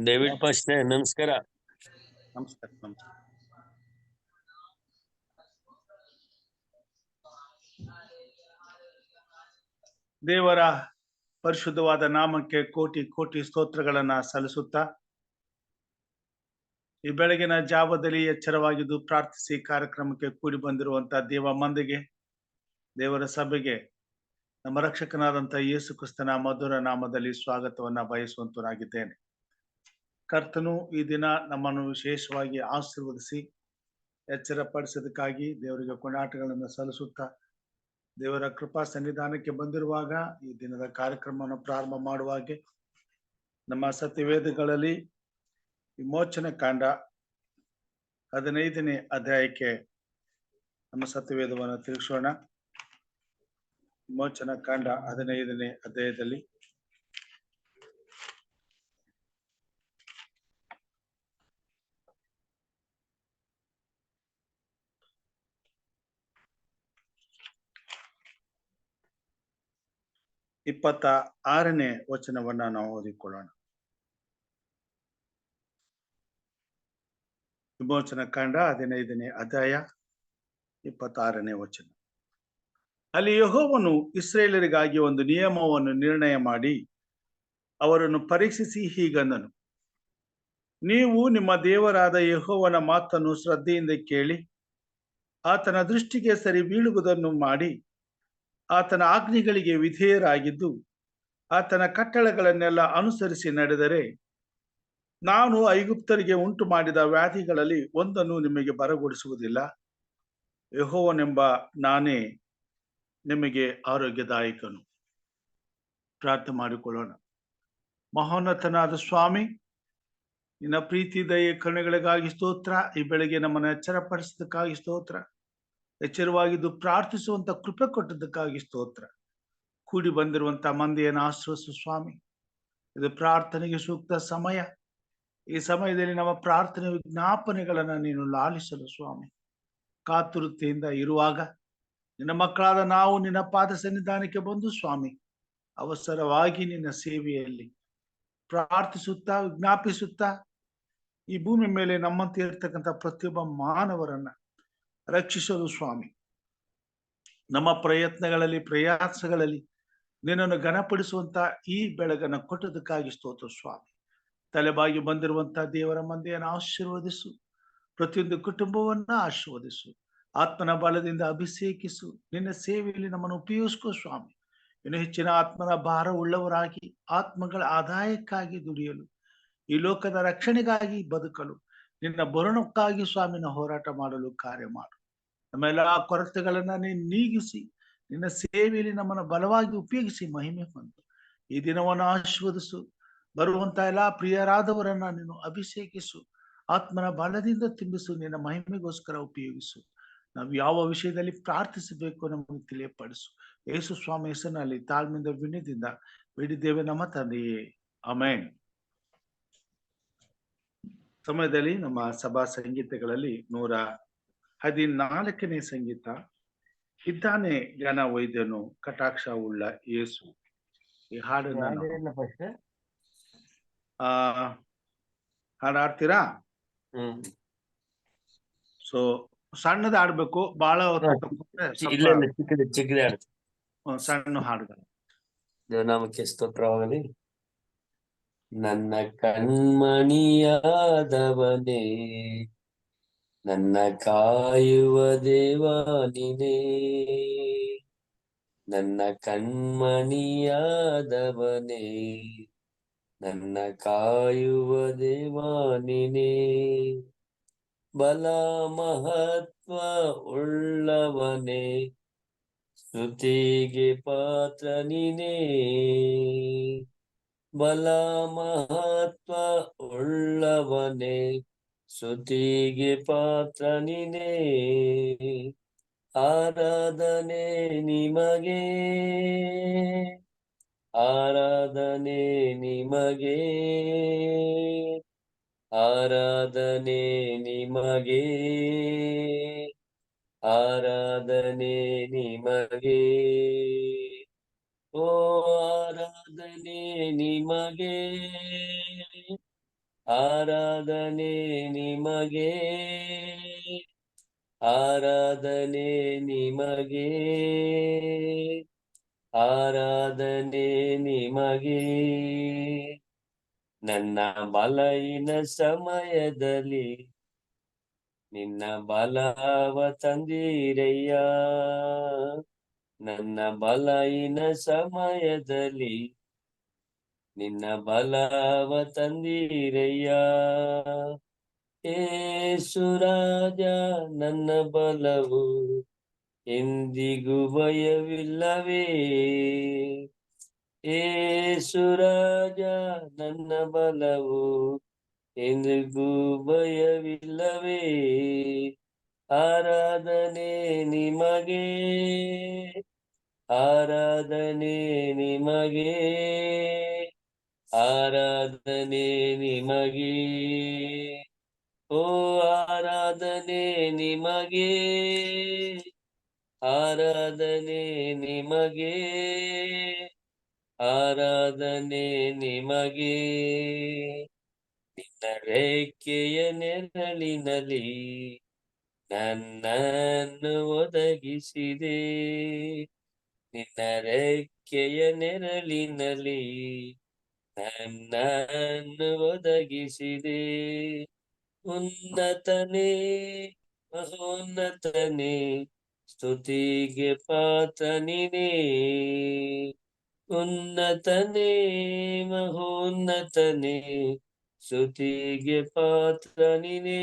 David pastor ನಮಸ್ಕಾರ. ನಮಸ್ಕಾರ. ನಮಸ್ಕಾರ. ದೇವರ ಪರಿಶುದ್ಧವಾದ ನಾಮಕ್ಕೆ ಕೋಟಿ ಕೋಟಿ ಸ್ತೋತ್ರಗಳನ್ನ ಸಲ್ಲಿಸುತ್ತಾ ಈ ಬೆಳಗಿನ ಜಾವದಲ್ಲಿ ಎಚ್ಚರವಾಗಿದ್ದು ಪ್ರಾರ್ಥಿಸಿ ಕಾರ್ಯಕ್ರಮಕ್ಕೆ ಕೂಡಿ ಬಂದಿರುವಂತಹ ದೇವ ಮಂದಿಗೆ, ದೇವರ ಸಭೆಗೆ ನಮ್ಮ ರಕ್ಷಕನಾದಂತಹ ಯೇಸು ಕ್ರಿಸ್ತನ ಮಧುರ ನಾಮದಲ್ಲಿ ಸ್ವಾಗತವನ್ನ ಬಯಸುವಂತನಾಗಿದ್ದೇನೆ. ಕರ್ತನು ಈ ದಿನ ನಮ್ಮನ್ನು ವಿಶೇಷವಾಗಿ ಆಶೀರ್ವದಿಸಿ ಎಚ್ಚರಪಡಿಸೋದಕ್ಕಾಗಿ ದೇವರಿಗೆ ಕೊಂಡಾಟಗಳನ್ನು ಸಲ್ಲಿಸುತ್ತಾ ದೇವರ ಕೃಪಾ ಸನ್ನಿಧಾನಕ್ಕೆ ಬಂದಿರುವಾಗ ಈ ದಿನದ ಕಾರ್ಯಕ್ರಮವನ್ನು ಪ್ರಾರಂಭ ಮಾಡುವಾಗೆ ನಮ್ಮ ಸತ್ಯವೇದಗಳಲ್ಲಿ ವಿಮೋಚನೆ ಕಾಂಡ 15ನೇ ಅಧ್ಯಾಯಕ್ಕೆ ನಮ್ಮ ಸತ್ಯವೇದವನ್ನು ತಿಳಿಸೋಣ. ವಿಮೋಚನ ಕಾಂಡ 15ನೇ ಅಧ್ಯಾಯದಲ್ಲಿ ಇಪ್ಪತ್ತ 6ನೇ ವಚನವನ್ನ ನಾವು ಓದಿಕೊಳ್ಳೋಣ. ವಿಮೋಚನ ಕಾಂಡ 15ನೇ ಅಧ್ಯಾಯ 26ನೇ ವಚನ. ಅಲ್ಲಿ ಯೆಹೋವನು ಇಸ್ರಾಯೇಲರಿಗಾಗಿ ಒಂದು ನಿಯಮವನ್ನು ನಿರ್ಣಯ ಮಾಡಿ ಅವರನ್ನು ಪರೀಕ್ಷಿಸಿ ಹೀಗಂದನು, ನೀವು ನಿಮ್ಮ ದೇವರಾದ ಯೆಹೋವನ ಮಾತನ್ನು ಶ್ರದ್ಧೆಯಿಂದ ಕೇಳಿ ಆತನ ದೃಷ್ಟಿಗೆ ಸರಿ ಬೀಳುವುದನ್ನು ಮಾಡಿ ಆತನ ಆಜ್ಞೆಗಳಿಗೆ ವಿಧೇಯರಾಗಿದ್ದು ಆತನ ಕಟ್ಟಳೆಗಳನ್ನೆಲ್ಲ ಅನುಸರಿಸಿ ನಡೆದರೆ ನಾನು ಐಗುಪ್ತರಿಗೆ ಉಂಟು ಮಾಡಿದ ವ್ಯಾಧಿಗಳಲ್ಲಿ ಒಂದನ್ನು ನಿಮಗೆ ಬರಗೊಡಿಸುವುದಿಲ್ಲ. ಯೆಹೋವನೆಂಬ ನಾನೇ ನಿಮಗೆ ಆರೋಗ್ಯದಾಯಕನು. ಪ್ರಾರ್ಥನೆ ಮಾಡಿಕೊಳ್ಳೋಣ. ಮಹೋನ್ನತನಾದ ಸ್ವಾಮಿ, ನಿನ್ನ ಪ್ರೀತಿ ದಯೆ ಕರುಣೆಗಳಿಗಾಗಿ ಸ್ತೋತ್ರ. ಈ ಬೆಳಗ್ಗೆ ನಮ್ಮನ್ನು ಎಚ್ಚರಪಡಿಸೋದಕ್ಕಾಗಿ ಸ್ತೋತ್ರ. ಎಚ್ಚರವಾಗಿದ್ದು ಪ್ರಾರ್ಥಿಸುವಂತ ಕೃಪೆ ಕೊಟ್ಟದಕ್ಕಾಗಿ ಸ್ತೋತ್ರ. ಕೂಡಿ ಬಂದಿರುವಂತ ಮಂದಿಯನ್ನು ಆಶ್ರಯಿಸು ಸ್ವಾಮಿ. ಇದು ಪ್ರಾರ್ಥನೆಗೆ ಸೂಕ್ತ ಸಮಯ. ಈ ಸಮಯದಲ್ಲಿ ನಮ್ಮ ಪ್ರಾರ್ಥನೆ ವಿಜ್ಞಾಪನೆಗಳನ್ನ ನೀನು ಲಾಲಿಸಲು ಸ್ವಾಮಿ ಕಾತುರತೆಯಿಂದ ಇರುವಾಗ ನಿನ್ನ ಮಕ್ಕಳಾದ ನಾವು ನಿನ್ನ ಪಾದ ಸನ್ನಿಧಾನಕ್ಕೆ ಬಂದು ಸ್ವಾಮಿ ಅವಸರವಾಗಿ ನಿನ್ನ ಸೇವೆಯಲ್ಲಿ ಪ್ರಾರ್ಥಿಸುತ್ತಾ ವಿಜ್ಞಾಪಿಸುತ್ತಾ ಈ ಭೂಮಿ ಮೇಲೆ ನಮ್ಮಂತೆ ಇರ್ತಕ್ಕಂಥ ಪ್ರತಿಯೊಬ್ಬ ಮಾನವರನ್ನ ರಕ್ಷಿಸಲು ಸ್ವಾಮಿ ನಮ್ಮ ಪ್ರಯತ್ನಗಳಲ್ಲಿ ಪ್ರಯಾಸಗಳಲ್ಲಿ ನಿನ್ನನ್ನು ಘನಪಡಿಸುವಂತ ಈ ಬೆಳಗನ್ನು ಕೊಟ್ಟದಕ್ಕಾಗಿ ಸ್ತೋತ್ರ ಸ್ವಾಮಿ. ತಲೆಬಾಗಿ ಬಂದಿರುವಂತಹ ದೇವರ ಮಂದಿಯನ್ನು ಆಶೀರ್ವದಿಸು. ಪ್ರತಿಯೊಂದು ಕುಟುಂಬವನ್ನ ಆಶೀರ್ವದಿಸು. ಆತ್ಮನ ಬಲದಿಂದ ಅಭಿಷೇಕಿಸು. ನಿನ್ನ ಸೇವೆಯಲ್ಲಿ ನಮ್ಮನ್ನು ಉಪಯೋಗಿಸ್ಕೋ ಸ್ವಾಮಿ. ಇನ್ನು ಹೆಚ್ಚಿನ ಆತ್ಮನ ಭಾರ ಉಳ್ಳವರಾಗಿ ಆತ್ಮಗಳ ಆದಾಯಕ್ಕಾಗಿ ದುಡಿಯಲು, ಈ ಲೋಕದ ರಕ್ಷಣೆಗಾಗಿ ಬದುಕಲು, ನಿನ್ನ ಬರುಣಕ್ಕಾಗಿ ಸ್ವಾಮಿನ ಹೋರಾಟ ಮಾಡಲು ಕಾರ್ಯ ಮಾಡು. ನಮ್ಮೆಲ್ಲ ಕೊರತೆಗಳನ್ನ ನೀನು ನೀಗಿಸಿ ನಿನ್ನ ಸೇವೆಯಲ್ಲಿ ನಮ್ಮನ್ನು ಬಲವಾಗಿ ಉಪಯೋಗಿಸಿ ಮಹಿಮೆ ಹೊಂದು ಈ ದಿನವನ್ನು ಆಶೀರ್ವದಿಸು. ಬರುವಂತ ಎಲ್ಲ ಪ್ರಿಯರಾದವರನ್ನ ನೀನು ಅಭಿಷೇಕಿಸು. ಆತ್ಮನ ಬಲದಿಂದ ತುಂಬಿಸು. ನಿನ್ನ ಮಹಿಮೆಗೋಸ್ಕರ ಉಪಯೋಗಿಸು. ನಾವು ಯಾವ ವಿಷಯದಲ್ಲಿ ಪ್ರಾರ್ಥಿಸಬೇಕು ನಮಗೆ ತಿಳಿಯಪಡಿಸು. ಯೇಸು ಸ್ವಾಮಿ ಹೆಸರಿನಲ್ಲಿ ತಾಳ್ಮೆಯಿಂದ ವಿನಯದಿಂದ ಬೇಡಿದ್ದೇವೆ ನಮ್ಮ ತಂದೆಯೇ, ಆಮೆನ್. ಸಮಯದಲ್ಲಿ ನಮ್ಮ ಸಭಾ ಸಂಗೀತಗಳಲ್ಲಿ 114ನೇ ಸಂಗೀತ, ಇದ್ದಾನೆ ಘನ ವೈದ್ಯನು ಕಟಾಕ್ಷ ಉಳ್ಳ ಯೇಸು. ಈ ಹಾಡನ್ನ ಹಾಡ್ತೀರಾ? ಸೊ ಸಣ್ಣದ ಆಡ್ಬೇಕು, ಬಹಳ ಸಣ್ಣ ಹಾಡುಗಳು. ದೇವನಾಮಕ್ಕೆ ಸ್ತೋತ್ರವಾಗಲಿ. ನನ್ನ ಕಣ್ಮಣಿಯಾದವನೇ, ನನ್ನ ಕಾಯುವ ದೇವ ನೀನೇ. ನನ್ನ ಕಣ್ಮಣಿಯಾದವನೇ, ನನ್ನ ಕಾಯುವ ದೇವ ನೀನೇ. ಬಲ ಮಹತ್ವ ಉಳ್ಳವನೇ, ಸ್ತುತಿಗೆ ಪಾತ್ರ ನೀನೇ. ಬಲ ಮಹತ್ವ ಉಳ್ಳವನೇ, ಸ್ತುತಿಗೆ ಪಾತ್ರ ನೀನೇ. ಆರಾಧನೆ ನಿಮಗೆ, ಆರಾಧನೆ ನಿಮಗೆ, ಆರಾಧನೆ ನಿಮಗೆ, ಆರಾಧನೆ ನಿಮಗೆ. ಓ ಆರಾಧನೆ ನಿಮಗೆ, ಆರಾಧನೆ ನಿಮಗೆ, ಆರಾಧನೆ ನಿಮಗೆ, ಆರಾಧನೆ ನಿಮಗೆ. ನನ್ನ ಬಲಹೀನ ಸಮಯದಲ್ಲಿ ನಿನ್ನ ಬಲವ ತಂದಿರಯ್ಯ, ನನ್ನ ಬಲಹೀನ ಸಮಯದಲ್ಲಿ ನಿನ್ನ ಬಲವ ತಂದಿರಯ್ಯ. ಯೇಸು ರಾಜ ನನ್ನ ಬಲವು, ಎಂದಿಗೂ ಭಯವಿಲ್ಲವೇ. ಯೇಸು ರಾಜ ನನ್ನ ಬಲವು, ಎಂದಿಗೂ ಭಯವಿಲ್ಲವೇ. ಆರಾಧನೆ ನಿಮಗೆ, ಆರಾಧನೆ ನಿಮಗೆ, ಆರಾಧನೆ ನಿಮಗೆ. ಓ ಆರಾಧನೆ ನಿಮಗೆ, ಆರಾಧನೆ ನಿಮಗೆ, ಆರಾಧನೆ ನಿಮಗೆ. ನಿನ್ನ ರೆಕ್ಕೆಯ ನೆರಳಿನಲ್ಲಿ ನನ್ನನ್ನು ಒದಗಿಸಿದೆ, ನಿನ್ನ ರೆಕ್ಕೆಯ ನೆರಳಿನಲ್ಲಿ ನನ್ನನ್ನು ಒದಗಿಸಿದೆ. ಉನ್ನತನೇ ಮಹೋನ್ನತನೇ, ಸ್ತುತಿಗೆ ಪಾತ್ರ ನೀನೇ. ಉನ್ನತನೇ ಮಹೋನ್ನತನೇ, ಸ್ತುತಿಗೆ ಪಾತ್ರ ನೀನೇ.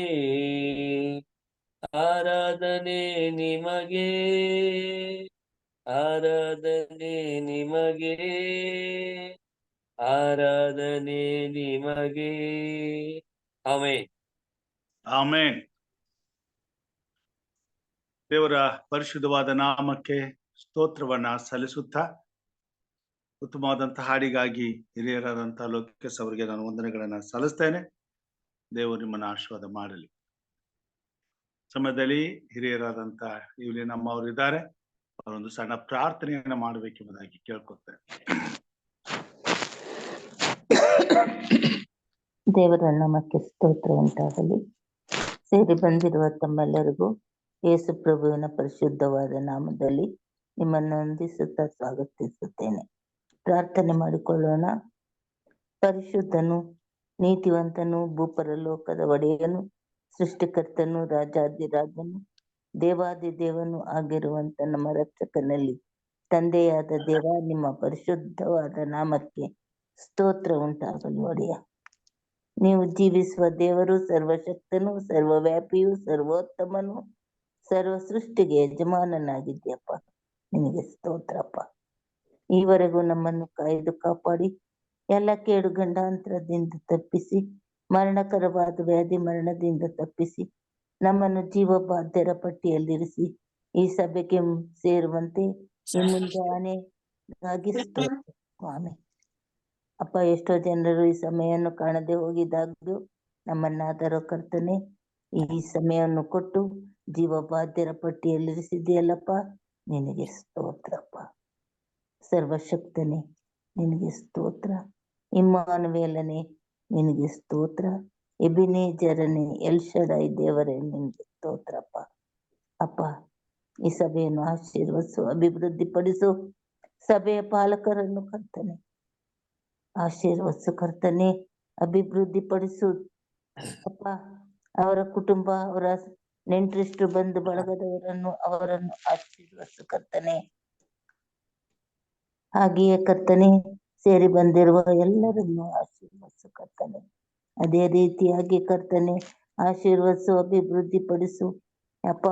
ಆರಾಧನೆ ನಿಮಗೆ, ಆರಾಧನೆ ನಿಮಗೆ, ಆರಾಧನೆ ನಿಮಗೆ. ಆಮೆನ್. ಆಮೆನ್. ದೇವರ ಪರಿಶುದ್ಧವಾದ ನಾಮಕ್ಕೆ ಸ್ತೋತ್ರವನ್ನ ಸಲ್ಲಿಸುತ್ತಾ, ಉತ್ತಮವಾದಂತಹ ಹಾಡಿಗಾಗಿ ಹಿರಿಯರಾದಂತಹ ಲೋಕೇಶ್ ಅವರಿಗೆ ನಾನು ವಂದನೆಗಳನ್ನ ಸಲ್ಲಿಸ್ತೇನೆ. ದೇವರು ನಿಮ್ಮನ್ನ ಆಶೀರ್ವಾದ ಮಾಡಲಿ. ಸಮಯದಲ್ಲಿ ಹಿರಿಯರಾದಂತ ಇಲ್ಲಿ ನಮ್ಮವರು ಇದ್ದಾರೆ, ಅವರೊಂದು ಸಣ್ಣ ಪ್ರಾರ್ಥನೆಯನ್ನ ಮಾಡಬೇಕೆಂಬುದಾಗಿ ಕೇಳ್ಕೊತೇನೆ. ದೇವರ ನಾಮಕ್ಕೆ ಸ್ತೋತ್ರ ಉಂಟಾಗಲಿ. ಸೇರಿ ಬಂದಿರುವ ತಮ್ಮೆಲ್ಲರಿಗೂ ಯೇಸು ಪ್ರಭುವಿನ ಪರಿಶುದ್ಧವಾದ ನಾಮದಲ್ಲಿ ನಿಮ್ಮನ್ನು ವಂದಿಸುತ್ತಾ ಸ್ವಾಗತಿಸುತ್ತೇನೆ. ಪ್ರಾರ್ಥನೆ ಮಾಡಿಕೊಳ್ಳೋಣ. ಪರಿಶುದ್ಧನು, ನೀತಿವಂತನು, ಭೂಪರಲೋಕದ ಒಡೆಯನು, ಸೃಷ್ಟಿಕರ್ತನು, ರಾಜಾಧಿರಾಜನು, ದೇವಾದಿದೇವನು ಆಗಿರುವಂತ ನಮ್ಮ ರಕ್ಷಕನಲ್ಲಿ ತಂದೆಯಾದ ದೇವ, ನಿಮ್ಮ ಪರಿಶುದ್ಧವಾದ ನಾಮಕ್ಕೆ ಸ್ತೋತ್ರ ಉಂಟಾಗಲಿ. ಒಡೆಯ, ನೀವು ಜೀವಿಸುವ ದೇವರು, ಸರ್ವಶಕ್ತನು, ಸರ್ವವ್ಯಾಪಿಯು, ಸರ್ವೋತ್ತಮನು, ಸರ್ವ ಸೃಷ್ಟಿಗೆ ಯಜಮಾನನಾಗಿದ್ಯಪ್ಪ. ನಿನಗೆ ಸ್ತೋತ್ರಪ್ಪ. ಈವರೆಗೂ ನಮ್ಮನ್ನು ಕಾಯ್ದು ಕಾಪಾಡಿ ಎಲ್ಲ ಕೇಡು ಗಂಡಾಂತರದಿಂದ ತಪ್ಪಿಸಿ, ಮರಣಕರವಾದ ವ್ಯಾಧಿ ಮರಣದಿಂದ ತಪ್ಪಿಸಿ, ನಮ್ಮನ್ನು ಜೀವಬಾಧ್ಯರ ಪಟ್ಟಿಯಲ್ಲಿರಿಸಿ ಈ ಸಭೆಗೆ ಸೇರುವಂತೆ ಈ ಮುಂಜಾನೆಗಾಗಿ ಸ್ತೋತ್ರ ಸ್ವಾಮಿ. ಅಪ್ಪ, ಎಷ್ಟೋ ಜನರು ಈ ಸಮಯವನ್ನು ಕಾಣದೆ ಹೋಗಿದ್ದಾಗ್ಯೂ ನಮ್ಮನ್ನಾದರೂ ಕರ್ತನೆ ಈ ಸಮಯವನ್ನು ಕೊಟ್ಟು ಜೀವಬಾಧ್ಯರ ಪಟ್ಟಿಯಲ್ಲಿರಿಸಿದೆಯಲ್ಲಪ್ಪ. ನಿನಗೆ ಸ್ತೋತ್ರಪ್ಪ. ಸರ್ವಶಕ್ತನೇ ನಿನಗೆ ಸ್ತೋತ್ರ. ಇಮ್ಮಾನುವೇಲನೇ ನಿನಗೆ ಸ್ತೋತ್ರ. ಎಬಿನೇಜರನೇ, ಎಲ್ಶಡೈ ದೇವರೇ ನಿನಗೆ ಸ್ತೋತ್ರಪ್ಪ. ಅಪ್ಪ, ಈ ಸಭೆಯನ್ನು ಆಶೀರ್ವದಿಸು, ಅಭಿವೃದ್ಧಿಪಡಿಸು. ಸಭೆಯ ಪಾಲಕರನ್ನು ಕರ್ತನೆ ಆಶೀರ್ವದಿಸು ಕರ್ತನೆ, ಅಭಿವೃದ್ಧಿಪಡಿಸು ಅಪ್ಪ. ಅವರ ಕುಟುಂಬ, ಅವರ ನೆಂಟರಿಷ್ಟು, ಬಂಧು ಬಳಗದವರನ್ನು ಅವರನ್ನು ಆಶೀರ್ವದಿಸು ಕರ್ತನೆ. ಹಾಗೆಯೇ ಕರ್ತನೆ, ಸೇರಿ ಬಂದಿರುವ ಎಲ್ಲರನ್ನು ಆಶೀರ್ವದಿಸು ಕರ್ತನೆ. ಅದೇ ರೀತಿಯಾಗಿ ಕರ್ತನೆ ಆಶೀರ್ವದಿಸು, ಅಭಿವೃದ್ಧಿಪಡಿಸು ಅಪ್ಪ.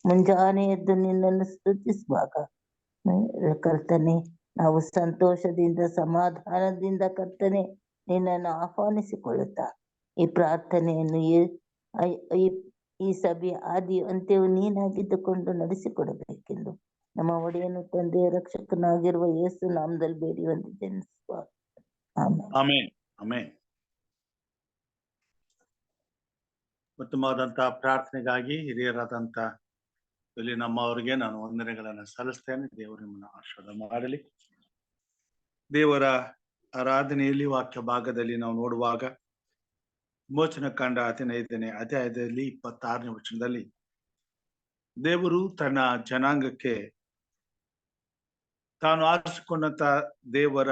ಮುಂಜಾನೆ ಎದ್ದು ನಿನ್ನನ್ನು ಸ್ತುತಿಸುವಾಗ ಕರ್ತನೆ ನಾವು ಸಂತೋಷದಿಂದ, ಸಮಾಧಾನದಿಂದ ಕರ್ತನೆ ನಿನ್ನನ್ನು ಆಹ್ವಾನಿಸಿಕೊಳ್ಳುತ್ತಾ ಈ ಪ್ರಾರ್ಥನೆಯನ್ನು ಈ ಸಭೆಯ ಆದಿ ಅಂತ್ಯವು ನೀನಾಗಿದ್ದುಕೊಂಡು ನಡೆಸಿಕೊಡಬೇಕೆಂದು ನಮ್ಮ ಒಡೆಯನು, ತಂದೆಯ ರಕ್ಷಕನಾಗಿರುವ ಯೇಸು ನಾಮದಲ್ಲಿ ಬೇಡಿ ಹೊಂದಿದ್ದೇನೆ. ಆಮೆನ್. ಆಮೆನ್. ಉತ್ತಮವಾದಂತಹ ಪ್ರಾರ್ಥನೆಗಾಗಿ ಹಿರಿಯರಾದಂತ ಇಲ್ಲಿ ನಮ್ಮವರಿಗೆ ನಾನು ವಂದನೆಗಳನ್ನ ಸಲ್ಲಿಸ್ತೇನೆ. ದೇವರು ನಿಮ್ಮನ್ನು ಆಶೀರ್ವಾದ ಮಾಡಲಿ. ದೇವರ ಆರಾಧನೆಯಲ್ಲಿ ವಾಕ್ಯ ಭಾಗದಲ್ಲಿ ನಾವು ನೋಡುವಾಗ ವಿಮೋಚನ ಕಾಂಡ 15ನೇ ಅಧ್ಯಾಯದಲ್ಲಿ 26ನೇ ವಚನದಲ್ಲಿ ದೇವರು ತನ್ನ ಜನಾಂಗಕ್ಕೆ ತಾನು ಆರಿಸಿಕೊಂಡಂತ ದೇವರ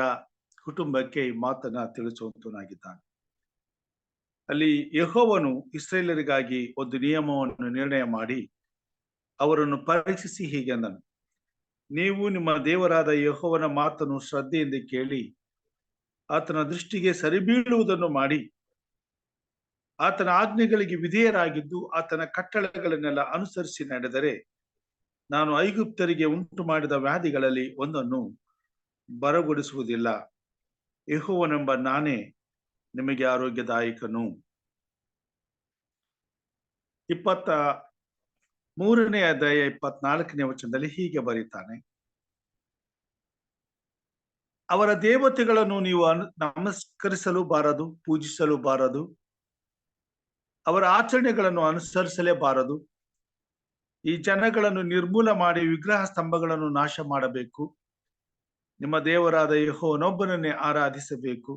ಕುಟುಂಬಕ್ಕೆ ಈ ಮಾತನ್ನ ತಿಳಿಸುವಂತನಾಗಿದ್ದಾನೆ. ಅಲ್ಲಿ ಯೆಹೋವನು ಇಸ್ರಾಯೇಲರಿಗಾಗಿ ಒಂದು ನಿಯಮವನ್ನು ನಿರ್ಣಯ ಮಾಡಿ ಅವರನ್ನು ಪರೀಕ್ಷಿಸಿ ಹೀಗೆ ಅಂದನು, ನೀವು ನಿಮ್ಮ ದೇವರಾದ ಯೆಹೋವನ ಮಾತನ್ನು ಶ್ರದ್ಧೆಯಿಂದ ಕೇಳಿ ಆತನ ದೃಷ್ಟಿಗೆ ಸರಿಬೀಳುವುದನ್ನು ಮಾಡಿ ಆತನ ಆಜ್ಞೆಗಳಿಗೆ ವಿಧೇಯರಾಗಿದ್ದು ಆತನ ಕಟ್ಟಳೆಗಳನ್ನೆಲ್ಲ ಅನುಸರಿಸಿ ನಡೆದರೆ ನಾನು ಐಗುಪ್ತರಿಗೆ ಉಂಟು ಮಾಡಿದ ವ್ಯಾಧಿಗಳಲ್ಲಿ ಒಂದನ್ನು ಬರಗೊಡಿಸುವುದಿಲ್ಲ. ಯೆಹೋವನೆಂಬ ನಾನೇ ನಿಮಗೆ ಆರೋಗ್ಯದಾಯಕನು. 23ನೇ ಅಧ್ಯಾಯ 24ನೇ ವಚನದಲ್ಲಿ ಹೀಗೆ ಬರೀತಾನೆ, ಅವರ ದೇವತೆಗಳನ್ನು ನೀವು ನಮಸ್ಕರಿಸಲು ಬಾರದು, ಪೂಜಿಸಲು ಬಾರದು, ಅವರ ಆಚರಣೆಗಳನ್ನು ಅನುಸರಿಸಲೇಬಾರದು. ಈ ಜನಗಳನ್ನು ನಿರ್ಮೂಲ ಮಾಡಿ ವಿಗ್ರಹ ಸ್ತಂಭಗಳನ್ನು ನಾಶ ಮಾಡಬೇಕು. ನಿಮ್ಮ ದೇವರಾದ ಯೆಹೋವನೊಬ್ಬನನ್ನೇ ಆರಾಧಿಸಬೇಕು.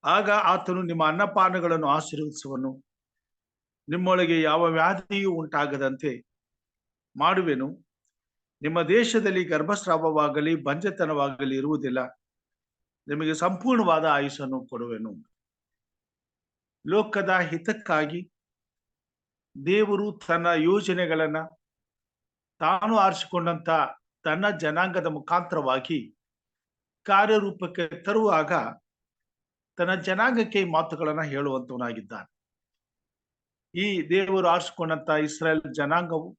ಆಗ ಆತನು ನಿಮ್ಮ ಅನ್ನಪಾನಗಳನ್ನು ಆಶೀರ್ವದಿಸುವನು. ನಿಮ್ಮೊಳಗೆ ಯಾವ ವ್ಯಾಧಿಯೂ ಉಂಟಾಗದಂತೆ ಮಾಡುವೆನು. ನಿಮ್ಮ ದೇಶದಲ್ಲಿ ಗರ್ಭಸ್ರಾವವಾಗಲಿ ಬಂಜೆತನವಾಗಲಿ ಇರುವುದಿಲ್ಲ. ನಿಮಗೆ ಸಂಪೂರ್ಣವಾದ ಆಯುಷನ್ನು ಕೊಡುವೆನು. ಲೋಕದ ಹಿತಕ್ಕಾಗಿ ದೇವರು ತನ್ನ ಯೋಜನೆಗಳನ್ನ ತಾನು ಆರಿಸಿಕೊಂಡಂತ ತನ್ನ ಜನಾಂಗದ ಮುಖಾಂತರವಾಗಿ ಕಾರ್ಯರೂಪಕ್ಕೆ ತರುವಾಗ ತನ್ನ ಜನಾಂಗಕ್ಕೆ ಈ ಮಾತುಗಳನ್ನ ಹೇಳುವಂತವನಾಗಿದ್ದಾನೆ. ಈ ದೇವರು ಆರಿಸಿಕೊಂಡಂತ ಇಸ್ರಾಯೇಲ್ ಜನಾಂಗವು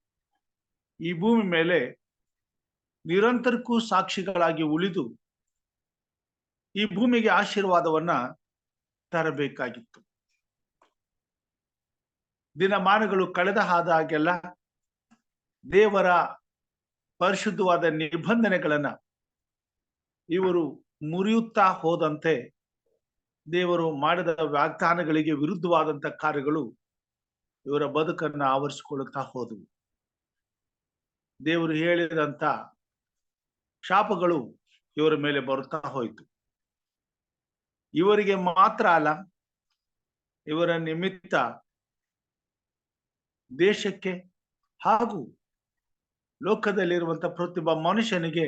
ಈ ಭೂಮಿ ಮೇಲೆ ನಿರಂತರಕ್ಕೂ ಸಾಕ್ಷಿಗಳಾಗಿ ಉಳಿದು ಈ ಭೂಮಿಗೆ ಆಶೀರ್ವಾದವನ್ನ ತರಬೇಕಾಗಿತ್ತು. ದಿನಮಾನಗಳು ಕಳೆದ ಹಾಗೆಲ್ಲ ದೇವರ ಪರಿಶುದ್ಧವಾದ ನಿಬಂಧನೆಗಳನ್ನ ಇವರು ಮುರಿಯುತ್ತಾ ಹೋದಂತೆ ದೇವರು ಮಾಡಿದ ವಾಗ್ದಾನಗಳಿಗೆ ವಿರುದ್ಧವಾದಂತ ಕಾರ್ಯಗಳು ಇವರ ಬದುಕನ್ನ ಆವರಿಸಿಕೊಳ್ಳುತ್ತಾ ಹೋದವು. ದೇವರು ಹೇಳಿದಂತ ಶಾಪಗಳು ಇವರ ಮೇಲೆ ಬರುತ್ತಾ ಹೋಯಿತು. ಇವರಿಗೆ ಮಾತ್ರ ಅಲ್ಲ, ಇವರ ನಿಮಿತ್ತ ದೇಶಕ್ಕೆ ಹಾಗೂ ಲೋಕದಲ್ಲಿರುವಂತ ಪ್ರತಿಯೊಬ್ಬ ಮನುಷ್ಯನಿಗೆ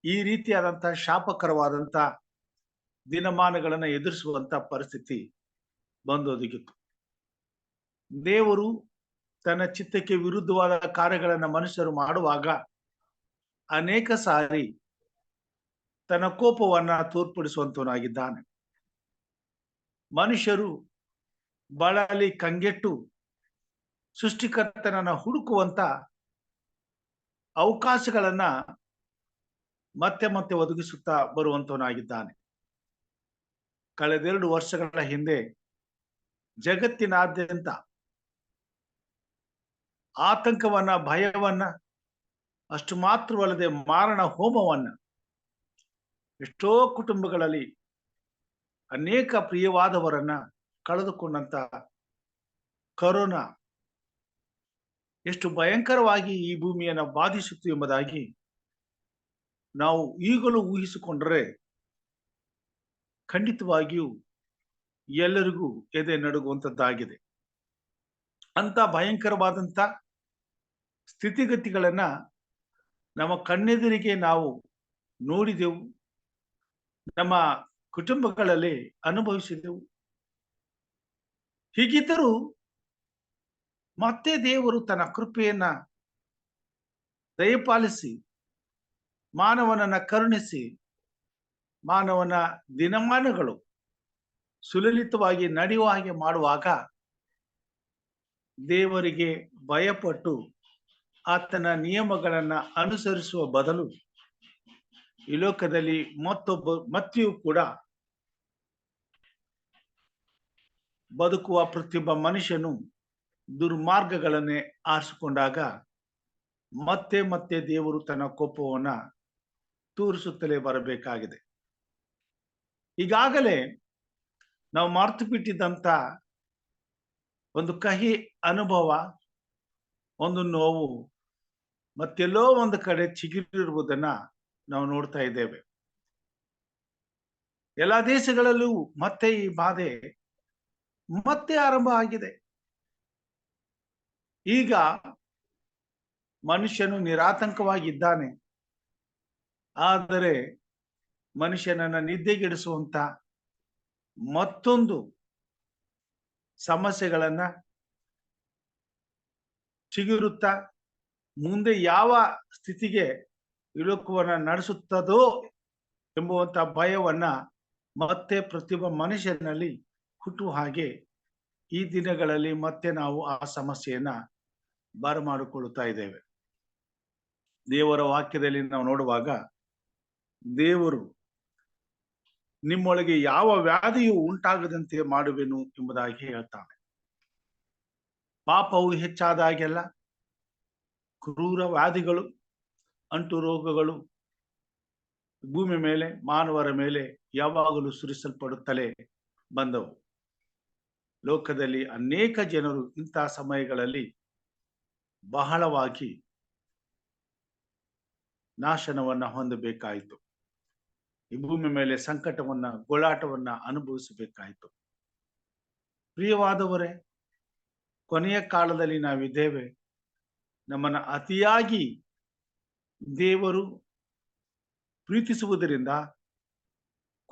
ಈ ರೀತಿಯಾದಂತ ಶಾಪಕರವಾದಂತ ದಿನಮಾನಗಳನ್ನ ಎದುರಿಸುವಂತ ಪರಿಸ್ಥಿತಿ ಬಂದೊದಗಿತ್ತು. ದೇವರು ತನ್ನ ಚಿತ್ತಕ್ಕೆ ವಿರುದ್ಧವಾದ ಕಾರ್ಯಗಳನ್ನ ಮನುಷ್ಯರು ಮಾಡುವಾಗ ಅನೇಕ ಸಾರಿ ತನ್ನ ಕೋಪವನ್ನ ತೋರ್ಪಡಿಸುವಂತವನಾಗಿದ್ದಾನೆ. ಮನುಷ್ಯರು ಬಳಲಿ ಕಂಗೆಟ್ಟು ಸೃಷ್ಟಿಕರ್ತನನ್ನ ಹುಡುಕುವಂತ ಅವಕಾಶಗಳನ್ನ ಮತ್ತೆ ಮತ್ತೆ ಒದಗಿಸುತ್ತಾ ಬರುವಂತವನಾಗಿದ್ದಾನೆ. ಕಳೆದ 2 ವರ್ಷಗಳ ಹಿಂದೆ ಜಗತ್ತಿನಾದ್ಯಂತ ಆತಂಕವನ್ನ, ಭಯವನ್ನ, ಅಷ್ಟು ಮಾತ್ರವಲ್ಲದೆ ಮಾರಣ ಹೋಮವನ್ನ ಎಷ್ಟೋ ಕುಟುಂಬಗಳಲ್ಲಿ ಅನೇಕ ಪ್ರಿಯವಾದವರನ್ನ ಕಳೆದುಕೊಂಡಂತ ಕೊರೋನಾ ಎಷ್ಟು ಭಯಂಕರವಾಗಿ ಈ ಭೂಮಿಯನ್ನ ಬಾಧಿಸಿತು ಎಂಬುದಾಗಿ ನಾವು ಈಗಲೂ ಊಹಿಸಿಕೊಂಡರೆ ಖಂಡಿತವಾಗಿಯೂ ಎಲ್ಲರಿಗೂ ಎದೆ ನಡುಗುವಂತದ್ದಾಗಿದೆ. ಅಂತ ಭಯಂಕರವಾದಂತ ಸ್ಥಿತಿಗತಿಗಳನ್ನ ನಮ್ಮ ಕಣ್ಣೆದುರಿಗೆ ನಾವು ನೋಡಿದೆವು, ನಮ್ಮ ಕುಟುಂಬಗಳಲ್ಲಿ ಅನುಭವಿಸಿದೆವು. ಹೀಗಿದ್ದರೂ ಮತ್ತೆ ದೇವರು ತನ್ನ ಕೃಪೆಯನ್ನ ದಯಪಾಲಿಸಿ ಮಾನವನನ್ನ ಕರುಣಿಸಿ ಮಾನವನ ದಿನಮಾನಗಳು ಸುಲಲಿತವಾಗಿ ನಡೆಯುವ ಹಾಗೆ ಮಾಡುವಾಗ ದೇವರಿಗೆ ಭಯಪಟ್ಟು ಆತನ ನಿಯಮಗಳನ್ನ ಅನುಸರಿಸುವ ಬದಲು ಈ ಲೋಕದಲ್ಲಿ ಮತ್ತೆಯೂ ಕೂಡ ಬದುಕುವ ಪ್ರತಿಯೊಬ್ಬ ಮನುಷ್ಯನು ದುರ್ಮಾರ್ಗಗಳನ್ನೇ ಆರಿಸಿಕೊಂಡಾಗ ಮತ್ತೆ ಮತ್ತೆ ದೇವರು ತನ್ನ ಕೋಪವನ್ನ ತೋರಿಸುತ್ತಲೇ ಬರಬೇಕಾಗಿದೆ. ಈಗಾಗಲೇ ನಾವು ಮರೆತು ಬಿಟ್ಟಿದ್ದಂತ ಒಂದು ಕಹಿ ಅನುಭವ, ಒಂದು ನೋವು ಮತ್ತೆಲ್ಲೋ ಒಂದು ಕಡೆ ಚಿಗುರಿರುವುದನ್ನ ನಾವು ನೋಡ್ತಾ ಇದ್ದೇವೆ. ಎಲ್ಲ ದೇಶಗಳಲ್ಲೂ ಮತ್ತೆ ಈ ಬಾಧೆ ಮತ್ತೆ ಆರಂಭ ಆಗಿದೆ. ಈಗ ಮನುಷ್ಯನು ನಿರಾತಂಕವಾಗಿದ್ದಾನೆ. ಆದರೆ ಮನುಷ್ಯನನ್ನ ನಿದ್ದೆಗೆಡಿಸುವಂತ ಮತ್ತೊಂದು ಸಮಸ್ಯೆಗಳನ್ನ ಚಿಗುರುತ್ತಾ ಮುಂದೆ ಯಾವ ಸ್ಥಿತಿಗೆ ಇಳುಕುವನ್ನ ನಡೆಸುತ್ತದೋ ಎಂಬುವಂತ ಭಯವನ್ನ ಮತ್ತೆ ಪ್ರತಿಯೊಬ್ಬ ಮನುಷ್ಯನಲ್ಲಿ ಹುಟ್ಟುವ ಹಾಗೆ ಈ ದಿನಗಳಲ್ಲಿ ಮತ್ತೆ ನಾವು ಆ ಸಮಸ್ಯೆಯನ್ನ ಬರಮಾಡಿಕೊಳ್ಳುತ್ತಾ ಇದ್ದೇವೆ. ದೇವರ ವಾಕ್ಯದಲ್ಲಿ ನಾವು ನೋಡುವಾಗ ದೇವರು ನಿಮ್ಮೊಳಗೆ ಯಾವ ವ್ಯಾಧಿಯು ಉಂಟಾಗದಂತೆ ಮಾಡುವೆನು ಎಂಬುದಾಗಿ ಹೇಳ್ತಾನೆ. ಪಾಪವು ಹೆಚ್ಚಾದಾಗೆಲ್ಲ ಕ್ರೂರ ವ್ಯಾಧಿಗಳು, ಅಂಟು ರೋಗಗಳು ಭೂಮಿ ಮೇಲೆ, ಮಾನವರ ಮೇಲೆ ಯಾವಾಗಲೂ ಸುರಿಸಲ್ಪಡುತ್ತಲೇ ಬಂದವು. ಲೋಕದಲ್ಲಿ ಅನೇಕ ಜನರು ಇಂತಹ ಸಮಯಗಳಲ್ಲಿ ಬಹಳವಾಗಿ ನಾಶನವನ್ನ ಹೊಂದಬೇಕಾಯಿತು. ಈ ಭೂಮಿ ಮೇಲೆ ಸಂಕಟವನ್ನ, ಗೋಳಾಟವನ್ನ ಅನುಭವಿಸಬೇಕಾಯಿತು. ಪ್ರಿಯವಾದವರೇ, ಕೊನೆಯ ಕಾಲದಲ್ಲಿ ನಾವಿದ್ದೇವೆ. ನಮ್ಮನ್ನ ಅತಿಯಾಗಿ ದೇವರು ಪ್ರೀತಿಸುವುದರಿಂದ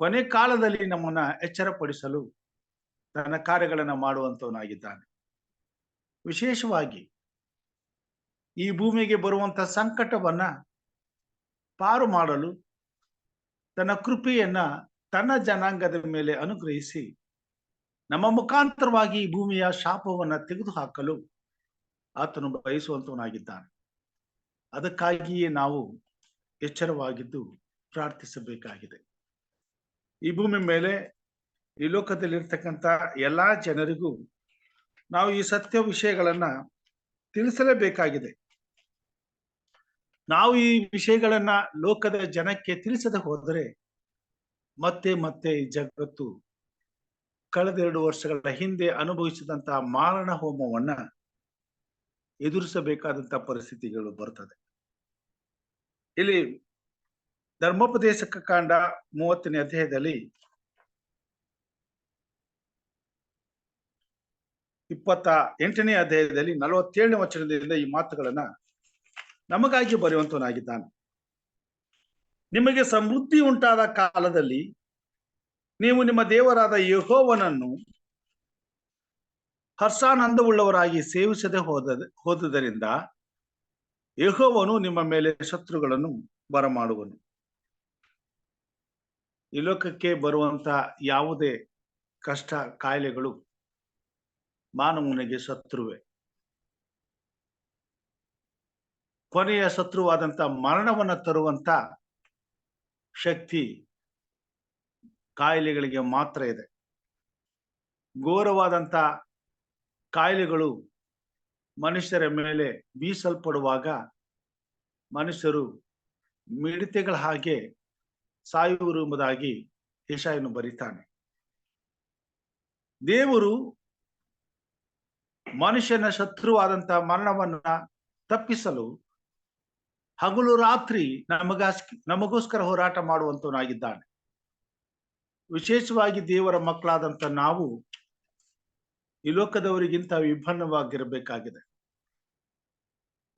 ಕೊನೆ ಕಾಲದಲ್ಲಿ ನಮ್ಮನ್ನ ಎಚ್ಚರಪಡಿಸಲು ತನ್ನ ಕಾರ್ಯಗಳನ್ನ ಮಾಡುವಂತವನಾಗಿದ್ದಾನೆ. ವಿಶೇಷವಾಗಿ ಈ ಭೂಮಿಗೆ ಬರುವಂತ ಸಂಕಟವನ್ನ ಪಾರು ಮಾಡಲು ತನ್ನ ಕೃಪೆಯನ್ನ ತನ್ನ ಜನಾಂಗದ ಮೇಲೆ ಅನುಗ್ರಹಿಸಿ ನಮ್ಮ ಮುಖಾಂತರವಾಗಿ ಈ ಭೂಮಿಯ ಶಾಪವನ್ನ ತೆಗೆದುಹಾಕಲು ಆತನು ಬಯಸುವಂತವನಾಗಿದ್ದಾನೆ. ಅದಕ್ಕಾಗಿಯೇ ನಾವು ಎಚ್ಚರವಾಗಿದ್ದು ಪ್ರಾರ್ಥಿಸಬೇಕಾಗಿದೆ. ಈ ಭೂಮಿ ಮೇಲೆ, ಈ ಲೋಕದಲ್ಲಿರ್ತಕ್ಕಂಥ ಎಲ್ಲಾ ಜನರಿಗೂ ನಾವು ಈ ಸತ್ಯ ವಿಷಯಗಳನ್ನ ತಿಳಿಸಲೇಬೇಕಾಗಿದೆ. ನಾವು ಈ ವಿಷಯಗಳನ್ನ ಲೋಕದ ಜನಕ್ಕೆ ತಿಳಿಸದೆ ಹೋದರೆ ಮತ್ತೆ ಮತ್ತೆ ಈ ಜಗತ್ತು ಕಳೆದ 2 ವರ್ಷಗಳ ಹಿಂದೆ ಅನುಭವಿಸಿದಂತಹ ಮಾರಣ ಹೋಮವನ್ನ ಎದುರಿಸಬೇಕಾದಂತ ಪರಿಸ್ಥಿತಿಗಳು ಬರ್ತದೆ. ಇಲ್ಲಿ ಧರ್ಮೋಪದೇಶಕ ಕಾಂಡ 30ನೇ ಅಧ್ಯಾಯದಲ್ಲಿ 28ನೇ ಅಧ್ಯಾಯದಲ್ಲಿ 47ನೇ ವಚನದಿಂದ ಈ ಮಾತುಗಳನ್ನ ನಮಗಾಗಿ ಬರೆಯುವಂತವನಾಗಿದ್ದಾನೆ. ನಿಮಗೆ ಸಮೃದ್ಧಿ ಉಂಟಾದ ಕಾಲದಲ್ಲಿ ನೀವು ನಿಮ್ಮ ದೇವರಾದ ಯೆಹೋವನನ್ನು ಹರ್ಷಾನಂದವುಳ್ಳವರಾಗಿ ಸೇವಿಸದೆ ಹೋದುದರಿಂದ ಯೆಹೋವನು ನಿಮ್ಮ ಮೇಲೆ ಶತ್ರುಗಳನ್ನು ಬರಮಾಡುವನು. ಈ ಲೋಕಕ್ಕೆ ಬರುವಂತ ಯಾವುದೇ ಕಷ್ಟ, ಕಾಯಿಲೆಗಳು ಮಾನವನಿಗೆ ಶತ್ರುವೆ. ಕೊನೆಯ ಶತ್ರುವಾದಂತ ಮರಣವನ್ನ ತರುವಂತ ಶಕ್ತಿ ಕಾಯಿಲೆಗಳಿಗೆ ಮಾತ್ರ ಇದೆ. ಘೋರವಾದಂತ ಕಾಯಿಲೆಗಳು ಮನುಷ್ಯರ ಮೇಲೆ ಬೀಸಲ್ಪಡುವಾಗ ಮನುಷ್ಯರು ಮಿಡತೆಗಳ ಹಾಗೆ ಸಾಯುವರು ಎಂಬುದಾಗಿ ಯೆಶಾಯನು ಬರೀತಾನೆ. ದೇವರು ಮನುಷ್ಯನ ಶತ್ರುವಾದಂತ ಮರಣವನ್ನ ತಪ್ಪಿಸಲು ಹಗಲು ರಾತ್ರಿ ನಮಗೋಸ್ಕರ ಹೋರಾಟ ಮಾಡುವಂತವನಾಗಿದ್ದಾನೆ. ವಿಶೇಷವಾಗಿ ದೇವರ ಮಕ್ಕಳಾದಂತ ನಾವು ಈ ಲೋಕದವರಿಗಿಂತ ವಿಭಿನ್ನವಾಗಿರಬೇಕಾಗಿದೆ.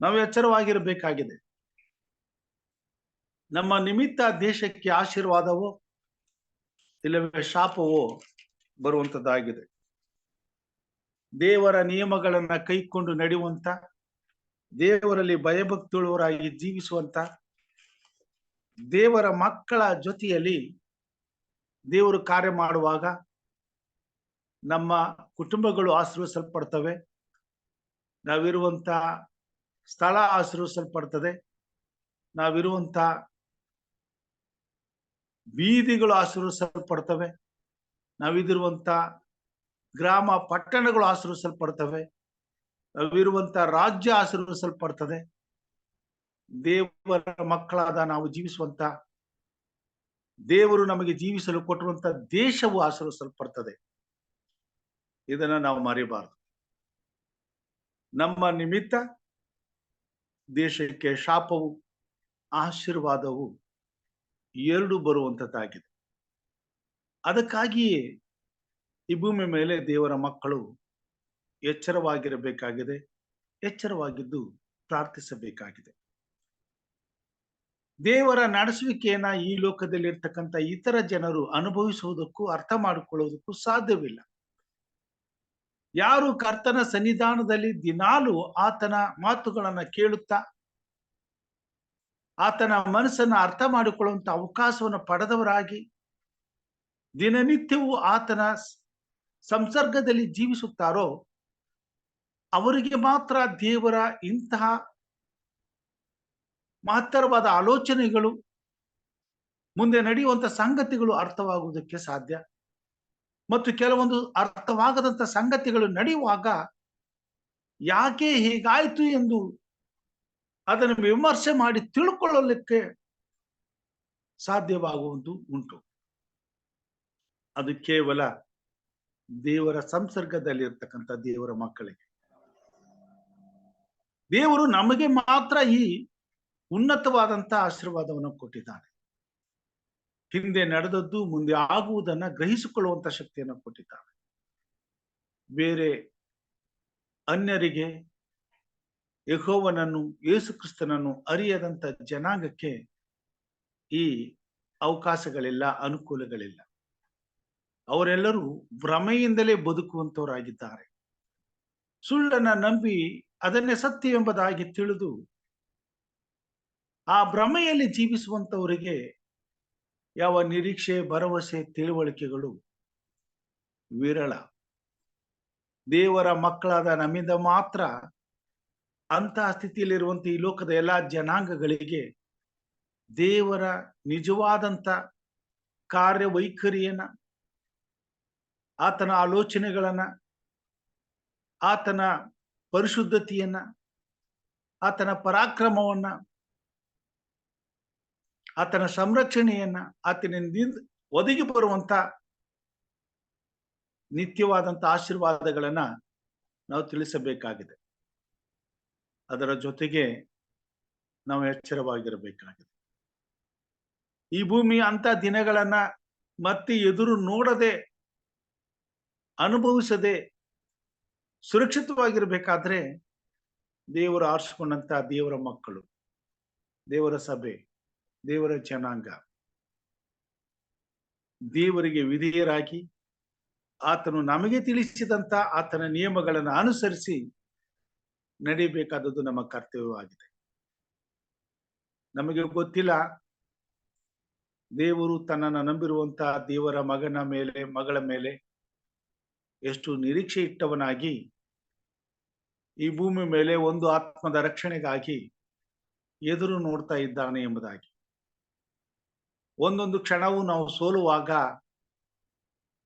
ನಾವು ಎಚ್ಚರವಾಗಿರಬೇಕಾಗಿದೆ. ನಮ್ಮ ನಿಮಿತ್ತ ದೇಶಕ್ಕೆ ಆಶೀರ್ವಾದವೋ ಇಲ್ಲವೇ ಶಾಪವೋ ಬರುವಂತದ್ದಾಗಿದೆ. ದೇವರ ನಿಯಮಗಳನ್ನ ಕೈಕೊಂಡು ನಡೆಯುವಂತ, ದೇವರಲ್ಲಿ ಭಯಭಕ್ತಿಯುಳ್ಳವರಾಗಿ ಜೀವಿಸುವಂತ, ದೇವರ ಮಕ್ಕಳ ಜೊತೆಯಲ್ಲಿ ದೇವರು ಕಾರ್ಯ ಮಾಡುವಾಗ ನಮ್ಮ ಕುಟುಂಬಗಳು ಆಶೀರ್ವದಿಸಲ್ಪಡ್ತವೆ. ನಾವಿರುವಂತ ಸ್ಥಳ ಆಶೀರ್ವದಿಸಲ್ಪಡ್ತದೆ. ನಾವಿರುವಂತ ಬೀದಿಗಳು ಆಶೀರ್ವದಿಸಲ್ಪಡ್ತವೆ. ನಾವಿದಿರುವಂತ ಗ್ರಾಮ ಪಟ್ಟಣಗಳು ಆಶೀರ್ವದಿಸಲ್ಪಡ್ತವೆ. ನಾವಿರುವಂತ ರಾಜ್ಯ ಆಶೀರ್ವದಿಸಲ್ಪಡ್ತದೆ. ದೇವರ ಮಕ್ಕಳಾದ ನಾವು ಜೀವಿಸುವಂತ, ದೇವರು ನಮಗೆ ಜೀವಿಸಲು ಕೊಟ್ಟಿರುವಂತ ದೇಶವು ಆಶೀರ್ವದಿಸಲ್ಪಡ್ತದೆ. ಇದನ್ನ ನಾವು ಮರೆಯಬಾರದು. ನಮ್ಮ ನಿಮಿತ್ತ ದೇಶಕ್ಕೆ ಶಾಪವು ಆಶೀರ್ವಾದವು ಎರಡು ಬರುವಂತದ್ದಾಗಿದೆ. ಅದಕ್ಕಾಗಿಯೇ ಈ ಭೂಮಿ ಮೇಲೆ ದೇವರ ಮಕ್ಕಳು ಎಚ್ಚರವಾಗಿರಬೇಕಾಗಿದೆ, ಎಚ್ಚರವಾಗಿದ್ದು ಪ್ರಾರ್ಥಿಸಬೇಕಾಗಿದೆ. ದೇವರ ನಡೆಸುವಿಕೆಯನ್ನ ಈ ಲೋಕದಲ್ಲಿ ಇರ್ತಕ್ಕಂಥ ಇತರ ಜನರು ಅನುಭವಿಸುವುದಕ್ಕೂ ಅರ್ಥ ಮಾಡಿಕೊಳ್ಳುವುದಕ್ಕೂ ಸಾಧ್ಯವಿಲ್ಲ. ಯಾರು ಕರ್ತನ ಸನ್ನಿಧಾನದಲ್ಲಿ ದಿನಾಲು ಆತನ ಮಾತುಗಳನ್ನ ಕೇಳುತ್ತಾ ಆತನ ಮನಸ್ಸನ್ನ ಅರ್ಥ ಮಾಡಿಕೊಳ್ಳುವಂತ ಅವಕಾಶವನ್ನು ಪಡೆದವರಾಗಿ ದಿನನಿತ್ಯವೂ ಆತನ ಸಂಸರ್ಗದಲ್ಲಿ ಜೀವಿಸುತ್ತಾರೋ ಅವರಿಗೆ ಮಾತ್ರ ದೇವರ ಇಂತಹ ಮಹತ್ತರವಾದ ಆಲೋಚನೆಗಳು, ಮುಂದೆ ನಡೆಯುವಂತ ಸಂಗತಿಗಳು ಅರ್ಥವಾಗುವುದಕ್ಕೆ ಸಾಧ್ಯ. ಮತ್ತು ಕೆಲವೊಂದು ಅರ್ಥವಾಗದಂತ ಸಂಗತಿಗಳು ನಡೆಯುವಾಗ ಯಾಕೆ ಹೀಗಾಯ್ತು ಎಂದು ಅದನ್ನು ವಿಮರ್ಶೆ ಮಾಡಿ ತಿಳ್ಕೊಳ್ಳಲಿಕ್ಕೆ ಸಾಧ್ಯವಾಗುವುದು ಉಂಟು. ಅದು ಕೇವಲ ದೇವರ ಸಂಸರ್ಗದಲ್ಲಿರ್ತಕ್ಕಂಥ ದೇವರ ಮಕ್ಕಳಿಗೆ. ದೇವರು ನಮಗೆ ಮಾತ್ರ ಈ ಉನ್ನತವಾದಂತ ಆಶೀರ್ವಾದವನ್ನು ಕೊಟ್ಟಿದ್ದಾನೆ. ಹಿಂದೆ ನಡೆದದ್ದು ಮುಂದೆ ಆಗುವುದನ್ನ ಗ್ರಹಿಸಿಕೊಳ್ಳುವಂತ ಶಕ್ತಿಯನ್ನು ಕೊಟ್ಟಿದ್ದಾನೆ. ಬೇರೆ ಅನ್ಯರಿಗೆ ಯೆಹೋವನನ್ನು, ಯೇಸು ಕ್ರಿಸ್ತನನ್ನು ಅರಿಯದಂತ ಜನಾಂಗಕ್ಕೆ ಈ ಅವಕಾಶಗಳಿಲ್ಲ, ಅನುಕೂಲಗಳಿಲ್ಲ. ಅವರೆಲ್ಲರೂ ಭ್ರಮೆಯಿಂದಲೇ ಬದುಕುವಂತವರಾಗಿದ್ದಾರೆ. ಸುಳ್ಳನ್ನ ನಂಬಿ ಅದನ್ನೇ ಸತ್ಯ ಎಂಬುದಾಗಿ ತಿಳಿದು ಆ ಭ್ರಮೆಯಲ್ಲಿ ಜೀವಿಸುವಂತವರಿಗೆ ಯಾವ ನಿರೀಕ್ಷೆ, ಭರವಸೆ, ತಿಳುವಳಿಕೆಗಳು ವಿರಳ. ದೇವರ ಮಕ್ಕಳಾದ ನಮ್ಮಿಂದ ಮಾತ್ರ ಅಂತಹ ಸ್ಥಿತಿಯಲ್ಲಿರುವಂತ ಈ ಲೋಕದ ಎಲ್ಲಾ ಜನಾಂಗಗಳಿಗೆ ದೇವರ ನಿಜವಾದಂತ ಕಾರ್ಯವೈಖರಿಯನ್ನ, ಆತನ ಆಲೋಚನೆಗಳನ್ನ, ಆತನ ಪರಿಶುದ್ಧತೆಯನ್ನ, ಆತನ ಪರಾಕ್ರಮವನ್ನ, ಆತನ ಸಂರಕ್ಷಣೆಯನ್ನ, ಆತನಿಂದ ಒದಗಿ ಬರುವಂತ ನಿತ್ಯವಾದಂತ ಆಶೀರ್ವಾದಗಳನ್ನ ನಾವು ತಿಳಿಸಬೇಕಾಗಿದೆ. ಅದರ ಜೊತೆಗೆ ನಾವು ಎಚ್ಚರವಾಗಿರಬೇಕಾಗಿದೆ. ಈ ಭೂಮಿ ಅಂತ ದಿನಗಳನ್ನ ಮತ್ತೆ ಎದುರು ನೋಡದೆ, ಅನುಭವಿಸದೆ ಸುರಕ್ಷಿತವಾಗಿರ್ಬೇಕಾದ್ರೆ ದೇವರು ಆರಿಸಿಕೊಂಡಂತ ದೇವರ ಮಕ್ಕಳು, ದೇವರ ಸಭೆ, ದೇವರ ಜನಾಂಗ ದೇವರಿಗೆ ವಿಧೇಯರಾಗಿ ಆತನು ನಮಗೆ ತಿಳಿಸಿದಂತ ಆತನ ನಿಯಮಗಳನ್ನು ಅನುಸರಿಸಿ ನಡೀಬೇಕಾದದ್ದು ನಮ್ಮ ಕರ್ತವ್ಯವಾಗಿದೆ. ನಮಗೆ ಗೊತ್ತಿಲ್ಲ ದೇವರು ತನ್ನನ್ನು ನಂಬಿರುವಂತ ದೇವರ ಮಗನ ಮೇಲೆ, ಮಗಳ ಮೇಲೆ ಎಷ್ಟು ನಿರೀಕ್ಷೆ ಇಟ್ಟವನಾಗಿ ಈ ಭೂಮಿ ಮೇಲೆ ಒಂದು ಆತ್ಮದ ರಕ್ಷಣೆಗಾಗಿ ಎದುರು ನೋಡ್ತಾ ಇದ್ದಾನೆ ಎಂಬುದಾಗಿ. ಒಂದೊಂದು ಕ್ಷಣವೂ ನಾವು ಸೋಲುವಾಗ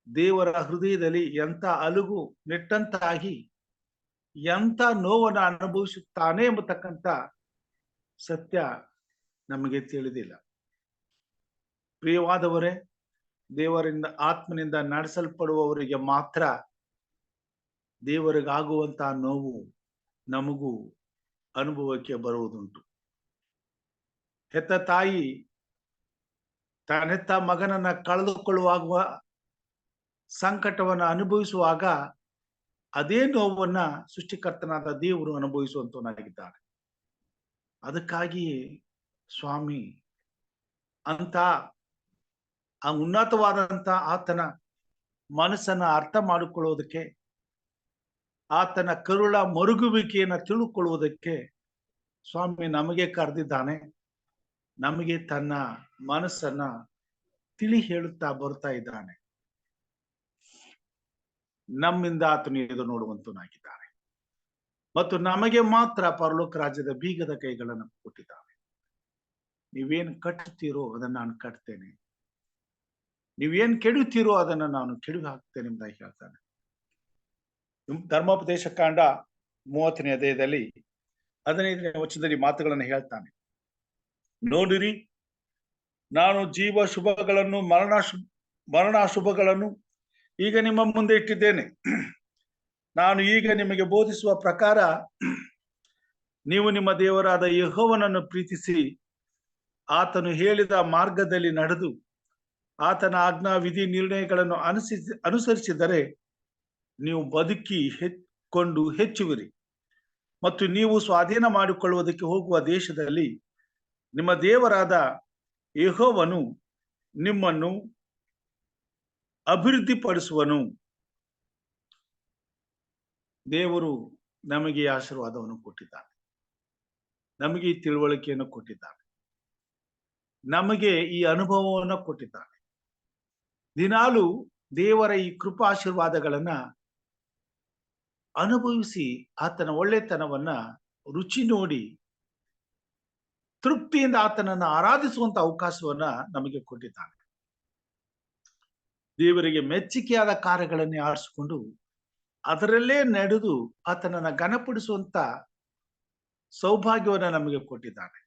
ದೇವರ ಹೃದಯದಲ್ಲಿ ಎಂತ ಅಲುಗು ನೆಟ್ಟಂತಾಗಿ ಎಂತ ನೋವನ್ನು ಅನುಭವಿಸುತ್ತಾನೆ ಎಂಬತಕ್ಕಂಥ ಸತ್ಯ ನಮಗೆ ತಿಳಿದಿಲ್ಲ. ಪ್ರಿಯವಾದವರೇ, ದೇವರಿಂದ ಆತ್ಮನಿಂದ ನಡೆಸಲ್ಪಡುವವರಿಗೆ ಮಾತ್ರ ದೇವರಿಗಾಗುವಂತಹ ನೋವು ನಮಗೂ ಅನುಭವಕ್ಕೆ ಬರುವುದುಂಟು. ಹೆತ್ತ ತಾಯಿ ತಾನೆತ್ತ ಮಗನನ್ನ ಕಳೆದುಕೊಳ್ಳುವಾಗ ಸಂಕಟವನ್ನು ಅನುಭವಿಸುವಾಗ ಅದೇ ನೋವನ್ನ ಸೃಷ್ಟಿಕರ್ತನಾದ ದೇವರು ಅನುಭವಿಸುವಂತವನಾಗಿದ್ದಾನೆ. ಅದಕ್ಕಾಗಿಯೇ ಸ್ವಾಮಿ ಅಂತ ಆ ಉನ್ನತವಾದಂತ ಆತನ ಮನಸ್ಸನ್ನ ಅರ್ಥ ಮಾಡಿಕೊಳ್ಳುವುದಕ್ಕೆ, ಆತನ ಕರುಳ ಮರುಗುವಿಕೆಯನ್ನ ತಿಳುಕೊಳ್ಳುವುದಕ್ಕೆ ಸ್ವಾಮಿ ನಮಗೆ ಕರೆದಿದ್ದಾನೆ. ನಮಗೆ ತನ್ನ ಮನಸ್ಸನ್ನ ತಿಳಿ ಹೇಳುತ್ತಾ ಬರ್ತಾ ಇದ್ದಾನೆ. ನಮ್ಮಿಂದ ಆತನು ಎದು ನೋಡುವಂತನಾಗಿದ್ದಾನೆ ಮತ್ತು ನಮಗೆ ಮಾತ್ರ ಪರಲೋಕ ರಾಜ್ಯದ ಬೀಗದ ಕೈಗಳನ್ನು ಕೊಟ್ಟಿದ್ದಾನೆ. ನೀವೇನ್ ಕಟ್ಟುತ್ತೀರೋ ಅದನ್ನ ನಾನು ಕಟ್ತೇನೆ, ನೀವೇನ್ ಕೆಡುತ್ತೀರೋ ಅದನ್ನ ನಾನು ಕೆಡವಿ ಹಾಕ್ತೇನೆ ಎಂಬುದಾಗಿ ಹೇಳ್ತಾನೆ. ಧರ್ಮೋಪದೇಶ ಕಾಂಡ 30ನೇ ಅಧ್ಯಾಯದಲ್ಲಿ 15ನೇ ವಚನದಲ್ಲಿ ಮಾತುಗಳನ್ನು ಹೇಳ್ತಾನೆ. ನೋಡಿರಿ, ನಾನು ಜೀವ ಶುಭಗಳನ್ನು ಮರಣಾಶುಭಗಳನ್ನು ಈಗ ನಿಮ್ಮ ಮುಂದೆ ಇಟ್ಟಿದ್ದೇನೆ. ನಾನು ಈಗ ನಿಮಗೆ ಬೋಧಿಸುವ ಪ್ರಕಾರ ನೀವು ನಿಮ್ಮ ದೇವರಾದ ಯೆಹೋವನನ್ನು ಪ್ರೀತಿಸಿ ಆತನು ಹೇಳಿದ ಮಾರ್ಗದಲ್ಲಿ ನಡೆದು ಆತನ ಆಜ್ಞಾ ವಿಧಿ ನಿರ್ಣಯಗಳನ್ನು ಅನುಸರಿಸಿದರೆ ನೀವು ಬದುಕಿ ಕೊಂಡು ಹೆಚ್ಚುವಿರಿ ಮತ್ತು ನೀವು ಸ್ವಾಧೀನ ಮಾಡಿಕೊಳ್ಳುವುದಕ್ಕೆ ಹೋಗುವ ದೇಶದಲ್ಲಿ ನಿಮ್ಮ ದೇವರಾದ ಯೆಹೋವನು ನಿಮ್ಮನ್ನು ಅಭಿವೃದ್ಧಿಪಡಿಸುವನು. ದೇವರು ನಮಗೆ ಈ ಆಶೀರ್ವಾದವನ್ನು ಕೊಟ್ಟಿದ್ದಾನೆ, ನಮಗೆ ಈ ತಿಳುವಳಿಕೆಯನ್ನು ಕೊಟ್ಟಿದ್ದಾನೆ, ನಮಗೆ ಈ ಅನುಭವವನ್ನು ಕೊಟ್ಟಿದ್ದಾನೆ. ದಿನಾಲು ದೇವರ ಈ ಕೃಪಾಶೀರ್ವಾದಗಳನ್ನ ಅನುಭವಿಸಿ ಆತನ ಒಳ್ಳೆತನವನ್ನ ರುಚಿ ನೋಡಿ ತೃಪ್ತಿಯಿಂದ ಆತನನ್ನು ಆರಾಧಿಸುವಂತ ಅವಕಾಶವನ್ನ ನಮಗೆ ಕೊಟ್ಟಿದ್ದಾನೆ. ದೇವರಿಗೆ ಮೆಚ್ಚುಗೆಯಾದ ಕಾರ್ಯಗಳನ್ನೇ ಆರಿಸಿಕೊಂಡು ಅದರಲ್ಲೇ ನಡೆದು ಆತನನ್ನ ಘನಪಡಿಸುವಂತ ಸೌಭಾಗ್ಯವನ್ನ ನಮಗೆ ಕೊಟ್ಟಿದ್ದಾನೆ.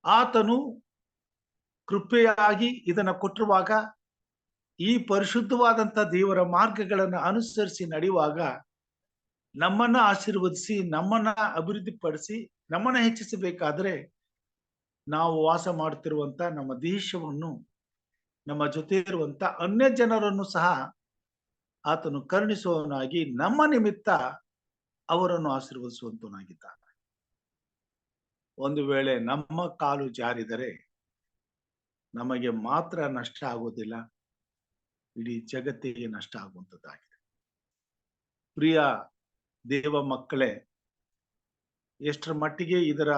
ಆತನು ಕೃಪೆಯಾಗಿ ಇದನ್ನ ಕೊಟ್ಟಿರುವಾಗ ಈ ಪರಿಶುದ್ಧವಾದಂತ ದೇವರ ಮಾರ್ಗಗಳನ್ನು ಅನುಸರಿಸಿ ನಡೆಯುವಾಗ ನಮ್ಮನ್ನ ಆಶೀರ್ವದಿಸಿ ನಮ್ಮನ್ನ ಅಭಿವೃದ್ಧಿಪಡಿಸಿ ನಮ್ಮನ್ನ ಹೆಚ್ಚಿಸಬೇಕಾದ್ರೆ ನಾವು ವಾಸ ಮಾಡುತ್ತಿರುವಂತ ನಮ್ಮ ದೇಶವನ್ನು, ನಮ್ಮ ಜೊತೆ ಇರುವಂತ ಅನ್ಯ ಜನರನ್ನು ಸಹ ಆತನು ಕರುಣಿಸುವವನಾಗಿ ನಮ್ಮ ನಿಮಿತ್ತ ಅವರನ್ನು ಆಶೀರ್ವದಿಸುವಂತವನಾಗಿದ್ದಾನೆ. ಒಂದು ವೇಳೆ ನಮ್ಮ ಕಾಲು ಜಾರಿದರೆ ನಮಗೆ ಮಾತ್ರ ನಷ್ಟ ಆಗೋದಿಲ್ಲ, ಇಡೀ ಜಗತ್ತಿಗೆ ನಷ್ಟ ಆಗುವಂಥದ್ದಾಗಿದೆ. ಪ್ರಿಯ ದೇವ ಮಕ್ಕಳೇ, ಎಷ್ಟರ ಮಟ್ಟಿಗೆ ಇದರ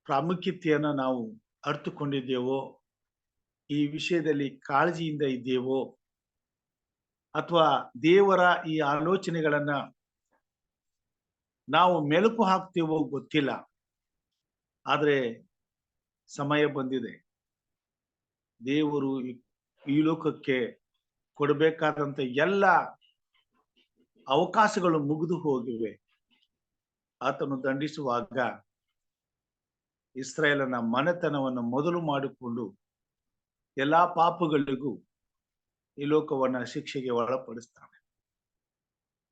ಪ್ರಾಮುಖ್ಯತೆಯನ್ನ ನಾವು ಅರ್ಥಕೊಂಡಿದ್ದೇವೋ, ಈ ವಿಷಯದಲ್ಲಿ ಕಾಳಜಿಯಿಂದ ಇದ್ದೇವೋ, ಅಥವಾ ದೇವರ ಈ ಆಲೋಚನೆಗಳನ್ನ ನಾವು ಮೆಲುಕು ಹಾಕ್ತೇವೋ ಗೊತ್ತಿಲ್ಲ. ಆದ್ರೆ ಸಮಯ ಬಂದಿದೆ. ದೇವರು ಈ ಲೋಕಕ್ಕೆ ಕೊಡಬೇಕಾದಂತ ಎಲ್ಲ ಅವಕಾಶಗಳು ಮುಗಿದು ಹೋಗಿವೆ. ಆತನು ದಂಡಿಸುವಾಗ ಇಸ್ರಾಯೇಲನ ಮನೆತನವನ್ನು ಮೊದಲು ಮಾಡಿಕೊಂಡು ಎಲ್ಲಾ ಪಾಪಗಳಿಗೂ ಈ ಲೋಕವನ್ನ ಶಿಕ್ಷೆಗೆ ಒಳಪಡಿಸ್ತಾನೆ.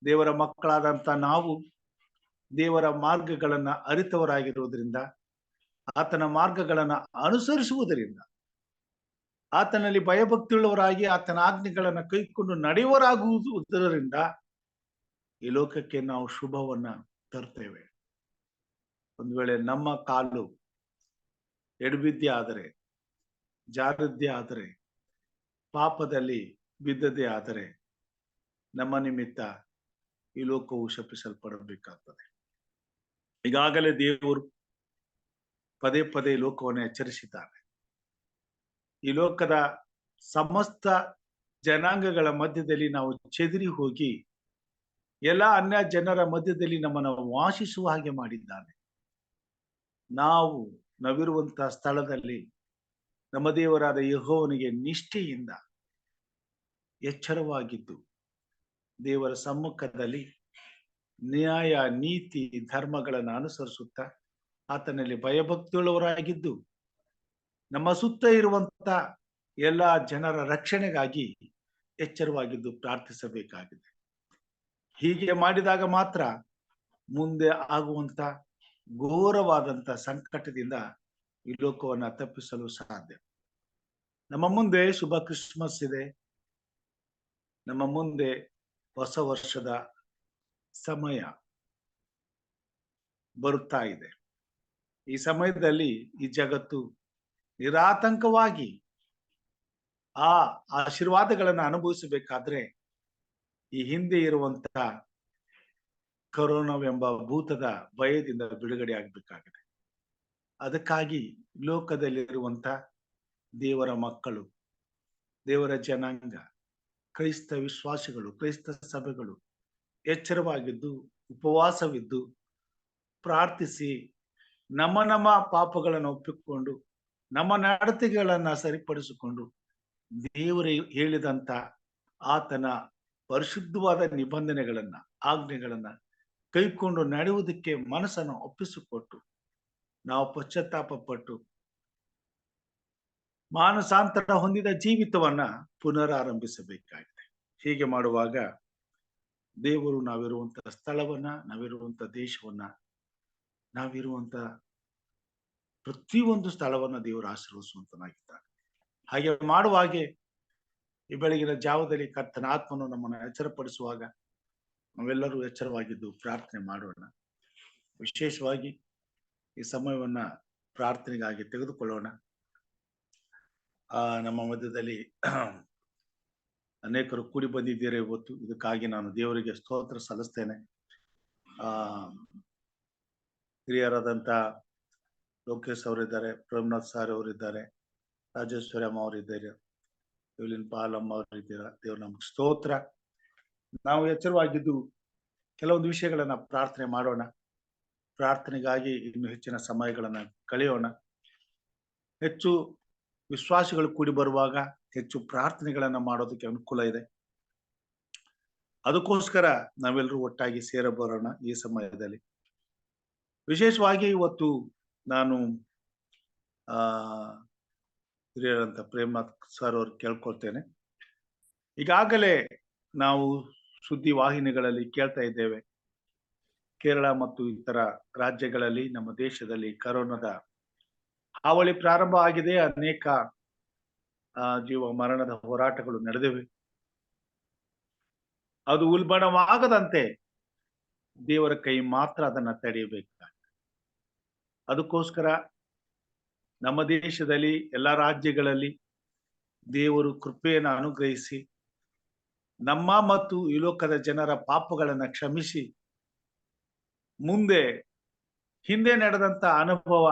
ದೇವರ ಮಕ್ಕಳಾದಂತ ನಾವು ದೇವರ ಮಾರ್ಗಗಳನ್ನ ಅರಿತವರಾಗಿರುವುದರಿಂದ, ಆತನ ಮಾರ್ಗಗಳನ್ನ ಅನುಸರಿಸುವುದರಿಂದ, ಆತನಲ್ಲಿ ಭಯಭಕ್ತಿಯುಳ್ಳವರಾಗಿ ಆತನ ಆಜ್ಞೆಗಳನ್ನ ಕೈಕೊಂಡು ನಡೆಯುವರಾಗುವುದರಿಂದ ಈ ಲೋಕಕ್ಕೆ ನಾವು ಶುಭವನ್ನ ತರ್ತೇವೆ. ಒಂದು ವೇಳೆ ನಮ್ಮ ಕಾಲು ಎಡಬಿದ್ದೆ ಆದರೆ, ಜಾರದ್ದೇ ಆದರೆ, ಪಾಪದಲ್ಲಿ ಬಿದ್ದದೇ ಆದರೆ ನಮ್ಮ ನಿಮಿತ್ತ ಈ ಲೋಕವು ಶಪಿಸಲ್ಪಡಬೇಕಾಗ್ತದೆ. ಈಗಾಗಲೇ ದೇವರು ಪದೇ ಪದೇ ಲೋಕವನ್ನು ಎಚ್ಚರಿಸಿದ್ದಾನೆ. ಈ ಲೋಕದ ಸಮಸ್ತ ಜನಾಂಗಗಳ ಮಧ್ಯದಲ್ಲಿ ನಾವು ಚೆದರಿ ಹೋಗಿ ಎಲ್ಲ ಅನ್ಯ ಜನರ ಮಧ್ಯದಲ್ಲಿ ನಮ್ಮನ್ನು ವಾಸಿಸುವ ಹಾಗೆ ಮಾಡಿದ್ದಾನೆ. ನಾವು ನಾವಿರುವಂತಹ ಸ್ಥಳದಲ್ಲಿ ನಮ್ಮ ದೇವರಾದ ಯೆಹೋವನಿಗೆ ನಿಷ್ಠೆಯಿಂದ ಎಚ್ಚರವಾಗಿದ್ದು ದೇವರ ಸಮ್ಮುಖದಲ್ಲಿ ನ್ಯಾಯ, ನೀತಿ, ಧರ್ಮಗಳನ್ನು ಅನುಸರಿಸುತ್ತಾ ಆತನಲ್ಲಿ ಭಯಭಕ್ತಿಯುಳ್ಳವರಾಗಿದ್ದು ನಮ್ಮ ಸುತ್ತ ಇರುವಂತ ಎಲ್ಲ ಜನರ ರಕ್ಷಣೆಗಾಗಿ ಎಚ್ಚರವಾಗಿದ್ದು ಪ್ರಾರ್ಥಿಸಬೇಕಾಗಿದೆ. ಹೀಗೆ ಮಾಡಿದಾಗ ಮಾತ್ರ ಮುಂದೆ ಆಗುವಂತ ಘೋರವಾದಂತ ಸಂಕಟದಿಂದ ಈ ಲೋಕವನ್ನ ತಪ್ಪಿಸಲು ಸಾಧ್ಯ. ನಮ್ಮ ಮುಂದೆ ಶುಭ ಕ್ರಿಸ್ಮಸ್ ಇದೆ. ನಮ್ಮ ಮುಂದೆ ಹೊಸ ವರ್ಷದ ಸಮಯ ಬರುತ್ತಾ ಇದೆ. ಈ ಸಮಯದಲ್ಲಿ ಈ ಜಗತ್ತು ನಿರಾತಂಕವಾಗಿ ಆ ಆಶೀರ್ವಾದಗಳನ್ನು ಅನುಭವಿಸಬೇಕಾದ್ರೆ ಈ ಹಿಂದೆ ಇರುವಂತಹ ಕೊರೋನಾವೆಂಬ ಭೂತದ ಭಯದಿಂದ ಬಿಡುಗಡೆ ಆಗಬೇಕಾಗಿದೆ. ಅದಕ್ಕಾಗಿ ಲೋಕದಲ್ಲಿರುವಂತ ದೇವರ ಮಕ್ಕಳು, ದೇವರ ಜನಾಂಗ, ಕ್ರೈಸ್ತ ವಿಶ್ವಾಸಿಗಳು, ಕ್ರೈಸ್ತ ಸಭೆಗಳು ಎಚ್ಚರವಾಗಿದ್ದು ಉಪವಾಸವಿದ್ದು ಪ್ರಾರ್ಥಿಸಿ ನಮ್ಮ ಪಾಪಗಳನ್ನು ಒಪ್ಪಿಕೊಂಡು ನಮ್ಮ ನಡತೆಗಳನ್ನ ಸರಿಪಡಿಸಿಕೊಂಡು ದೇವರು ಹೇಳಿದಂತ ಆತನ ಪರಿಶುದ್ಧವಾದ ನಿಬಂಧನೆಗಳನ್ನ, ಆಜ್ಞೆಗಳನ್ನ ಕೈಕೊಂಡು ನಡೆಯುವುದಕ್ಕೆ ಮನಸ್ಸನ್ನು ಒಪ್ಪಿಸಿಕೊಟ್ಟು ನಾವು ಪಶ್ಚಾತ್ತಾಪ ಪಟ್ಟು ಮಾನಸಾಂತರ ಹೊಂದಿದ ಜೀವಿತವನ್ನ ಪುನರಾರಂಭಿಸಬೇಕಾಗಿದೆ. ಹೀಗೆ ಮಾಡುವಾಗ ದೇವರು ನಾವಿರುವಂತಹ ಸ್ಥಳವನ್ನ, ನಾವಿರುವಂತ ದೇಶವನ್ನ, ನಾವಿರುವಂತ ಪ್ರತಿಯೊಂದು ಸ್ಥಳವನ್ನ ದೇವರು ಆಶೀರ್ವದಿಸುವಂತನಾಗಿದ್ದಾನೆ. ಹಾಗೆ ಮಾಡುವ ಹಾಗೆ ಈ ಬೆಳಗಿನ ಜಾವದಲ್ಲಿ ಕರ್ತನ ಆತ್ಮನು ನಮ್ಮನ್ನು ಎಚ್ಚರಪಡಿಸುವಾಗ ನಾವೆಲ್ಲರೂ ಎಚ್ಚರವಾಗಿದ್ದು ಪ್ರಾರ್ಥನೆ ಮಾಡೋಣ. ವಿಶೇಷವಾಗಿ ಈ ಸಮಯವನ್ನ ಪ್ರಾರ್ಥನೆಗಾಗಿ ತೆಗೆದುಕೊಳ್ಳೋಣ. ನಮ್ಮ ಮಧ್ಯದಲ್ಲಿ ಅನೇಕರು ಕೂಡಿ ಬಂದಿದ್ದೀರಾ ಇವತ್ತು. ಇದಕ್ಕಾಗಿ ನಾನು ದೇವರಿಗೆ ಸ್ತೋತ್ರ ಸಲ್ಲಿಸ್ತೇನೆ. ಹಿರಿಯರಾದಂತ ಲೋಕೇಶ್ ಅವರಿದ್ದಾರೆ, ಪ್ರೇಮನಾಥ್ ಸರ್ ಅವರಿದ್ದಾರೆ, ರಾಜೇಶ್ವರಿ ಅಮ್ಮ ಅವರಿದ್ದಾರೆ, ಎವ್ಲಿನ್ ಪಾಲಮ್ಮ ಅವರಿದ್ದೀರಾ. ದೇವ್ರ ನಮ್ಗೆ ಸ್ತೋತ್ರ. ನಾವು ಎಚ್ಚರವಾಗಿದ್ದು ಕೆಲವೊಂದು ವಿಷಯಗಳನ್ನ ಪ್ರಾರ್ಥನೆ ಮಾಡೋಣ. ಪ್ರಾರ್ಥನೆಗಾಗಿ ಇನ್ನು ಹೆಚ್ಚಿನ ಸಮಯಗಳನ್ನ ಕಳೆಯೋಣ. ಹೆಚ್ಚು ವಿಶ್ವಾಸಿಗಳು ಕೂಡಿ ಬರುವಾಗ ಹೆಚ್ಚು ಪ್ರಾರ್ಥನೆಗಳನ್ನ ಮಾಡೋದಕ್ಕೆ ಅನುಕೂಲ ಇದೆ. ಅದಕ್ಕೋಸ್ಕರ ನಾವೆಲ್ಲರೂ ಒಟ್ಟಾಗಿ ಸೇರಬರೋಣ ಈ ಸಮಯದಲ್ಲಿ. ವಿಶೇಷವಾಗಿ ಇವತ್ತು ನಾನು ಹಿರಿಯರಂತ ಪ್ರೇಮನಾಥ್ ಸರ್ ಅವ್ರು ಕೇಳ್ಕೊಳ್ತೇನೆ. ಈಗಾಗಲೇ ನಾವು ಸುದ್ದಿ ವಾಹಿನಿಗಳಲ್ಲಿ ಕೇಳ್ತಾ ಇದ್ದೇವೆ, ಕೇರಳ ಮತ್ತು ಇತರ ರಾಜ್ಯಗಳಲ್ಲಿ ನಮ್ಮ ದೇಶದಲ್ಲಿ ಕರೋನಾದ ಹಾವಳಿ ಪ್ರಾರಂಭ ಆಗಿದೆ. ಅನೇಕ ಜೀವ ಮರಣದ ಹೋರಾಟಗಳು ನಡೆದಿವೆ. ಅದು ಉಲ್ಬಣವಾಗದಂತೆ ದೇವರ ಕೈ ಮಾತ್ರ ಅದನ್ನ ತಡೆಯಬೇಕಾಗಿದೆ. ಅದಕ್ಕೋಸ್ಕರ ನಮ್ಮ ದೇಶದಲ್ಲಿ ಎಲ್ಲ ರಾಜ್ಯಗಳಲ್ಲಿ ದೇವರು ಕೃಪೆಯನ್ನು ಅನುಗ್ರಹಿಸಿ ನಮ್ಮ ಮತ್ತು ಈ ಲೋಕದ ಜನರ ಪಾಪಗಳನ್ನ ಕ್ಷಮಿಸಿ ಹಿಂದೆ ನಡೆದಂತ ಅನುಭವ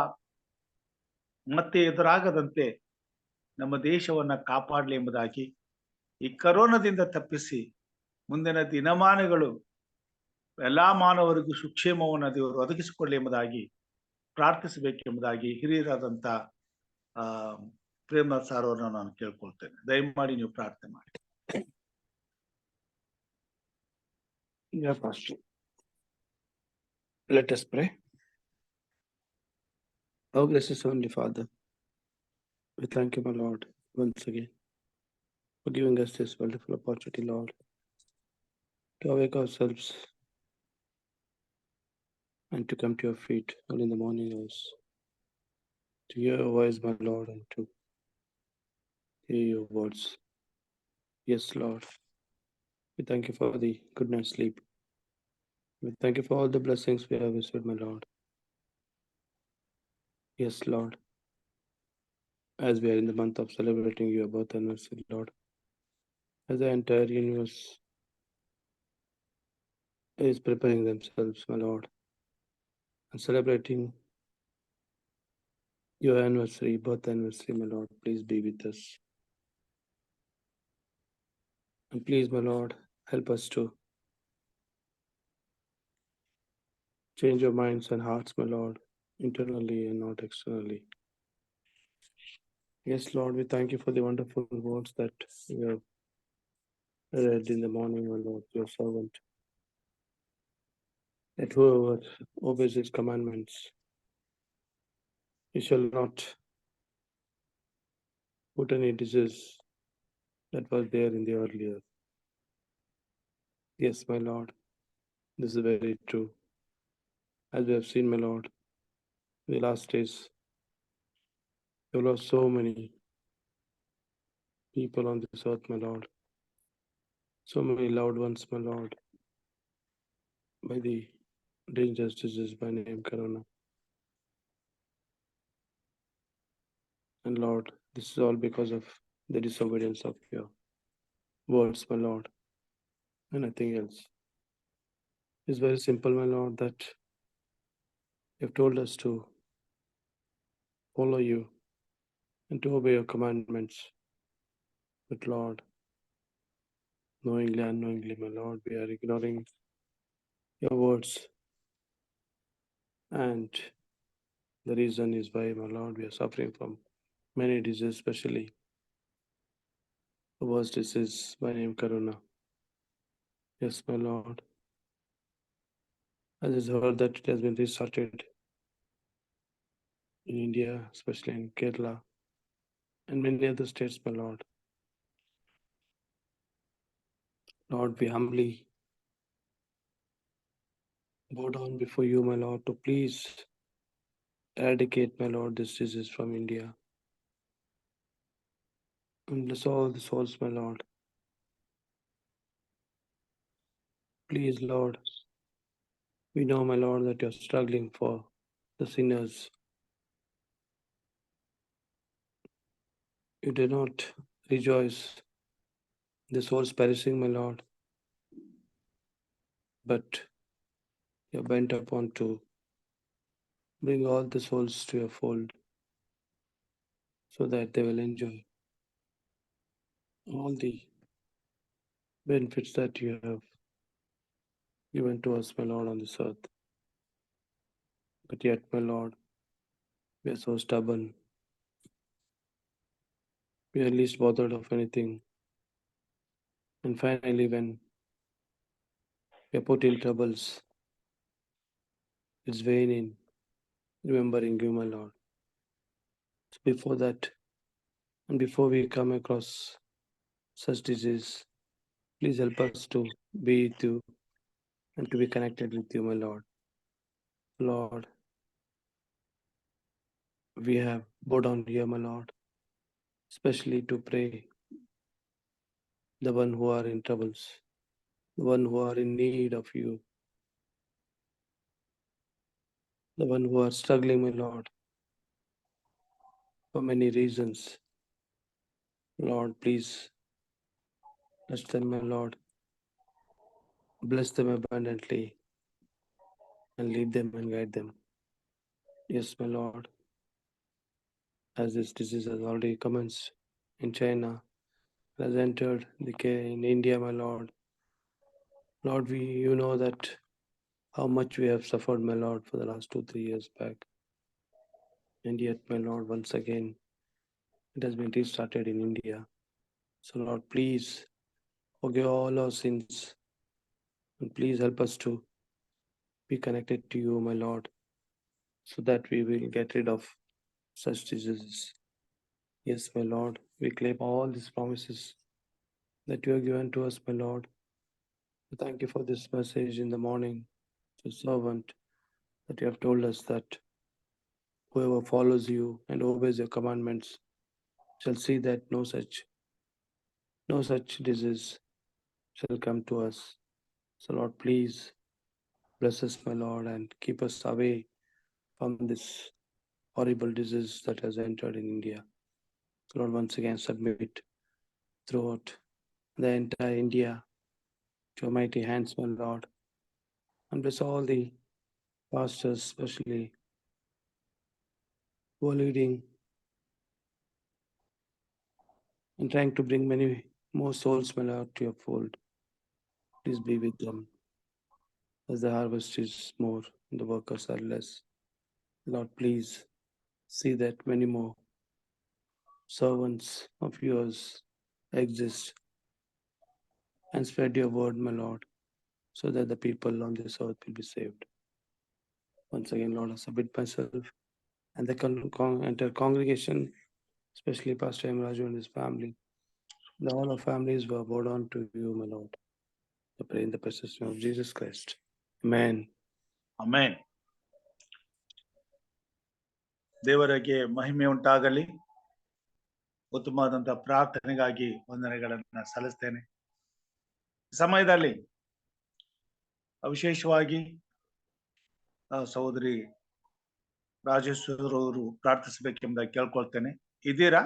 ಮತ್ತೆ ಎದುರಾಗದಂತೆ ನಮ್ಮ ದೇಶವನ್ನ ಕಾಪಾಡಲಿ ಎಂಬುದಾಗಿ, ಈ ಕರೋನಾದಿಂದ ತಪ್ಪಿಸಿ ಮುಂದಿನ ದಿನಮಾನಗಳು ಎಲ್ಲಾ ಮಾನವರಿಗೂ ಸುಕ್ಷೇಮವನ್ನು ದೇವರು ಒದಗಿಸಿಕೊಳ್ಳಿ ಎಂಬುದಾಗಿ ಪ್ರಾರ್ಥಿಸಬೇಕೆಂಬುದಾಗಿ ಹಿರಿಯರಾದಂತ ಪ್ರೇಮನಾಥ್ ಸರ್ ಅವರನ್ನ ನಾನು ಕೇಳ್ಕೊಳ್ತೇನೆ. ದಯಮಾಡಿ ನೀವು ಪ್ರಾರ್ಥನೆ ಮಾಡಿ. Yeah, Pastor. Let us pray. Our gracious Heavenly Father, we thank you, my Lord, once again for giving us this wonderful opportunity, Lord, to awake ourselves and to come to your feet early in the morning hours, to hear your voice, my Lord, and to hear your words. Yes, Lord, we thank you for the good night's sleep. We thank you for all the blessings we have received, my Lord. Yes, Lord, as we are in the month of celebrating your birth anniversary, Lord, as the entire universe is preparing themselves, my Lord, and celebrating your anniversary, birth anniversary, my Lord, please be with us. And please, my Lord, help us to change your minds and hearts, my Lord, internally and not externally. Yes, Lord, we thank you for the wonderful words that you have read in the morning, my Lord, your servant. That whoever obeys his commandments, he shall not put any disease that was there in the earlier. Yes, my Lord, this is very true. As we have seen, my Lord, in the last days, there were so many people on this earth, my Lord, so many loved ones, my Lord, by the dangerous disease by name Corona. And Lord, this is all because of the disobedience of your words, my Lord, and nothing else. It's very simple, my Lord, that you've told us to follow you and to obey your commandments. But Lord, knowingly, unknowingly, my Lord, we are ignoring your words. And the reason is why, my Lord, we are suffering from many diseases, especially the worst disease by name Corona. Yes, my Lord, as is heard that it has been restarted in India, especially in Kerala and many other states, my Lord. Lord, we humbly bow down before you, my Lord, to please eradicate, my Lord, this disease from India. And bless all the souls, my Lord. Please, Lord, we know, my Lord, that you're struggling for the sinners. You do not rejoice the souls perishing, my Lord, but you're bent upon to bring all the souls to your fold so that they will enjoy all the benefits that you have given to us, my Lord, on this earth. But yet, my Lord, we are so stubborn. We are least bothered of anything. And finally, when we are put in troubles, it's vain in remembering you, my Lord. So before that, and before we come across such disease, please help us to be with you and to be connected with you, my Lord. Lord, we have bowed down here, my Lord, especially to pray the one who are in troubles, the one who are in need of you, the one who are struggling, my Lord, for many reasons. Lord, please touch them, my Lord. Bless them abundantly and lead them and guide them. Yes, my Lord, as this disease has already commenced in China, has entered in India, my Lord. Lord, you know that how much we have suffered, my Lord, for the last 2-3 years back. And yet, my Lord, once again, it has been restarted in India. So, Lord, please forgive all our sins and please help us to be connected to you, my Lord, so that we will get rid of such diseases. Yes, my Lord, we claim all these promises that you have given to us, my Lord. Thank you for this message in the morning to servant that you have told us that whoever follows you and obeys your commandments shall see that no such disease shall come to us. So Lord, please bless us, my Lord, and keep us away from this horrible disease that has entered in India. So Lord, once again submit throughout the entire India to your mighty hands, my Lord, and bless all the pastors, especially who are leading and trying to bring many more souls, my Lord, to your fold. Please be with them as the harvest is more and the workers are less. Lord, please see that many more servants of yours exist and spread your word, my Lord, so that the people on this earth will be saved. Once again, Lord, I submit myself and the entire congregation, especially Pastor M. Raju and his family. The whole of families were bowed down to you, my Lord. I pray in the precious name of Jesus Christ. Amen. Amen. ದೇವರಿಗೆ ಮಹಿಮೆ ಉಂಟಾಗಲಿ. ಉತ್ತಮವಾದಂತಹ ಪ್ರಾರ್ಥನೆಗಾಗಿ ವಂದನೆಗಳನ್ನ ಸಲ್ಲಿಸ್ತೇನೆ. ಸಮಯದಲ್ಲಿ ವಿಶೇಷವಾಗಿ ಸಹೋದರಿ ರಾಜೇಶ್ವರ್ ಅವರು ಪ್ರಾರ್ಥಿಸಬೇಕೆಂಬುದಾಗಿ ಕೇಳ್ಕೊಳ್ತೇನೆ. ಇದ್ದೀರಾ?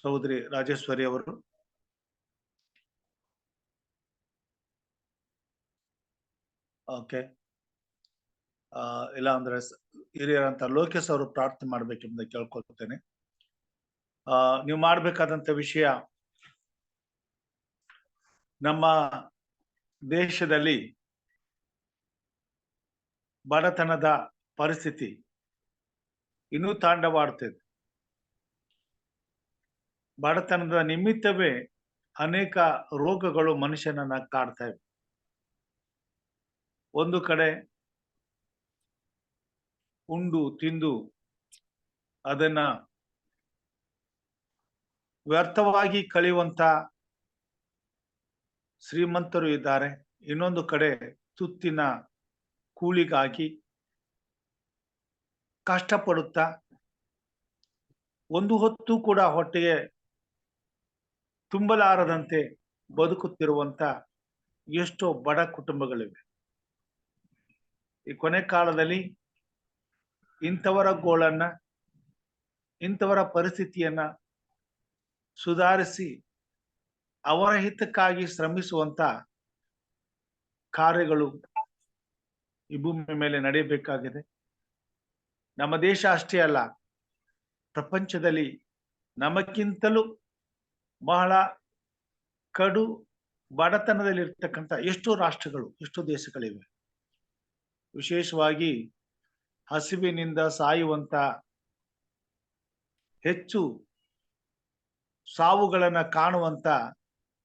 ಸಹೋದರಿ ರಾಜೇಶ್ವರಿ ಅವರು. ಓಕೆ, ಇಲ್ಲ ಅಂದ್ರೆ ಹಿರಿಯರಂತ ಲೋಕೇಶ್ ಅವರು ಪ್ರಾರ್ಥನೆ ಮಾಡ್ಬೇಕೆಂಬುದಾಗಿ ಕೇಳ್ಕೊಳ್ತೇನೆ. ನೀವು ಮಾಡ್ಬೇಕಾದಂತ ವಿಷಯ, ನಮ್ಮ ದೇಶದಲ್ಲಿ ಬಡತನದ ಪರಿಸ್ಥಿತಿ ಇನ್ನೂ ತಾಂಡವಾಡ್ತಿದೆ. ಬಡತನದ ನಿಮಿತ್ತವೇ ಅನೇಕ ರೋಗಗಳು ಮನುಷ್ಯನನ್ನ ಕಾಡ್ತಾ ಇವೆ. ಒಂದು ಕಡೆ ಉಂಡು ತಿಂದು ಅದನ್ನ ವ್ಯರ್ಥವಾಗಿ ಕಳೆಯುವಂತ ಶ್ರೀಮಂತರು ಇದ್ದಾರೆ, ಇನ್ನೊಂದು ಕಡೆ ತುತ್ತಿನ ಕೂಲಿಗಾಗಿ ಕಷ್ಟಪಡುತ್ತಾ ಒಂದು ಹೊತ್ತು ಕೂಡ ಹೊಟ್ಟೆಗೆ ತುಂಬಲಾರದಂತೆ ಬದುಕುತ್ತಿರುವಂತ ಎಷ್ಟೋ ಬಡ ಕುಟುಂಬಗಳಿವೆ. ಈ ಕೊನೆ ಕಾಲದಲ್ಲಿ ಇಂಥವರ ಗೋಳನ್ನ, ಇಂಥವರ ಪರಿಸ್ಥಿತಿಯನ್ನ ಸುಧಾರಿಸಿ ಅವರ ಹಿತಕ್ಕಾಗಿ ಶ್ರಮಿಸುವಂತ ಕಾರ್ಯಗಳು ಈ ಭೂಮಿ ಮೇಲೆ ನಡೆಯಬೇಕಾಗಿದೆ. ನಮ್ಮ ದೇಶ ಅಷ್ಟೇ ಅಲ್ಲ, ಪ್ರಪಂಚದಲ್ಲಿ ನಮಗಿಂತಲೂ ಬಹಳ ಕಡು ಬಡತನದಲ್ಲಿರ್ತಕ್ಕಂಥ ಎಷ್ಟೋ ರಾಷ್ಟ್ರಗಳು, ಎಷ್ಟೋ ದೇಶಗಳಿವೆ. ವಿಶೇಷವಾಗಿ ಹಸಿವಿನಿಂದ ಸಾಯುವಂತ ಹೆಚ್ಚು ಸಾವುಗಳನ್ನ ಕಾಣುವಂತ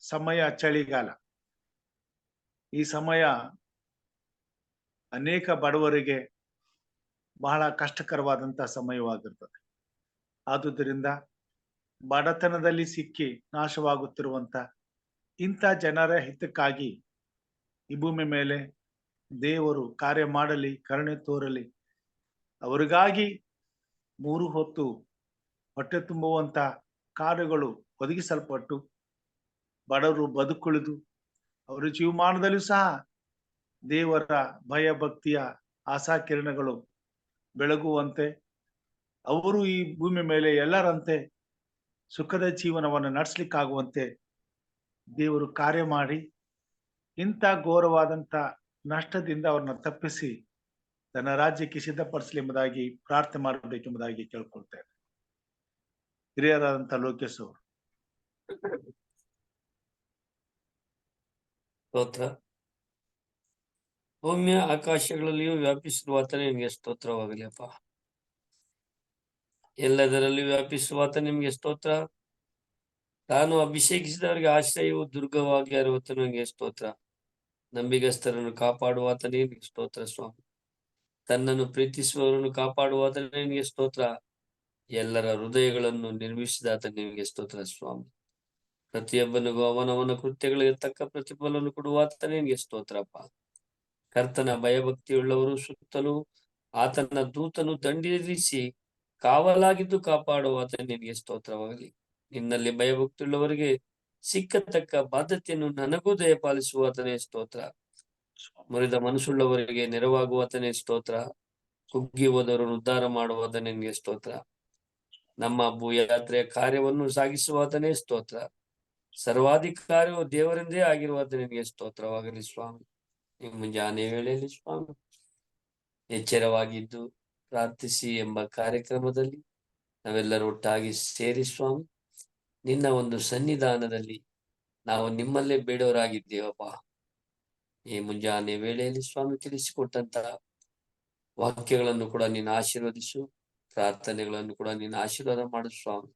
ಸಮಯ ಚಳಿಗಾಲ. ಈ ಸಮಯ ಅನೇಕ ಬಡವರಿಗೆ ಬಹಳ ಕಷ್ಟಕರವಾದಂತ ಸಮಯವಾಗಿರ್ತದೆ. ಆದುದರಿಂದ ಬಡತನದಲ್ಲಿ ಸಿಕ್ಕಿ ನಾಶವಾಗುತ್ತಿರುವಂತ ಇಂಥ ಜನರ ಹಿತಕ್ಕಾಗಿ ಈ ಭೂಮಿ ಮೇಲೆ ದೇವರು ಕಾರ್ಯ ಮಾಡಲಿ, ಕರುಣೆ ತೋರಲಿ. ಅವರಿಗಾಗಿ 3 ಹೊತ್ತು ಹೊಟ್ಟೆ ತುಂಬುವಂತ ಕಾರ್ಯಗಳು ಒದಗಿಸಲ್ಪಟ್ಟು ಬಡವರು ಬದುಕುಳಿದು ಅವರ ಜೀವಮಾನದಲ್ಲೂ ಸಹ ದೇವರ ಭಯ ಭಕ್ತಿಯ ಆಶಾಕಿರಣಗಳು ಬೆಳಗುವಂತೆ, ಅವರು ಈ ಭೂಮಿ ಮೇಲೆ ಎಲ್ಲರಂತೆ ಸುಖದ ಜೀವನವನ್ನು ನಡೆಸಲಿಕ್ಕಾಗುವಂತೆ ದೇವರು ಕಾರ್ಯ ಮಾಡಿ ಇಂಥ ಘೋರವಾದಂತ ನಷ್ಟದಿಂದ ಅವ್ರನ್ನ ತಪ್ಪಿಸಿ ತನ್ನ ರಾಜ್ಯಕ್ಕೆ ಸಿದ್ಧಪಡಿಸಲಿ ಎಂಬುದಾಗಿ ಪ್ರಾರ್ಥನೆ ಮಾಡಬೇಕೆಂಬುದಾಗಿ ಕೇಳ್ಕೊಳ್ತೇನೆ. ಹಿರಿಯರಾದಂತ ಲೋಕೇಶ್ ಅವರು. ಸ್ತೋತ್ರ. ಭೂಮಿಯ ಆಕಾಶಗಳಲ್ಲಿಯೂ ವ್ಯಾಪಿಸಿರುವಾತನೇ ನಿಮಗೆ ಸ್ತೋತ್ರವಾಗಲಿ ಅಪ್ಪ. ಎಲ್ಲದರಲ್ಲಿಯೂ ವ್ಯಾಪಿಸುವಾತ ನಿಮಗೆ ಸ್ತೋತ್ರ. ತಾನು ಅಭಿಷೇಕಿಸಿದವರಿಗೆ ಆಶ್ರಯವು ದುರ್ಗವಾಗಿ ಅರುವತ್ತನು ನಿಮಗೆ ಸ್ತೋತ್ರ. ನಂಬಿಗಸ್ತರನ್ನು ಕಾಪಾಡುವಾತನೇ ನಿಮಗೆ ಸ್ತೋತ್ರ ಸ್ವಾಮಿ. ತನ್ನನ್ನು ಪ್ರೀತಿಸುವವರನ್ನು ಕಾಪಾಡುವಾತನೇ ನಿಮಗೆ ಸ್ತೋತ್ರ. ಎಲ್ಲರ ಹೃದಯಗಳನ್ನು ನಿರ್ಮಿಸಿದಾತ ನಿಮಗೆ ಸ್ತೋತ್ರ ಸ್ವಾಮಿ. ಪ್ರತಿಯೊಬ್ಬನಿಗೂ ಅವನವನ ಕೃತ್ಯಗಳಿಗೆ ತಕ್ಕ ಪ್ರತಿಫಲವನ್ನು ಕೊಡುವಾತನೇ ನಿಮಗೆ ಸ್ತೋತ್ರಪ್ಪ. ಕರ್ತನ ಭಯಭಕ್ತಿಯುಳ್ಳವರು ಸುತ್ತಲೂ ಆತನ ದೂತನು ದಂಡಿರಿಸಿ ಕಾವಲಾಗಿದ್ದು ಕಾಪಾಡುವಾತ ನಿನಗೆ ಸ್ತೋತ್ರವಾಗಲಿ. ನಿನ್ನಲ್ಲಿ ಭಯಭಕ್ತಿಯುಳ್ಳವರಿಗೆ ಸಿಕ್ಕತಕ್ಕ ಬಾಧ್ಯತೆಯನ್ನು ನನಗೂ ದಯಪಾಲಿಸುವಾತನೇ ಸ್ತೋತ್ರ. ಮುರಿದ ಮನಸ್ಸುಳ್ಳವರಿಗೆ ನೆರವಾಗುವಾತನೇ ಸ್ತೋತ್ರ. ಕುಗ್ಗಿ ಹೋದವರನ್ನು ಉದ್ಧಾರ ಮಾಡುವಾತನೇ ನಿನಗೆ ಸ್ತೋತ್ರ. ನಮ್ಮ ಭೂಯಾತ್ರೆಯ ಕಾರ್ಯವನ್ನು ಸಾಗಿಸುವಾತನೇ ಸ್ತೋತ್ರ. ಸರ್ವಾಧಿಕಾರಿಯು ದೇವರಿಂದೇ ಆಗಿರುವಾತ ನಿನಗೆ ಸ್ತೋತ್ರವಾಗಲಿ ಸ್ವಾಮಿ. ಈ ಮುಂಜಾನೆ ವೇಳೆಯಲ್ಲಿ ಸ್ವಾಮಿ ಎಚ್ಚರವಾಗಿದ್ದು ಪ್ರಾರ್ಥಿಸಿ ಎಂಬ ಕಾರ್ಯಕ್ರಮದಲ್ಲಿ ನಾವೆಲ್ಲರೂ ಒಟ್ಟಾಗಿ ಸೇರಿ ಸ್ವಾಮಿ ನಿನ್ನ ಒಂದು ಸನ್ನಿಧಾನದಲ್ಲಿ ನಾವು ನಿಮ್ಮಲ್ಲೇ ಬೇಡವರಾಗಿದ್ದೇವಪ್ಪ. ಈ ಮುಂಜಾನೆ ವೇಳೆಯಲ್ಲಿ ಸ್ವಾಮಿ ತಿಳಿಸಿಕೊಟ್ಟಂತಹ ವಾಕ್ಯಗಳನ್ನು ಕೂಡ ನೀನು ಆಶೀರ್ವದಿಸು, ಪ್ರಾರ್ಥನೆಗಳನ್ನು ಕೂಡ ನೀನು ಆಶೀರ್ವಾದ ಮಾಡು ಸ್ವಾಮಿ.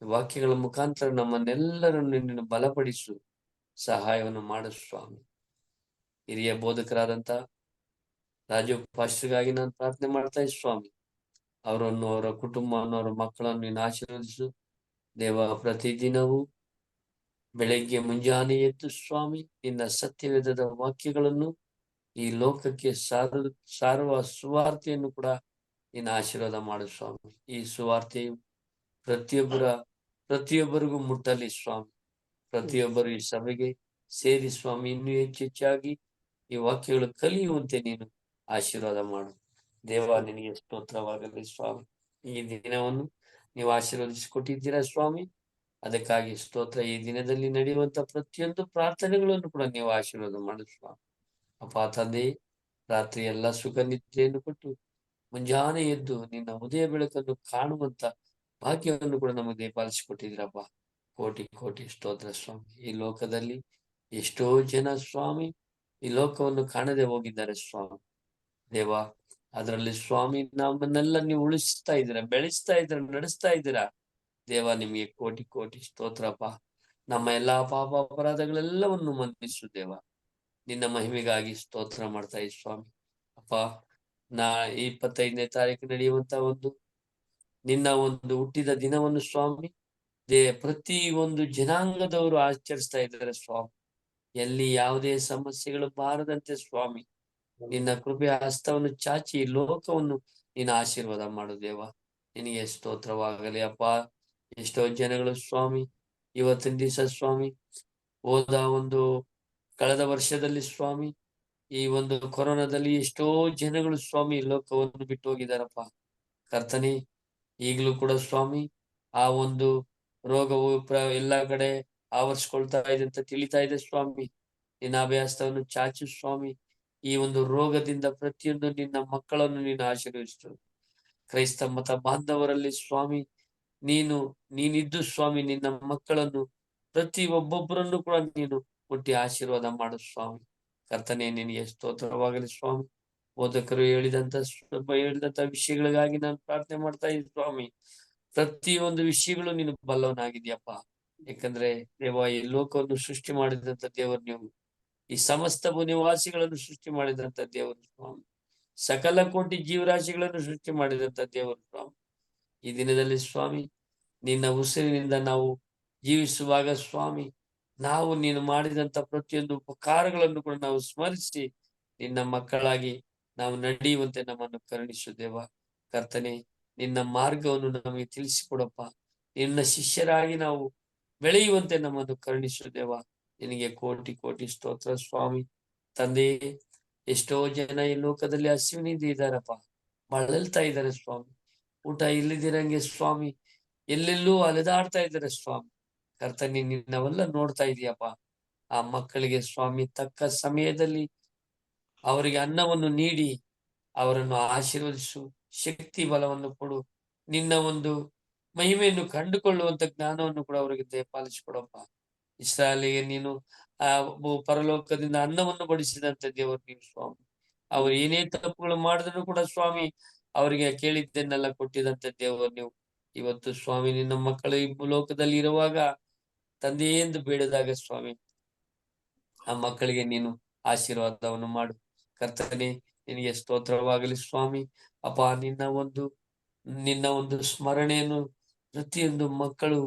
ವಾಕ್ಯಗಳ ಮುಖಾಂತರ ನಮ್ಮನ್ನೆಲ್ಲರನ್ನು ನಿನ್ನ ಬಲಪಡಿಸು, ಸಹಾಯವನ್ನು ಮಾಡು ಸ್ವಾಮಿ. ಹಿರಿಯ ಬೋಧಕರಾದಂತ ರಾಜು ಪಾಸ್ಟರ್ಗಾಗಿ ನಾನು ಪ್ರಾರ್ಥನೆ ಮಾಡ್ತಾ ಇದ್ದೆ ಸ್ವಾಮಿ. ಅವರನ್ನು, ಅವರ ಕುಟುಂಬವನ್ನು, ಅವರ ಮಕ್ಕಳನ್ನು ನೀನು ಆಶೀರ್ವದಿಸು ದೇವ. ಪ್ರತಿದಿನವೂ ಬೆಳಗ್ಗೆ ಮುಂಜಾನೆ ಎದ್ದು ಸ್ವಾಮಿ ನಿನ್ನ ಸತ್ಯವೇದದ ವಾಕ್ಯಗಳನ್ನು ಈ ಲೋಕಕ್ಕೆ ಸಾರುವ ಸುವಾರ್ತೆಯನ್ನು ಕೂಡ ನೀನು ಆಶೀರ್ವಾದ ಮಾಡು ಸ್ವಾಮಿ. ಈ ಸುವಾರ್ತೆಯು ಪ್ರತಿಯೊಬ್ಬರಿಗೂ ಮುಟ್ಟಲಿ ಸ್ವಾಮಿ. ಪ್ರತಿಯೊಬ್ಬರು ಈ ಸಭೆಗೆ ಸೇರಿ ಸ್ವಾಮಿ ಇನ್ನೂ ಹೆಚ್ಚೆಚ್ಚಾಗಿ ಈ ವಾಕ್ಯಗಳು ಕಲಿಯುವಂತೆ ನೀನು ಆಶೀರ್ವಾದ ಮಾಡು ದೇವ. ನಿನಗೆ ಸ್ತೋತ್ರವಾಗಲಿ ಸ್ವಾಮಿ. ಈ ದಿನವನ್ನು ನೀವು ಆಶೀರ್ವದಿಸಿಕೊಟ್ಟಿದ್ದೀರಾ ಸ್ವಾಮಿ, ಅದಕ್ಕಾಗಿ ಸ್ತೋತ್ರ. ಈ ದಿನದಲ್ಲಿ ನಡೆಯುವಂತ ಪ್ರತಿಯೊಂದು ಪ್ರಾರ್ಥನೆಗಳನ್ನು ಕೂಡ ನೀವು ಆಶೀರ್ವಾದ ಮಾಡು ಸ್ವಾಮಿ. ಅಪ್ಪ ತಂದೆ, ರಾತ್ರಿ ಎಲ್ಲ ಸುಖ ನಿದ್ರೆಯನ್ನು ಕೊಟ್ಟು ಮುಂಜಾನೆ ಎದ್ದು ನಿನ್ನ ಉದಯ ಬೆಳಕನ್ನು ಕಾಣುವಂತ ಭಾಗ್ಯವನ್ನು ಕೂಡ ನಮಗೆ ದಯಪಾಲಿಸಿಕೊಟ್ಟಿದ್ದೀರಪ್ಪ. ಕೋಟಿ ಕೋಟಿ ಸ್ತೋತ್ರ ಸ್ವಾಮಿ. ಈ ಲೋಕದಲ್ಲಿ ಎಷ್ಟೋ ಜನ ಸ್ವಾಮಿ ಈ ಲೋಕವನ್ನು ಕಾಣದೆ ಹೋಗಿದ್ದಾರೆ ಸ್ವಾಮಿ ದೇವ. ಅದರಲ್ಲಿ ಸ್ವಾಮಿ ನಮ್ಮನ್ನೆಲ್ಲ ನೀವು ಉಳಿಸ್ತಾ ಇದ್ದೀರಾ, ಬೆಳೆಸ್ತಾ ಇದ್ದೀರಾ, ನಡೆಸ್ತಾ ಇದ್ದೀರಾ ದೇವ. ನಿಮಗೆ ಕೋಟಿ ಕೋಟಿ ಸ್ತೋತ್ರಪ್ಪ. ನಮ್ಮ ಎಲ್ಲಾ ಪಾಪ ಅಪರಾಧಗಳೆಲ್ಲವನ್ನು ಮನ್ನಿಸು ದೇವ. ನಿನ್ನ ಮಹಿಮೆಗಾಗಿ ಸ್ತೋತ್ರ ಮಾಡ್ತಾ ಇದ್ದ ಸ್ವಾಮಿ. ಅಪ್ಪ, 25ನೇ ತಾರೀಕು ನಡೆಯುವಂತ ನಿನ್ನ ಒಂದು ಹುಟ್ಟಿದ ದಿನವನ್ನು ಸ್ವಾಮಿ ಪ್ರತಿ ಒಂದು ಜನಾಂಗದವರು ಆಚರಿಸ್ತಾ ಇದ್ದಾರೆ ಸ್ವಾಮಿ. ಎಲ್ಲಿ ಯಾವುದೇ ಸಮಸ್ಯೆಗಳು ಬಾರದಂತೆ ಸ್ವಾಮಿ ನಿನ್ನ ಕೃಪೆಯ ಹಸ್ತವನ್ನು ಚಾಚಿ ಈ ಲೋಕವನ್ನು ನೀನು ಆಶೀರ್ವಾದ ಮಾಡು ದೇವ. ನಿನಗೆ ಸ್ತೋತ್ರವಾಗಲಿ ಅಪ್ಪ. ಎಷ್ಟೋ ಜನಗಳು ಸ್ವಾಮಿ ಇವತ್ತಿನ ದಿವಸ ಸ್ವಾಮಿ ಹೋದ ಒಂದು ಕಳೆದ ವರ್ಷದಲ್ಲಿ ಸ್ವಾಮಿ ಈ ಒಂದು ಕೊರೋನಾದಲ್ಲಿ ಎಷ್ಟೋ ಜನಗಳು ಸ್ವಾಮಿ ಲೋಕವನ್ನು ಬಿಟ್ಟು ಹೋಗಿದಾರಪ್ಪ. ಕರ್ತನೆ, ಈಗಲೂ ಕೂಡ ಸ್ವಾಮಿ ಆ ಒಂದು ರೋಗವು ಎಲ್ಲಾ ಕಡೆ ಆವರಿಸ್ಕೊಳ್ತಾ ಇದೆ ಅಂತ ತಿಳಿತಾ ಇದೆ ಸ್ವಾಮಿ. ನಿನ್ನ ಅಭಯಹಸ್ತವನ್ನು ಚಾಚು ಸ್ವಾಮಿ. ಈ ಒಂದು ರೋಗದಿಂದ ಪ್ರತಿಯೊಂದು ನಿನ್ನ ಮಕ್ಕಳನ್ನು ನೀನು ಆಶೀರ್ವದಿಸು. ಕ್ರೈಸ್ತ ಮತ ಬಾಂಧವರಲ್ಲಿ ಸ್ವಾಮಿ ನೀನಿದ್ದು ಸ್ವಾಮಿ ನಿನ್ನ ಮಕ್ಕಳನ್ನು ಪ್ರತಿ ಒಬ್ಬೊಬ್ಬರನ್ನು ಕೂಡ ನೀನು ಮುಟ್ಟಿ ಆಶೀರ್ವಾದ ಮಾಡು ಸ್ವಾಮಿ. ಕರ್ತನೆ, ನಿನಗೆ ಸ್ತೋತ್ರವಾಗಲಿ ಸ್ವಾಮಿ. ಬೋಧಕರು ಹೇಳಿದಂತ ವಿಷಯಗಳಿಗಾಗಿ ನಾನು ಪ್ರಾರ್ಥನೆ ಮಾಡ್ತಾ ಇದ್ದೀನಿ ಸ್ವಾಮಿ. ಪ್ರತಿಯೊಂದು ವಿಷಯಗಳು ನೀನು ಬಲ್ಲವನಾಗಿದ್ಯಪ್ಪ. ಯಾಕಂದ್ರೆ ದೇವ, ಈ ಲೋಕವನ್ನು ಸೃಷ್ಟಿ ಮಾಡಿದಂತ ದೇವರು ನೀವು, ಈ ಸಮಸ್ತ ನಿವಾಸಿಗಳನ್ನು ಸೃಷ್ಟಿ ಮಾಡಿದಂತ ದೇವರು ಸ್ವಾಮಿ, ಸಕಲ ಕೋಟಿ ಜೀವರಾಶಿಗಳನ್ನು ಸೃಷ್ಟಿ ಮಾಡಿದಂತ ದೇವರು ಸ್ವಾಮಿ. ಈ ದಿನದಲ್ಲಿ ಸ್ವಾಮಿ ನಿನ್ನ ಉಸಿರಿನಿಂದ ನಾವು ಜೀವಿಸುವಾಗ ಸ್ವಾಮಿ ನಾವು ನೀನು ಮಾಡಿದಂತ ಪ್ರತಿಯೊಂದು ಉಪಕಾರಗಳನ್ನು ಕೂಡ ನಾವು ಸ್ಮರಿಸಿ ನಿನ್ನ ಮಕ್ಕಳಾಗಿ ನಾವು ನಡೆಯುವಂತೆ ನಮ್ಮನ್ನು ಕರುಣಿಸು ದೇವ. ಕರ್ತನೆ, ನಿನ್ನ ಮಾರ್ಗವನ್ನು ನಮಗೆ ತಿಳಿಸಿಕೊಡಪ್ಪ. ನಿನ್ನ ಶಿಷ್ಯರಾಗಿ ನಾವು ಬೆಳೆಯುವಂತೆ ನಮ್ಮನ್ನು ಕರುಣಿಸು ದೇವ. ನಿನಗೆ ಕೋಟಿ ಕೋಟಿ ಸ್ತೋತ್ರ ಸ್ವಾಮಿ. ತಂದೆ, ಎಷ್ಟೋ ಜನ ಈ ಲೋಕದಲ್ಲಿ ಹಸಿವಿನಿಂದ ಇದ್ದಾರಪ್ಪ, ಬಳಲ್ತಾ ಇದ್ದಾರೆ ಸ್ವಾಮಿ. ಊಟ ಇಲ್ಲದಿರಂಗೆ ಸ್ವಾಮಿ ಎಲ್ಲೆಲ್ಲೂ ಅಲೆದಾಡ್ತಾ ಇದ್ದಾರೆ ಸ್ವಾಮಿ. ಕರ್ತನೆ, ನಿನ್ನವೆಲ್ಲ ನೋಡ್ತಾ ಇದೀಯಪ್ಪ. ಆ ಮಕ್ಕಳಿಗೆ ಸ್ವಾಮಿ ತಕ್ಕ ಸಮಯದಲ್ಲಿ ಅವರಿಗೆ ಅನ್ನವನ್ನು ನೀಡಿ ಅವರನ್ನು ಆಶೀರ್ವದಿಸು, ಶಕ್ತಿ ಬಲವನ್ನು ಕೊಡು. ನಿನ್ನ ಒಂದು ಮಹಿಮೆಯನ್ನು ಕಂಡುಕೊಳ್ಳುವಂತ ಜ್ಞಾನವನ್ನು ಕೂಡ ಅವರಿಗೆ ದಯಪಾಲಿಸಿಕೊಡಪ್ಪ. ಇಸ್ರಾಯೇಲಿಗೆ ನೀನು ಪರಲೋಕದಿಂದ ಅನ್ನವನ್ನು ಬಡಿಸಿದಂತ ದೇವರು ನೀವು ಸ್ವಾಮಿ. ಅವರು ಏನೇ ತಪ್ಪುಗಳು ಮಾಡಿದ್ರು ಕೂಡ ಸ್ವಾಮಿ ಅವರಿಗೆ ಕೇಳಿದ್ದನ್ನೆಲ್ಲ ಕೊಟ್ಟಿದಂತ ದೇವರು ನೀವು. ಇವತ್ತು ಸ್ವಾಮಿ ನಿನ್ನ ಮಕ್ಕಳು ಈ ಲೋಕದಲ್ಲಿ ಇರುವಾಗ ತಂದೆ ಎಂದು ಬೇಡದಾಗ ಸ್ವಾಮಿ ಆ ಮಕ್ಕಳಿಗೆ ನೀನು ಆಶೀರ್ವಾದವನ್ನು ಮಾಡು. ಕರ್ತನೆ, ನಿನಗೆ ಸ್ತೋತ್ರವಾಗಲಿ ಸ್ವಾಮಿ. ಅಪ್ಪ, ನಿನ್ನ ಒಂದು ಸ್ಮರಣೆಯನ್ನು ಪ್ರತಿಯೊಂದು ಮಕ್ಕಳು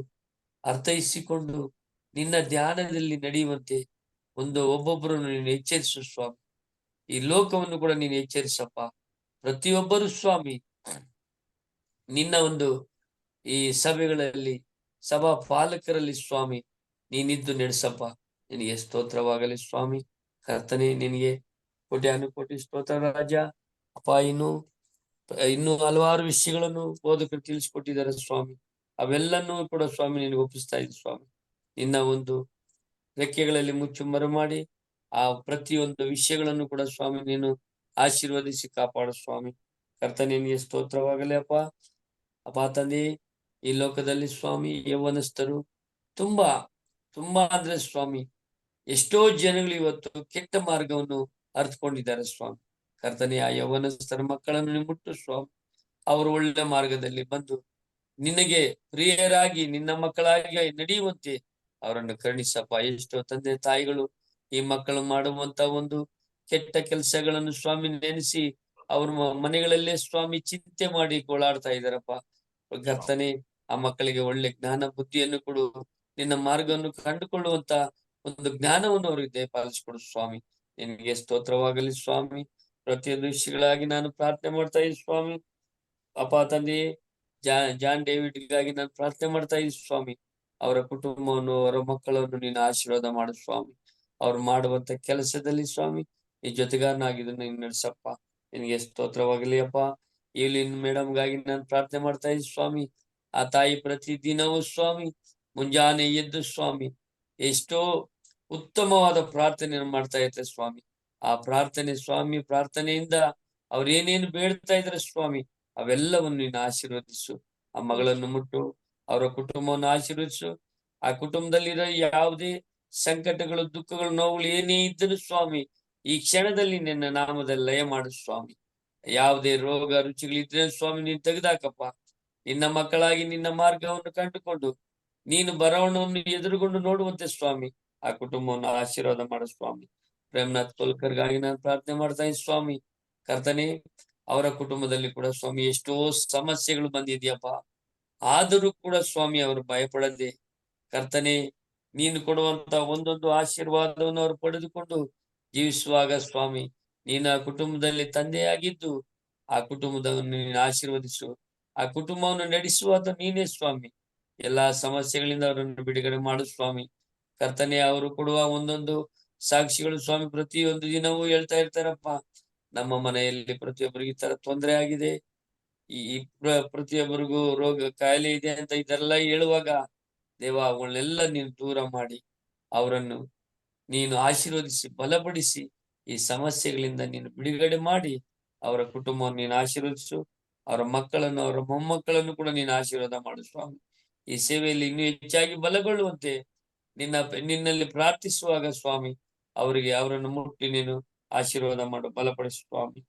ಅರ್ಥೈಸಿಕೊಂಡು ನಿನ್ನ ಧ್ಯಾನದಲ್ಲಿ ನಡೆಯುವಂತೆ ಒಬ್ಬೊಬ್ಬರನ್ನು ನೀನು ಎಚ್ಚರಿಸು ಸ್ವಾಮಿ. ಈ ಲೋಕವನ್ನು ಕೂಡ ನೀನು ಎಚ್ಚರಿಸಪ್ಪ. ಪ್ರತಿಯೊಬ್ಬರು ಸ್ವಾಮಿ ನಿನ್ನ ಈ ಸಭೆಗಳಲ್ಲಿ ಸಭಾ ಪಾಲಕರಲ್ಲಿ ಸ್ವಾಮಿ ನೀನಿದ್ದು ನಡೆಸಪ್ಪ. ನಿನಗೆ ಸ್ತೋತ್ರವಾಗಲಿ ಸ್ವಾಮಿ. ಕರ್ತನೆ, ನಿನಗೆ ಕೋಟಿ ಸ್ತೋತ್ರ ರಾಜ. ಅಪ್ಪ, ಇನ್ನು ಹಲವಾರು ವಿಷಯಗಳನ್ನು ಬೋಧಕರು ತಿಳಿಸಿಕೊಟ್ಟಿದ್ದಾರೆ ಸ್ವಾಮಿ. ಅವೆಲ್ಲನೂ ಕೂಡ ಸ್ವಾಮಿ ನಿನಗೆ ಒಪ್ಪಿಸ್ತಾ ಇದ್ದೆ ಸ್ವಾಮಿ. ನಿನ್ನ ರೆಕ್ಕೆಗಳಲ್ಲಿ ಮುಚ್ಚುಮರೆ ಮಾಡಿ ಆ ಪ್ರತಿಯೊಂದು ವಿಷಯಗಳನ್ನು ಕೂಡ ಸ್ವಾಮಿ ನೀನು ಆಶೀರ್ವದಿಸಿ ಕಾಪಾಡು ಸ್ವಾಮಿ. ಕರ್ತನೆ, ನಿನಗೆ ಸ್ತೋತ್ರವಾಗಲಿ ಅಪ್ಪ. ತಂದೆ, ಈ ಲೋಕದಲ್ಲಿ ಸ್ವಾಮಿ ಯೌವನಸ್ಥರು ತುಂಬಾ ಅಂದ್ರೆ ಸ್ವಾಮಿ ಎಷ್ಟೋ ಜನಗಳು ಇವತ್ತು ಕೆಟ್ಟ ಮಾರ್ಗವನ್ನು ಅರ್ಥಕೊಂಡಿದ್ದಾರೆ ಸ್ವಾಮಿ. ಕರ್ತನೆ, ಆ ಯೌವನಸ್ಥರ ಮಕ್ಕಳನ್ನು ಮುಟ್ಟು ಸ್ವಾಮಿ. ಅವರು ಒಳ್ಳೆ ಮಾರ್ಗದಲ್ಲಿ ಬಂದು ನಿನಗೆ ಪ್ರಿಯರಾಗಿ ನಿನ್ನ ಮಕ್ಕಳಾಗಿ ನಡೆಯುವಂತೆ ಅವರನ್ನು ಕರುಣಿಸಪ್ಪ. ಎಷ್ಟೋ ತಂದೆ ತಾಯಿಗಳು ಈ ಮಕ್ಕಳು ಮಾಡುವಂತ ಕೆಟ್ಟ ಕೆಲಸಗಳನ್ನು ಸ್ವಾಮಿ ನೆನೆಸಿ ಅವ್ರ ಮನೆಗಳಲ್ಲೇ ಸ್ವಾಮಿ ಚಿಂತೆ ಮಾಡಿ ಗೋಳಾಡ್ತಾ ಇದ್ದಾರಪ್ಪ. ಕರ್ತನೆ, ಆ ಮಕ್ಕಳಿಗೆ ಒಳ್ಳೆ ಜ್ಞಾನ ಬುದ್ಧಿಯನ್ನು ಕೊಡು. ನಿನ್ನ ಮಾರ್ಗವನ್ನು ಕಂಡುಕೊಳ್ಳುವಂತ ಜ್ಞಾನವನ್ನು ಅವರಿಗೆ ದಯಪಾಲಿಸಿಕೊಡು ಸ್ವಾಮಿ. ನಿನಗೆ ಸ್ತೋತ್ರವಾಗಲಿ ಸ್ವಾಮಿ. ಪ್ರತಿಯೊಂದು ವಿಷಯಗಳಾಗಿ ನಾನು ಪ್ರಾರ್ಥನೆ ಮಾಡ್ತಾ ಇದ್ದೀನಿ ಸ್ವಾಮಿ. ಅಪ್ಪ ತಂದೆ, ಜಾನ್ ಡೇವಿಡ್ಗಾಗಿ ನಾನು ಪ್ರಾರ್ಥನೆ ಮಾಡ್ತಾ ಇದ್ದೀನಿ ಸ್ವಾಮಿ. ಅವರ ಕುಟುಂಬವನ್ನು, ಅವರ ಮಕ್ಕಳನ್ನು ನೀನು ಆಶೀರ್ವಾದ ಮಾಡು ಸ್ವಾಮಿ. ಅವ್ರು ಮಾಡುವಂತ ಕೆಲಸದಲ್ಲಿ ಸ್ವಾಮಿ ಈ ಜೊತೆಗಾರನಾಗಿದ್ದು ನೀನು ನಡೆಸಪ್ಪ. ನಿನಗೆ ಸ್ತೋತ್ರವಾಗಲಿ ಅಪ್ಪ. ಇವ್ಲಿನ್ ಮೇಡಮ್ಗಾಗಿ ನಾನು ಪ್ರಾರ್ಥನೆ ಮಾಡ್ತಾ ಇದ್ದೀನಿ ಸ್ವಾಮಿ. ಆ ತಾಯಿ ಪ್ರತಿದಿನವೂ ಸ್ವಾಮಿ ಮುಂಜಾನೆ ಎದ್ದು ಸ್ವಾಮಿ ಎಷ್ಟೋ ಉತ್ತಮವಾದ ಪ್ರಾರ್ಥನೆಯನ್ನು ಮಾಡ್ತಾ ಇರ್ತಾರೆ ಸ್ವಾಮಿ. ಆ ಪ್ರಾರ್ಥನೆಯಿಂದ ಅವ್ರು ಏನೇನು ಬೇಡ್ತಾ ಇದ್ದಾರೆ ಸ್ವಾಮಿ ಅವೆಲ್ಲವನ್ನು ನೀನು ಆಶೀರ್ವದಿಸು. ಆ ಮಗಳನ್ನು ಮುಟ್ಟು ಅವರ ಕುಟುಂಬವನ್ನು ಆಶೀರ್ವದಿಸು. ಆ ಕುಟುಂಬದಲ್ಲಿರೋ ಯಾವುದೇ ಸಂಕಟಗಳು, ದುಃಖಗಳು, ನೋವುಗಳು ಏನೇ ಇದ್ದರೂ ಸ್ವಾಮಿ ಈ ಕ್ಷಣದಲ್ಲಿ ನಿನ್ನ ನಾಮದಲ್ಲಿ ಲಯ ಮಾಡು ಸ್ವಾಮಿ. ಯಾವುದೇ ರೋಗ ರುಚಿಗಳಿದ್ರೆ ಸ್ವಾಮಿ ನೀನು ತೆಗೆದಾಕಪ್ಪ. ನಿನ್ನ ಮಕ್ಕಳಾಗಿ ನಿನ್ನ ಮಾರ್ಗವನ್ನು ಕಂಡುಕೊಂಡು ನೀನು ಬರವಣವನ್ನು ಎದುರುಗೊಂಡು ನೋಡುವಂತೆ ಸ್ವಾಮಿ ಆ ಕುಟುಂಬವನ್ನು ಆಶೀರ್ವಾದ ಮಾಡು ಸ್ವಾಮಿ. ಪ್ರೇಮನಾಥ್ ಕೋಲ್ಕರ್ಗಾಗಿ ನಾನು ಪ್ರಾರ್ಥನೆ ಮಾಡ್ತಾ ಇದ್ದೀನಿ ಸ್ವಾಮಿ. ಕರ್ತನೆ, ಅವರ ಕುಟುಂಬದಲ್ಲಿ ಕೂಡ ಸ್ವಾಮಿ ಎಷ್ಟೋ ಸಮಸ್ಯೆಗಳು ಬಂದಿದ್ಯಪ್ಪ. ಆದರೂ ಕೂಡ ಸ್ವಾಮಿ ಅವರು ಭಯಪಡದೆ ಕರ್ತನೆ ನೀನು ಕೊಡುವಂತ ಒಂದೊಂದು ಆಶೀರ್ವಾದವನ್ನು ಅವರು ಪಡೆದುಕೊಂಡು ಜೀವಿಸುವಾಗ ಸ್ವಾಮಿ, ನೀನು ಆ ಕುಟುಂಬದಲ್ಲಿ ತಂದೆಯಾಗಿದ್ದು ಆ ಕುಟುಂಬವನ್ನು ನೀನು ಆಶೀರ್ವದಿಸು. ಆ ಕುಟುಂಬವನ್ನು ನಡೆಸುವಾದ ನೀನೇ ಸ್ವಾಮಿ. ಎಲ್ಲಾ ಸಮಸ್ಯೆಗಳಿಂದ ಅವರನ್ನು ಬಿಡುಗಡೆ ಮಾಡು ಸ್ವಾಮಿ. ಕರ್ತನೆ, ಅವರು ಕೊಡುವ ಒಂದೊಂದು ಸಾಕ್ಷಿಗಳು ಸ್ವಾಮಿ ಪ್ರತಿಯೊಂದು ದಿನವೂ ಹೇಳ್ತಾ ಇರ್ತಾರಪ್ಪ, ನಮ್ಮ ಮನೆಯಲ್ಲಿ ಪ್ರತಿಯೊಬ್ಬರಿಗೆ ಈ ತರ ತೊಂದರೆ ಆಗಿದೆ, ಈ ಪ್ರತಿಯೊಬ್ಬರಿಗೂ ರೋಗ ಕಾಯಿಲೆ ಇದೆ ಅಂತ ಇದೆಲ್ಲ ಹೇಳುವಾಗ ದೇವ, ಅವಳನ್ನೆಲ್ಲ ನೀನು ದೂರ ಮಾಡಿ ಅವರನ್ನು ನೀನು ಆಶೀರ್ವದಿಸಿ ಬಲಪಡಿಸಿ ಈ ಸಮಸ್ಯೆಗಳಿಂದ ನೀನು ಬಿಡುಗಡೆ ಮಾಡಿ ಅವರ ಕುಟುಂಬವನ್ನು ನೀನು ಆಶೀರ್ವದಿಸು. ಅವರ ಮಕ್ಕಳನ್ನು, ಅವರ ಮೊಮ್ಮಕ್ಕಳನ್ನು ಕೂಡ ನೀನು ಆಶೀರ್ವಾದ ಮಾಡು ಸ್ವಾಮಿ. ಈ ಸೇವೆಯಲ್ಲಿ ಇನ್ನೂ ಹೆಚ್ಚಾಗಿ ಬಲಗೊಳ್ಳುವಂತೆ ನಿನ್ನಲ್ಲಿ ಪ್ರಾರ್ಥಿಸುವಾಗ ಸ್ವಾಮಿ, ಅವರನ್ನು ಮುಟ್ಟಿ ನೀನು ಆಶೀರ್ವಾದ ಮಾಡು, ಬಲಪಡಿಸು ಸ್ವಾಮಿ.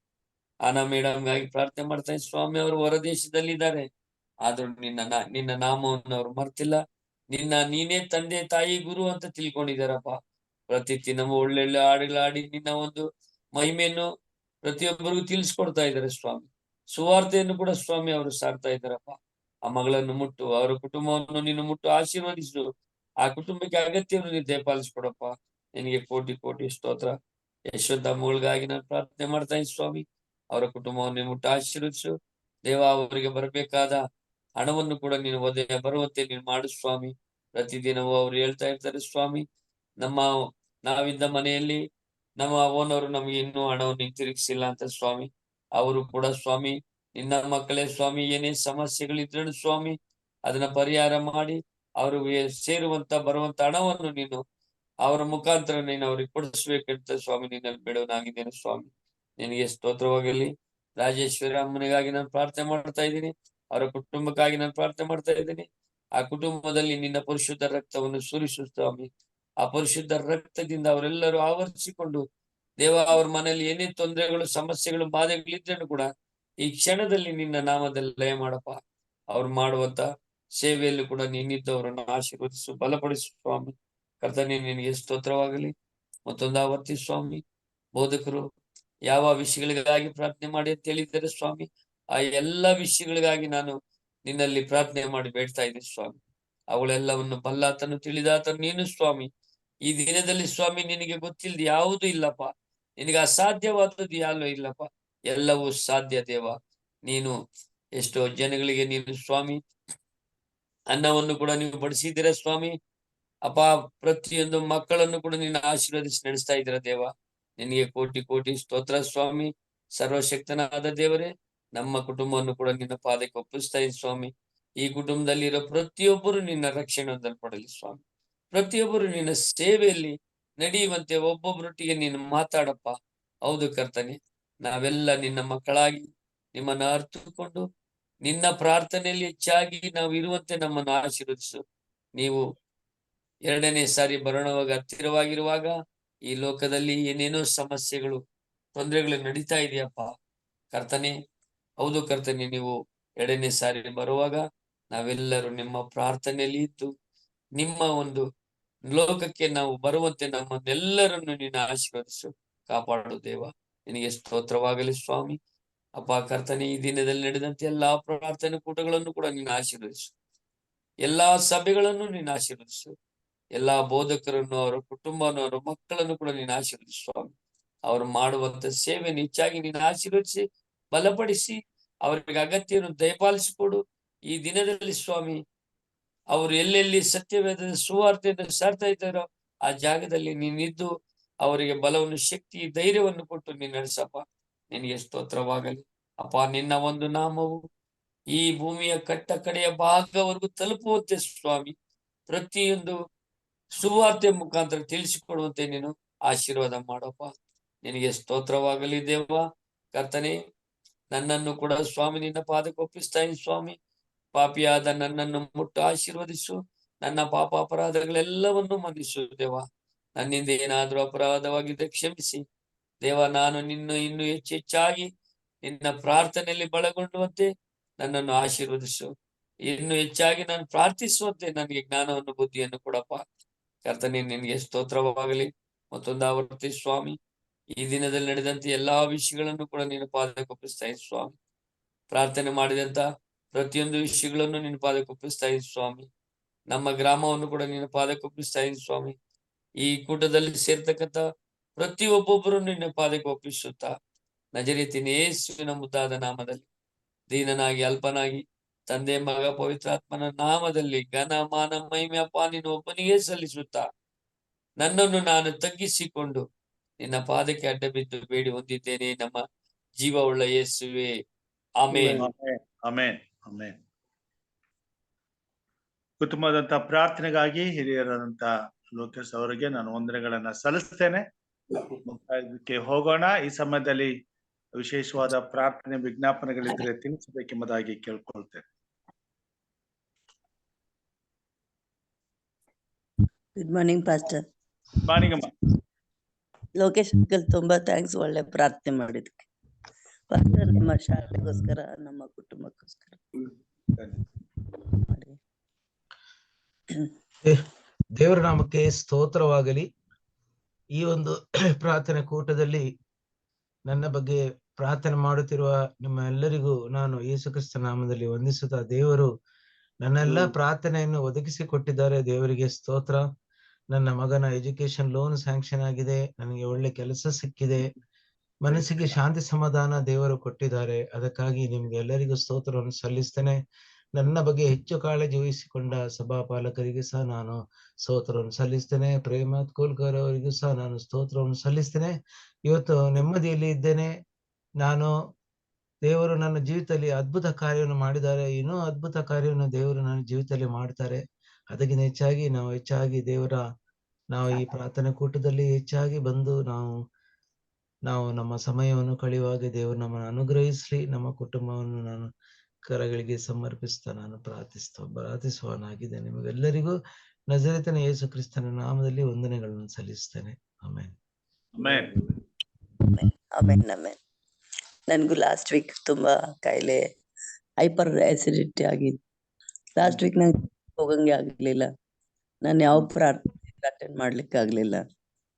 ಆನಾ ಮೇಡಮ್ಗಾಗಿ ಪ್ರಾರ್ಥನೆ ಮಾಡ್ತಾನೆ ಸ್ವಾಮಿ. ಅವರು ಹೊರ ದೇಶದಲ್ಲಿದ್ದಾರೆ, ಆದ್ರೂ ನಿನ್ನ ನಾಮವನ್ನು ಅವರು ಮರ್ತಿಲ್ಲ. ನೀನೇ ತಂದೆ, ತಾಯಿ, ಗುರು ಅಂತ ತಿಳ್ಕೊಂಡಿದಾರಪ್ಪ. ಪ್ರತಿದಿನ ಒಳ್ಳೊಳ್ಳೆ ಹಾಡುಗಳಾಡಿ ನಿನ್ನ ಒಂದು ಮಹಿಮೆಯನ್ನು ಪ್ರತಿಯೊಬ್ಬರಿಗೂ ತಿಳಿಸ್ಕೊಡ್ತಾ ಇದ್ದಾರೆ ಸ್ವಾಮಿ. ಸುವಾರ್ತೆಯನ್ನು ಕೂಡ ಸ್ವಾಮಿ ಅವರು ಸಾರ್ತಾ ಇದ್ದಾರಪ್ಪ. ಆ ಮಗಳನ್ನು ಮುಟ್ಟು, ಅವರ ಕುಟುಂಬವನ್ನು ನೀನು ಮುಟ್ಟು ಆಶೀರ್ವದಿಸು. ಆ ಕುಟುಂಬಕ್ಕೆ ಅಗತ್ಯವನ್ನು ನೀನು ದಯಪಾಲಿಸ್ಕೊಡಪ್ಪ. ನಿನಗೆ ಕೋಟಿ ಕೋಟಿ ಸ್ತೋತ್ರ. ಯಶವಂತ ಮಗಳಿಗಾಗಿ ನಾನು ಪ್ರಾರ್ಥನೆ ಮಾಡ್ತಾ ಇದ್ದೀನಿ ಸ್ವಾಮಿ. ಅವರ ಕುಟುಂಬವನ್ನು ಮುಟ್ಟು ಆಶೀರ್ವದಿಸು ದೇವ. ಅವರಿಗೆ ಬರಬೇಕಾದ ಹಣವನ್ನು ಕೂಡ ನೀನು ಬರುವಂತೆ ನೀನು ಮಾಡು ಸ್ವಾಮಿ. ಪ್ರತಿದಿನವೂ ಅವ್ರು ಹೇಳ್ತಾ ಇರ್ತಾರೆ ಸ್ವಾಮಿ, ನಾವಿದ್ದ ಮನೆಯಲ್ಲಿ ನಮ್ಮ ಓನರು ನಮಗೆ ಇನ್ನೂ ಹಣವನ್ನು ಹಿಂತಿರುಗಿಸಿಲ್ಲ ಅಂತ ಸ್ವಾಮಿ. ಅವರು ಕೂಡ ಸ್ವಾಮಿ ನಿನ್ನ ಮಕ್ಕಳೇ ಸ್ವಾಮಿ. ಏನೇ ಸಮಸ್ಯೆಗಳಿದ್ರು ಸ್ವಾಮಿ, ಅದನ್ನ ಪರಿಹಾರ ಮಾಡಿ ಅವ್ರಿಗೆ ಬರುವಂತ ಹಣವನ್ನು ನೀನು ಅವರ ಮುಖಾಂತರ ನೀನು ಅವ್ರಿಗೆ ಕೊಡಿಸ್ಬೇಕಂತ ಸ್ವಾಮಿ ನಿನ್ನಲ್ಲಿ ಬೇಡವನಾಗಿದ್ದೇನೆ ಸ್ವಾಮಿ. ನಿನಗೆ ಸ್ತೋತ್ರವಾಗಲಿ. ರಾಜೇಶ್ವರಿ ಅಮ್ಮನಿಗಾಗಿ ನಾನು ಪ್ರಾರ್ಥನೆ ಮಾಡ್ತಾ ಇದ್ದೀನಿ. ಅವರ ಕುಟುಂಬಕ್ಕಾಗಿ ನಾನು ಪ್ರಾರ್ಥನೆ ಮಾಡ್ತಾ ಇದ್ದೀನಿ. ಆ ಕುಟುಂಬದಲ್ಲಿ ನಿನ್ನ ಪರಿಶುದ್ಧ ರಕ್ತವನ್ನು ಸುರಿಸು ಸ್ವಾಮಿ. ಆ ಪರಿಶುದ್ಧ ರಕ್ತದಿಂದ ಅವರೆಲ್ಲರೂ ಆವರಿಸಿಕೊಂಡು ದೇವ, ಅವ್ರ ಮನೆಯಲ್ಲಿ ಏನೇ ತೊಂದರೆಗಳು, ಸಮಸ್ಯೆಗಳು, ಬಾಧೆಗಳಿದ್ರೂ ಕೂಡ ಈ ಕ್ಷಣದಲ್ಲಿ ನಿನ್ನ ನಾಮದಲ್ಲಿ ಲಯ ಮಾಡಪ್ಪ. ಅವ್ರು ಮಾಡುವಂತ ಸೇವೆಯಲ್ಲಿ ಕೂಡ ನೀನಿದ್ದು ಅವರನ್ನು ಆಶೀರ್ವದಿಸು, ಬಲಪಡಿಸು ಸ್ವಾಮಿ. ಕರ್ತನೆ, ನಿನಗೆ ಸ್ತೋತ್ರವಾಗಲಿ. ಮತ್ತೊಂದು ಆವರ್ತಿ ಸ್ವಾಮಿ, ಬೋಧಕರು ಯಾವ ವಿಷಯಗಳಿಗಾಗಿ ಪ್ರಾರ್ಥನೆ ಮಾಡಿ ಅಂತ ಹೇಳಿದ್ದಾರೆ ಸ್ವಾಮಿ, ಆ ಎಲ್ಲ ವಿಷಯಗಳಿಗಾಗಿ ನಾನು ನಿನ್ನಲ್ಲಿ ಪ್ರಾರ್ಥನೆ ಮಾಡಿ ಬೇಡ್ತಾ ಇದ್ದೀನಿ ಸ್ವಾಮಿ. ಅವುಗಳೆಲ್ಲವನ್ನು ಬಲ್ಲಾತನು ತಿಳಿದಾತನು ನೀನು ಸ್ವಾಮಿ. ಈ ದಿನದಲ್ಲಿ ಸ್ವಾಮಿ ನಿನಗೆ ಗೊತ್ತಿಲ್ಲದ ಯಾವುದೂ ಇಲ್ಲಪ್ಪ. ನಿನಗೆ ಅಸಾಧ್ಯವಾದದ್ದು ಯಾರು ಇಲ್ಲಪ್ಪ. ಎಲ್ಲವೂ ಸಾಧ್ಯ ದೇವ. ನೀನು ಎಷ್ಟೋ ಜನಗಳಿಗೆ ನೀನು ಸ್ವಾಮಿ ಅನ್ನವನ್ನು ಕೂಡ ನೀವು ಬಡಿಸಿದ್ದೀರ ಸ್ವಾಮಿ. ಅಪ್ಪ, ಪ್ರತಿಯೊಂದು ಮಕ್ಕಳನ್ನು ಕೂಡ ನೀನು ಆಶೀರ್ವದಿಸಿ ನಡೆಸ್ತಾ ಇದ್ದೀರ ದೇವ. ನಿನಗೆ ಕೋಟಿ ಕೋಟಿ ಸ್ತೋತ್ರ ಸ್ವಾಮಿ. ಸರ್ವಶಕ್ತನಾದ ದೇವರೇ, ನಮ್ಮ ಕುಟುಂಬವನ್ನು ಕೂಡ ನಿನ್ನ ಪಾದಕ್ಕೆ ಒಪ್ಪಿಸ್ತಾ ಇದ್ದೀನಿ ಸ್ವಾಮಿ. ಈ ಕುಟುಂಬದಲ್ಲಿರೋ ಪ್ರತಿಯೊಬ್ಬರು ನಿನ್ನ ರಕ್ಷಣೆಯನ್ನು ಪಡಲಿ ಸ್ವಾಮಿ. ಪ್ರತಿಯೊಬ್ಬರು ನಿನ್ನ ಸೇವೆಯಲ್ಲಿ ನಡೆಯುವಂತೆ ಒಬ್ಬೊಬ್ಬರೊಟ್ಟಿಗೆ ನೀನು ಮಾತಾಡಪ್ಪ. ಹೌದು ಕರ್ತನೆ, ನಾವೆಲ್ಲ ನಿನ್ನ ಮಕ್ಕಳಾಗಿ ನಿಮ್ಮನ್ನು ಅರ್ಥಕೊಂಡು ನಿನ್ನ ಪ್ರಾರ್ಥನೆಯಲ್ಲಿ ಹೆಚ್ಚಾಗಿ ನಾವು ಇರುವಂತೆ ನಮ್ಮನ್ನು ಆಶೀರ್ವದಿಸು. ನೀವು ಎರಡನೇ ಸಾರಿ ಬರೋಣವಾಗ ಹತ್ತಿರವಾಗಿರುವಾಗ ಈ ಲೋಕದಲ್ಲಿ ಏನೇನೋ ಸಮಸ್ಯೆಗಳು, ತೊಂದರೆಗಳು ನಡೀತಾ ಇದೆಯಪ್ಪ ಕರ್ತನೆ. ಹೌದು ಕರ್ತನೆ, ನೀವು ಎರಡನೇ ಸಾರಿ ಬರುವಾಗ ನಾವೆಲ್ಲರೂ ನಿಮ್ಮ ಪ್ರಾರ್ಥನೆಯಲ್ಲಿ ಇದ್ದು ನಿಮ್ಮ ಒಂದು ಲೋಕಕ್ಕೆ ನಾವು ಬರುವಂತೆ ನಮ್ಮನ್ನೆಲ್ಲರನ್ನು ನೀನು ಆಶೀರ್ವದಿಸು, ಕಾಪಾಡು ದೇವ. ನಿನಗೆ ಸ್ತೋತ್ರವಾಗಲಿ ಸ್ವಾಮಿ. ಅಪ್ಪ ಕರ್ತನೆ, ಈ ದಿನದಲ್ಲಿ ನಡೆದಂತೆ ಎಲ್ಲಾ ಪ್ರಾರ್ಥನೆ ಕೂಟಗಳನ್ನು ಕೂಡ ನೀನು ಆಶೀರ್ವದಿಸು. ಎಲ್ಲಾ ಸಭೆಗಳನ್ನು ನೀನು ಆಶೀರ್ವದಿಸು. ಎಲ್ಲಾ ಬೋಧಕರನ್ನು, ಅವರ ಕುಟುಂಬವನ್ನು, ಅವರ ಮಕ್ಕಳನ್ನು ಕೂಡ ನೀನು ಆಶೀರ್ವದಿಸು ಸ್ವಾಮಿ. ಅವರು ಮಾಡುವಂತ ಸೇವೆಯನ್ನು ಹೆಚ್ಚಾಗಿ ನೀನು ಆಶೀರ್ವದಿಸಿ ಬಲಪಡಿಸಿ ಅವರಿಗೆ ಅಗತ್ಯವನ್ನು ದಯಪಾಲಿಸಿಕೊಡು. ಈ ದಿನದಲ್ಲಿ ಸ್ವಾಮಿ, ಅವರು ಎಲ್ಲೆಲ್ಲಿ ಸತ್ಯವೇದದ ಸುವಾರ್ತೆಯನ್ನು ಸಾರ್ತಾ ಇದ್ದಾರೋ ಆ ಜಾಗದಲ್ಲಿ ನೀನಿದ್ದು ಅವರಿಗೆ ಬಲವನ್ನು, ಶಕ್ತಿ, ಧೈರ್ಯವನ್ನು ಕೊಟ್ಟು ನೀನು ನಡೆಸಪ್ಪ. ನಿನಗೆ ಸ್ತೋತ್ರವಾಗಲಿ ಅಪ್ಪ. ನಿನ್ನ ಒಂದು ನಾಮವು ಈ ಭೂಮಿಯ ಕಟ್ಟ ಕಡೆಯ ಭಾಗವರೆಗೂ ತಲುಪುವಂತೆ ಸ್ವಾಮಿ, ಪ್ರತಿಯೊಂದು ಸುವಾರ್ತೆ ಮುಖಾಂತರ ತಿಳಿಸಿಕೊಡುವಂತೆ ನೀನು ಆಶೀರ್ವಾದ ಮಾಡಪ್ಪ. ನಿನಗೆ ಸ್ತೋತ್ರವಾಗಲಿ ದೇವ. ಕರ್ತನೆ, ನನ್ನನ್ನು ಕೂಡ ಸ್ವಾಮಿ ನಿನ್ನ ಪಾದಕ್ಕೆ ಒಪ್ಪಿಸ್ತಾ ಇದ್ದೀನಿ ಸ್ವಾಮಿ. ಪಾಪಿಯಾದ ನನ್ನನ್ನು ಮುಟ್ಟು ಆಶೀರ್ವದಿಸು. ನನ್ನ ಪಾಪ ಅಪರಾಧಗಳೆಲ್ಲವನ್ನು ಮನ್ನಿಸು ದೇವ. ನನ್ನಿಂದ ಏನಾದ್ರೂ ಅಪರಾಧವಾಗಿದ್ದರೆ ಕ್ಷಮಿಸಿ ದೇವ. ನಾನು ಇನ್ನೂ ಹೆಚ್ಚಾಗಿ ನಿನ್ನ ಪ್ರಾರ್ಥನೆಯಲ್ಲಿ ಬಲಗೊಳ್ಳುವಂತೆ ನನ್ನನ್ನು ಆಶೀರ್ವದಿಸು. ಇನ್ನು ಹೆಚ್ಚಾಗಿ ನಾನು ಪ್ರಾರ್ಥಿಸುವಂತೆ ನನಗೆ ಜ್ಞಾನವನ್ನು, ಬುದ್ಧಿಯನ್ನು ಕೊಡಪ್ಪ. ಕರ್ತನೆ, ನಿನಗೆ ಸ್ತೋತ್ರವಾಗಲಿ. ಮತ್ತೊಂದು ಆವರ್ತಿ ಸ್ವಾಮಿ, ಈ ದಿನದಲ್ಲಿ ನಡೆದಂತೆ ಎಲ್ಲಾ ವಿಷಯಗಳನ್ನು ಕೂಡ ನೀನು ಪಾದಕ್ಕೆ ಒಪ್ಪಿಸ್ತಾ ಇದ್ದೀನಿ ಸ್ವಾಮಿ. ಪ್ರಾರ್ಥನೆ ಮಾಡಿದಂತ ಪ್ರತಿಯೊಂದು ವಿಷಯಗಳನ್ನು ನಿನ್ನ ಪಾದಕ್ಕೆ ಒಪ್ಪಿಸ್ತಾ ಇದ್ದೀನಿ ಸ್ವಾಮಿ. ನಮ್ಮ ಗ್ರಾಮವನ್ನು ಕೂಡ ನಿನ್ನ ಪಾದಕ್ಕೆ ಒಪ್ಪಿಸ್ತಾ ಇದ್ದೀನಿ ಸ್ವಾಮಿ. ಈ ಕೂಟದಲ್ಲಿ ಸೇರ್ತಕ್ಕಂಥ ಪ್ರತಿಯೊಬ್ಬೊಬ್ಬರು ನಿನ್ನ ಪಾದಕ್ಕೆ ಒಪ್ಪಿಸುತ್ತಾ ನಜರೇತಿನ ಯೇಸುವಿನ ಮುದ್ದಾದ ನಾಮದಲ್ಲಿ ದೀನನಾಗಿ ಅಲ್ಪನಾಗಿ ತಂದೆ ಮಗ ಪವಿತ್ರಾತ್ಮನ ನಾಮದಲ್ಲಿ ಘನ ಮಾನ ಮಹಿಮೆ ಅಪ್ಪ ನೀನು ಒಬ್ಬನಿಗೆ ಸಲ್ಲಿಸುತ್ತಾ ನನ್ನನ್ನು ನಾನು ತಗ್ಗಿಸಿಕೊಂಡು ನಿನ್ನ ಪಾದಕ್ಕೆ ಅಡ್ಡ ಬಿದ್ದು ಬೇಡಿ ಹೊಂದಿದ್ದೇನೆ ನಮ್ಮ ಜೀವವುಳ್ಳ ಯೇಸುವೆ, ಆಮೇನ್. Amen, amen, amen. ಕುಟುಂಬದಂತ ಪ್ರಾರ್ಥನೆಗಾಗಿ ಹಿರಿಯರಾದಂತ ಲೋಕೇಶ್ ಅವರಿಗೆ ನಾನು ವಂದನೆಗಳನ್ನ ಸಲ್ಲಿಸ್ತೇನೆ. ಇದಕ್ಕೆ ಹೋಗೋಣ. ಈ ಸಮಯದಲ್ಲಿ ವಿಶೇಷವಾದ ಪ್ರಾರ್ಥನೆ ವಿಜ್ಞಾಪನೆಗಳಿದ್ರೆ ತಿಳಿಸಬೇಕೆಂಬುದಾಗಿ ಕೇಳ್ಕೊಳ್ತೇನೆ. Good morning pastor. ಮಾನಿಗಮ್ಮ. ಲೋಕೇಶ್ ಅಂಕಲ್ ತುಂಬಾ ಥ್ಯಾಂಕ್ಸ್, ಒಳ್ಳೆ ಪ್ರಾರ್ಥನೆ ಮಾಡಿದಕ್ಕೆ. ಪಾಸ್ಟರ್ ನಿಮ್ಮ ಶಾಲೆಗೋಸ್ಕರ ನಮ್ಮ ಕುಟುಂಬಕ್ಕೋಸ್ಕರ ಮಾಡಿ. ದೇವರ ನಾಮಕ್ಕೆ ಸ್ತೋತ್ರವಾಗಲಿ. ಈ ಒಂದು ಪ್ರಾರ್ಥನೆ ಕೂಟದಲ್ಲಿ ನನ್ನ ಬಗ್ಗೆ ಪ್ರಾರ್ಥನೆ ಮಾಡುತ್ತಿರುವ ನಿಮ್ಮ ಎಲ್ಲರಿಗೂ ನಾನು ಯೇಸು ಕ್ರಿಸ್ತ ನಾಮದಲ್ಲಿ ವಂದಿಸುತ್ತಾ, ದೇವರು ನನ್ನೆಲ್ಲ ಪ್ರಾರ್ಥನೆಯನ್ನು ಒದಗಿಸಿಕೊಟ್ಟಿದ್ದಾರೆ. ದೇವರಿಗೆ ಸ್ತೋತ್ರ. ನನ್ನ ಮಗನ ಎಜುಕೇಶನ್ ಲೋನ್ ಸ್ಯಾಂಕ್ಷನ್ ಆಗಿದೆ, ನನಗೆ ಒಳ್ಳೆ ಕೆಲಸ ಸಿಕ್ಕಿದೆ, ಮನಸ್ಸಿಗೆ ಶಾಂತಿ ಸಮಾಧಾನ ದೇವರು ಕೊಟ್ಟಿದ್ದಾರೆ. ಅದಕ್ಕಾಗಿ ನಿಮ್ಗೆ ಎಲ್ಲರಿಗೂ ಸ್ತೋತ್ರವನ್ನು ಸಲ್ಲಿಸ್ತೇನೆ. ನನ್ನ ಬಗ್ಗೆ ಹೆಚ್ಚು ಕಾಳಜಿ ವಹಿಸಿಕೊಂಡ ಸಭಾಪಾಲಕರಿಗೆ ಸಹ ನಾನು ಸ್ತೋತ್ರವನ್ನು ಸಲ್ಲಿಸ್ತೇನೆ. ಪ್ರೇಮತ್ ಕೋಲ್ಕರ್ ಅವರಿಗೂ ಸಹ ನಾನು ಸ್ತೋತ್ರವನ್ನು ಸಲ್ಲಿಸ್ತೇನೆ. ಇವತ್ತು ನೆಮ್ಮದಿಯಲ್ಲಿ ಇದ್ದೇನೆ. ನಾನು ದೇವರು ನನ್ನ ಜೀವಿತದಲ್ಲಿ ಅದ್ಭುತ ಕಾರ್ಯವನ್ನು ಮಾಡಿದ್ದಾರೆ. ಇನ್ನೂ ಅದ್ಭುತ ಕಾರ್ಯವನ್ನು ದೇವರು ನನ್ನ ಜೀವಿತದಲ್ಲಿ ಮಾಡ್ತಾರೆ. ಅದಕ್ಕಿಂತ ಹೆಚ್ಚಾಗಿ ನಾವು ಈ ಪ್ರಾರ್ಥನೆ ಕೂಟದಲ್ಲಿ ಹೆಚ್ಚಾಗಿ ಬಂದು ನಾವು ನಮ್ಮ ಸಮಯವನ್ನು ಕಳೆಯುವಾಗ ದೇವರು ನಮ್ಮನ್ನು ಅನುಗ್ರಹಿಸ್ಲಿ. ನಮ್ಮ ಕುಟುಂಬವನ್ನು ನಾನು ಕರಗಳಿಗೆ ಸಮರ್ಪಿಸ್ತಾ ನಾನು ಪ್ರಾರ್ಥಿಸುವನಾಗಿದೆ. ನಿಮಗೆಲ್ಲರಿಗೂ ನಜರೇತಿನ ಯೇಸು ಕ್ರಿಸ್ತನ ನಾಮದಲ್ಲಿ ವಂದನೆಗಳನ್ನು ಸಲ್ಲಿಸ್ತೇನೆ. ಆಮೆನ್. ಆಮೆನ್. ಆಮೇನ್ ಆಮೇನ್. ನನ್ಗೂ ಲಾಸ್ಟ್ ವೀಕ್ ತುಂಬಾ ಕಾಯಿಲೆ, ಹೈಪರ್ ಆಸಿಡಿಟಿ ಆಗಿದ್ದು. ಲಾಸ್ಟ್ ವೀಕ್ ನಂಗೆ ಹೋಗಂಗೆ ಆಗ್ಲಿಲ್ಲ. ನಾನು ಯಾವ ಪ್ರಾರ್ಥನೆ ಅಟೆಂಡ್ ಮಾಡ್ಲಿಕ್ಕೆ ಆಗ್ಲಿಲ್ಲ.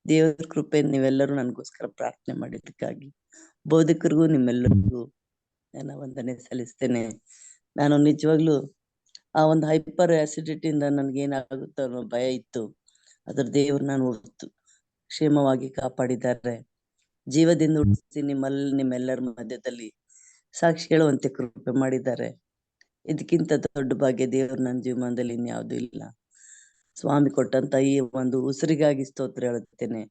ದೇವರ ಕೃಪೆ, ನೀವೆಲ್ಲರೂ ನನಗೋಸ್ಕರ ಪ್ರಾರ್ಥನೆ ಮಾಡಿದ್ದಕ್ಕಾಗಿ ಬೋಧಕರಿಗೂ ನಿಮ್ಮೆಲ್ಲರಿಗೂ ನನ್ನ ವಂದನೆ ಸಲ್ಲಿಸ್ತೇನೆ. ನಾನು ನಿಜವಾಗ್ಲೂ ಆ ಒಂದು ಹೈಪರ್ ಆಸಿಡಿಟಿಯಿಂದ ನನ್ಗೇನಾಗುತ್ತೋ ಅನ್ನೋ ಭಯ ಇತ್ತು. ಅದ್ರ ದೇವ್ರು ನಾನು ಕ್ಷೇಮವಾಗಿ ಕಾಪಾಡಿದ್ದಾರೆ. ಜೀವದಿಂದ ಉಳಿಸಿ ನಿಮ್ಮೆಲ್ಲರ ಮಧ್ಯದಲ್ಲಿ ಸಾಕ್ಷಿ ಹೇಳುವಂತೆ ಕೃಪೆ ಮಾಡಿದ್ದಾರೆ. ಇದಕ್ಕಿಂತ ದೊಡ್ಡ ಭಾಗ್ಯ ದೇವ್ರು ನನ್ನ ಜೀವನದಲ್ಲಿ ಇನ್ಯಾವುದೂ ಇಲ್ಲ. ಸ್ವಾಮಿ ಕೊಟ್ಟಂತ ಈ ಒಂದು ಉಸಿರಿಗಾಗಿ ಸ್ತೋತ್ರ ಹೇಳುತ್ತೇನೆ.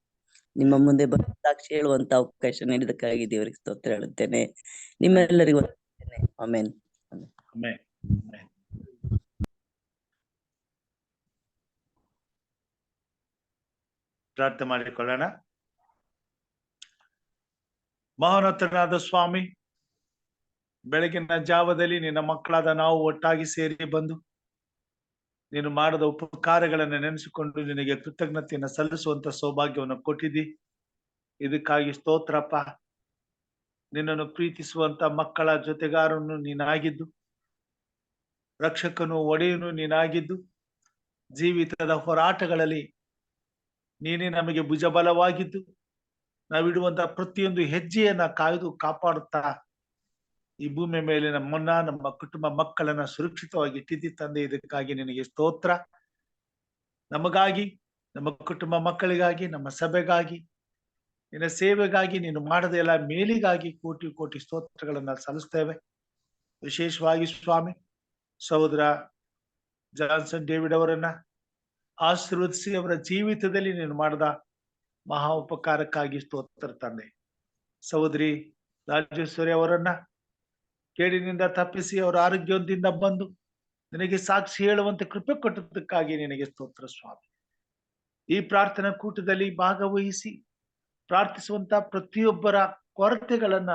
ನಿಮ್ಮ ಮುಂದೆ ಸಾಕ್ಷಿ ಹೇಳುವಂತ ಅವಕಾಶ ನೀಡಿದಕ್ಕಾಗಿ ದೇವರಿಗೆ ಸ್ತೋತ್ರ ಹೇಳುತ್ತೇನೆ. ನಿಮ್ಮೆಲ್ಲರಿಗೂ ಆಮೆನ್. ಆಮೆನ್. ಆಮೆನ್. ಪ್ರಾರ್ಥನೆ ಮಾಡಿಕೊಳ್ಳೋಣ. ಮಹೋನ್ನತನಾದ ಸ್ವಾಮಿ, ಬೆಳಗಿನ ಜಾವದಲ್ಲಿ ನಿನ್ನ ಮಕ್ಕಳಾದ ನಾವು ಒಟ್ಟಾಗಿ ಸೇರಿ ಬಂದು ನೀನು ಮಾಡಿದ ಉಪಕಾರಗಳನ್ನು ನೆನೆಸಿಕೊಂಡು ನಿನಗೆ ಕೃತಜ್ಞತೆಯನ್ನು ಸಲ್ಲಿಸುವಂತ ಸೌಭಾಗ್ಯವನ್ನು ಕೊಟ್ಟಿದ್ದಿ. ಇದಕ್ಕಾಗಿ ಸ್ತೋತ್ರಪ್ಪ. ನಿನ್ನನ್ನು ಪ್ರೀತಿಸುವಂತ ಮಕ್ಕಳ ಜೊತೆಗಾರನು ನೀನಾಗಿದ್ದು, ರಕ್ಷಕನು ಒಡೆಯನು ನೀನಾಗಿದ್ದು, ಜೀವಿತದ ಹೋರಾಟಗಳಲ್ಲಿ ನೀನೇ ನಮಗೆ ಭುಜಬಲವಾಗಿದ್ದು, ನಾವಿಡುವಂತ ಪ್ರತಿಯೊಂದು ಹೆಜ್ಜೆಯನ್ನ ಕಾಯ್ದು ಕಾಪಾಡುತ್ತಾ ಈ ಭೂಮಿ ಮೇಲೆ ನಮ್ಮ ಕುಟುಂಬ ಮಕ್ಕಳನ್ನ ಸುರಕ್ಷಿತವಾಗಿ ಇಟ್ಟಿದ್ದಿ ತಂದೆ. ಇದಕ್ಕಾಗಿ ನಿನಗೆ ಸ್ತೋತ್ರ. ನಮಗಾಗಿ, ನಮ್ಮ ಕುಟುಂಬ ಮಕ್ಕಳಿಗಾಗಿ, ನಮ್ಮ ಸಭೆಗಾಗಿ, ನಿನ್ನ ಸೇವೆಗಾಗಿ, ನೀನು ಮಾಡದ ಎಲ್ಲ ಮೇಲಿಗಾಗಿ ಕೋಟಿ ಕೋಟಿ ಸ್ತೋತ್ರಗಳನ್ನ ಸಲ್ಲಿಸ್ತೇವೆ. ವಿಶೇಷವಾಗಿ ಸ್ವಾಮಿ, ಸಹೋದರ ಜಾನ್ಸನ್ ಡೇವಿಡ್ ಅವರನ್ನ ಆಶೀರ್ವದಿಸಿ ಅವರ ಜೀವಿತದಲ್ಲಿ ನೀನು ಮಾಡಿದ ಮಹಾ ಉಪಕಾರಕ್ಕಾಗಿ ಸ್ತೋತ್ರ ತಂದೆ. ಸಹೋದರಿ ರಾಜೇಶ್ವರಿ ಅವರನ್ನ ಕೇಡಿನಿಂದ ತಪ್ಪಿಸಿ ಅವರ ಆರೋಗ್ಯದಿಂದ ಬಂದು ನಿನಗೆ ಸಾಕ್ಷಿ ಹೇಳುವಂತೆ ಕೃಪೆ ಕೊಟ್ಟದಕ್ಕಾಗಿ ನಿನಗೆ ಸ್ತೋತ್ರ ಸ್ವಾಮಿ. ಈ ಪ್ರಾರ್ಥನಾ ಕೂಟದಲ್ಲಿ ಭಾಗವಹಿಸಿ ಪ್ರಾರ್ಥಿಸುವಂತ ಪ್ರತಿಯೊಬ್ಬರ ಕೊರತೆಗಳನ್ನ,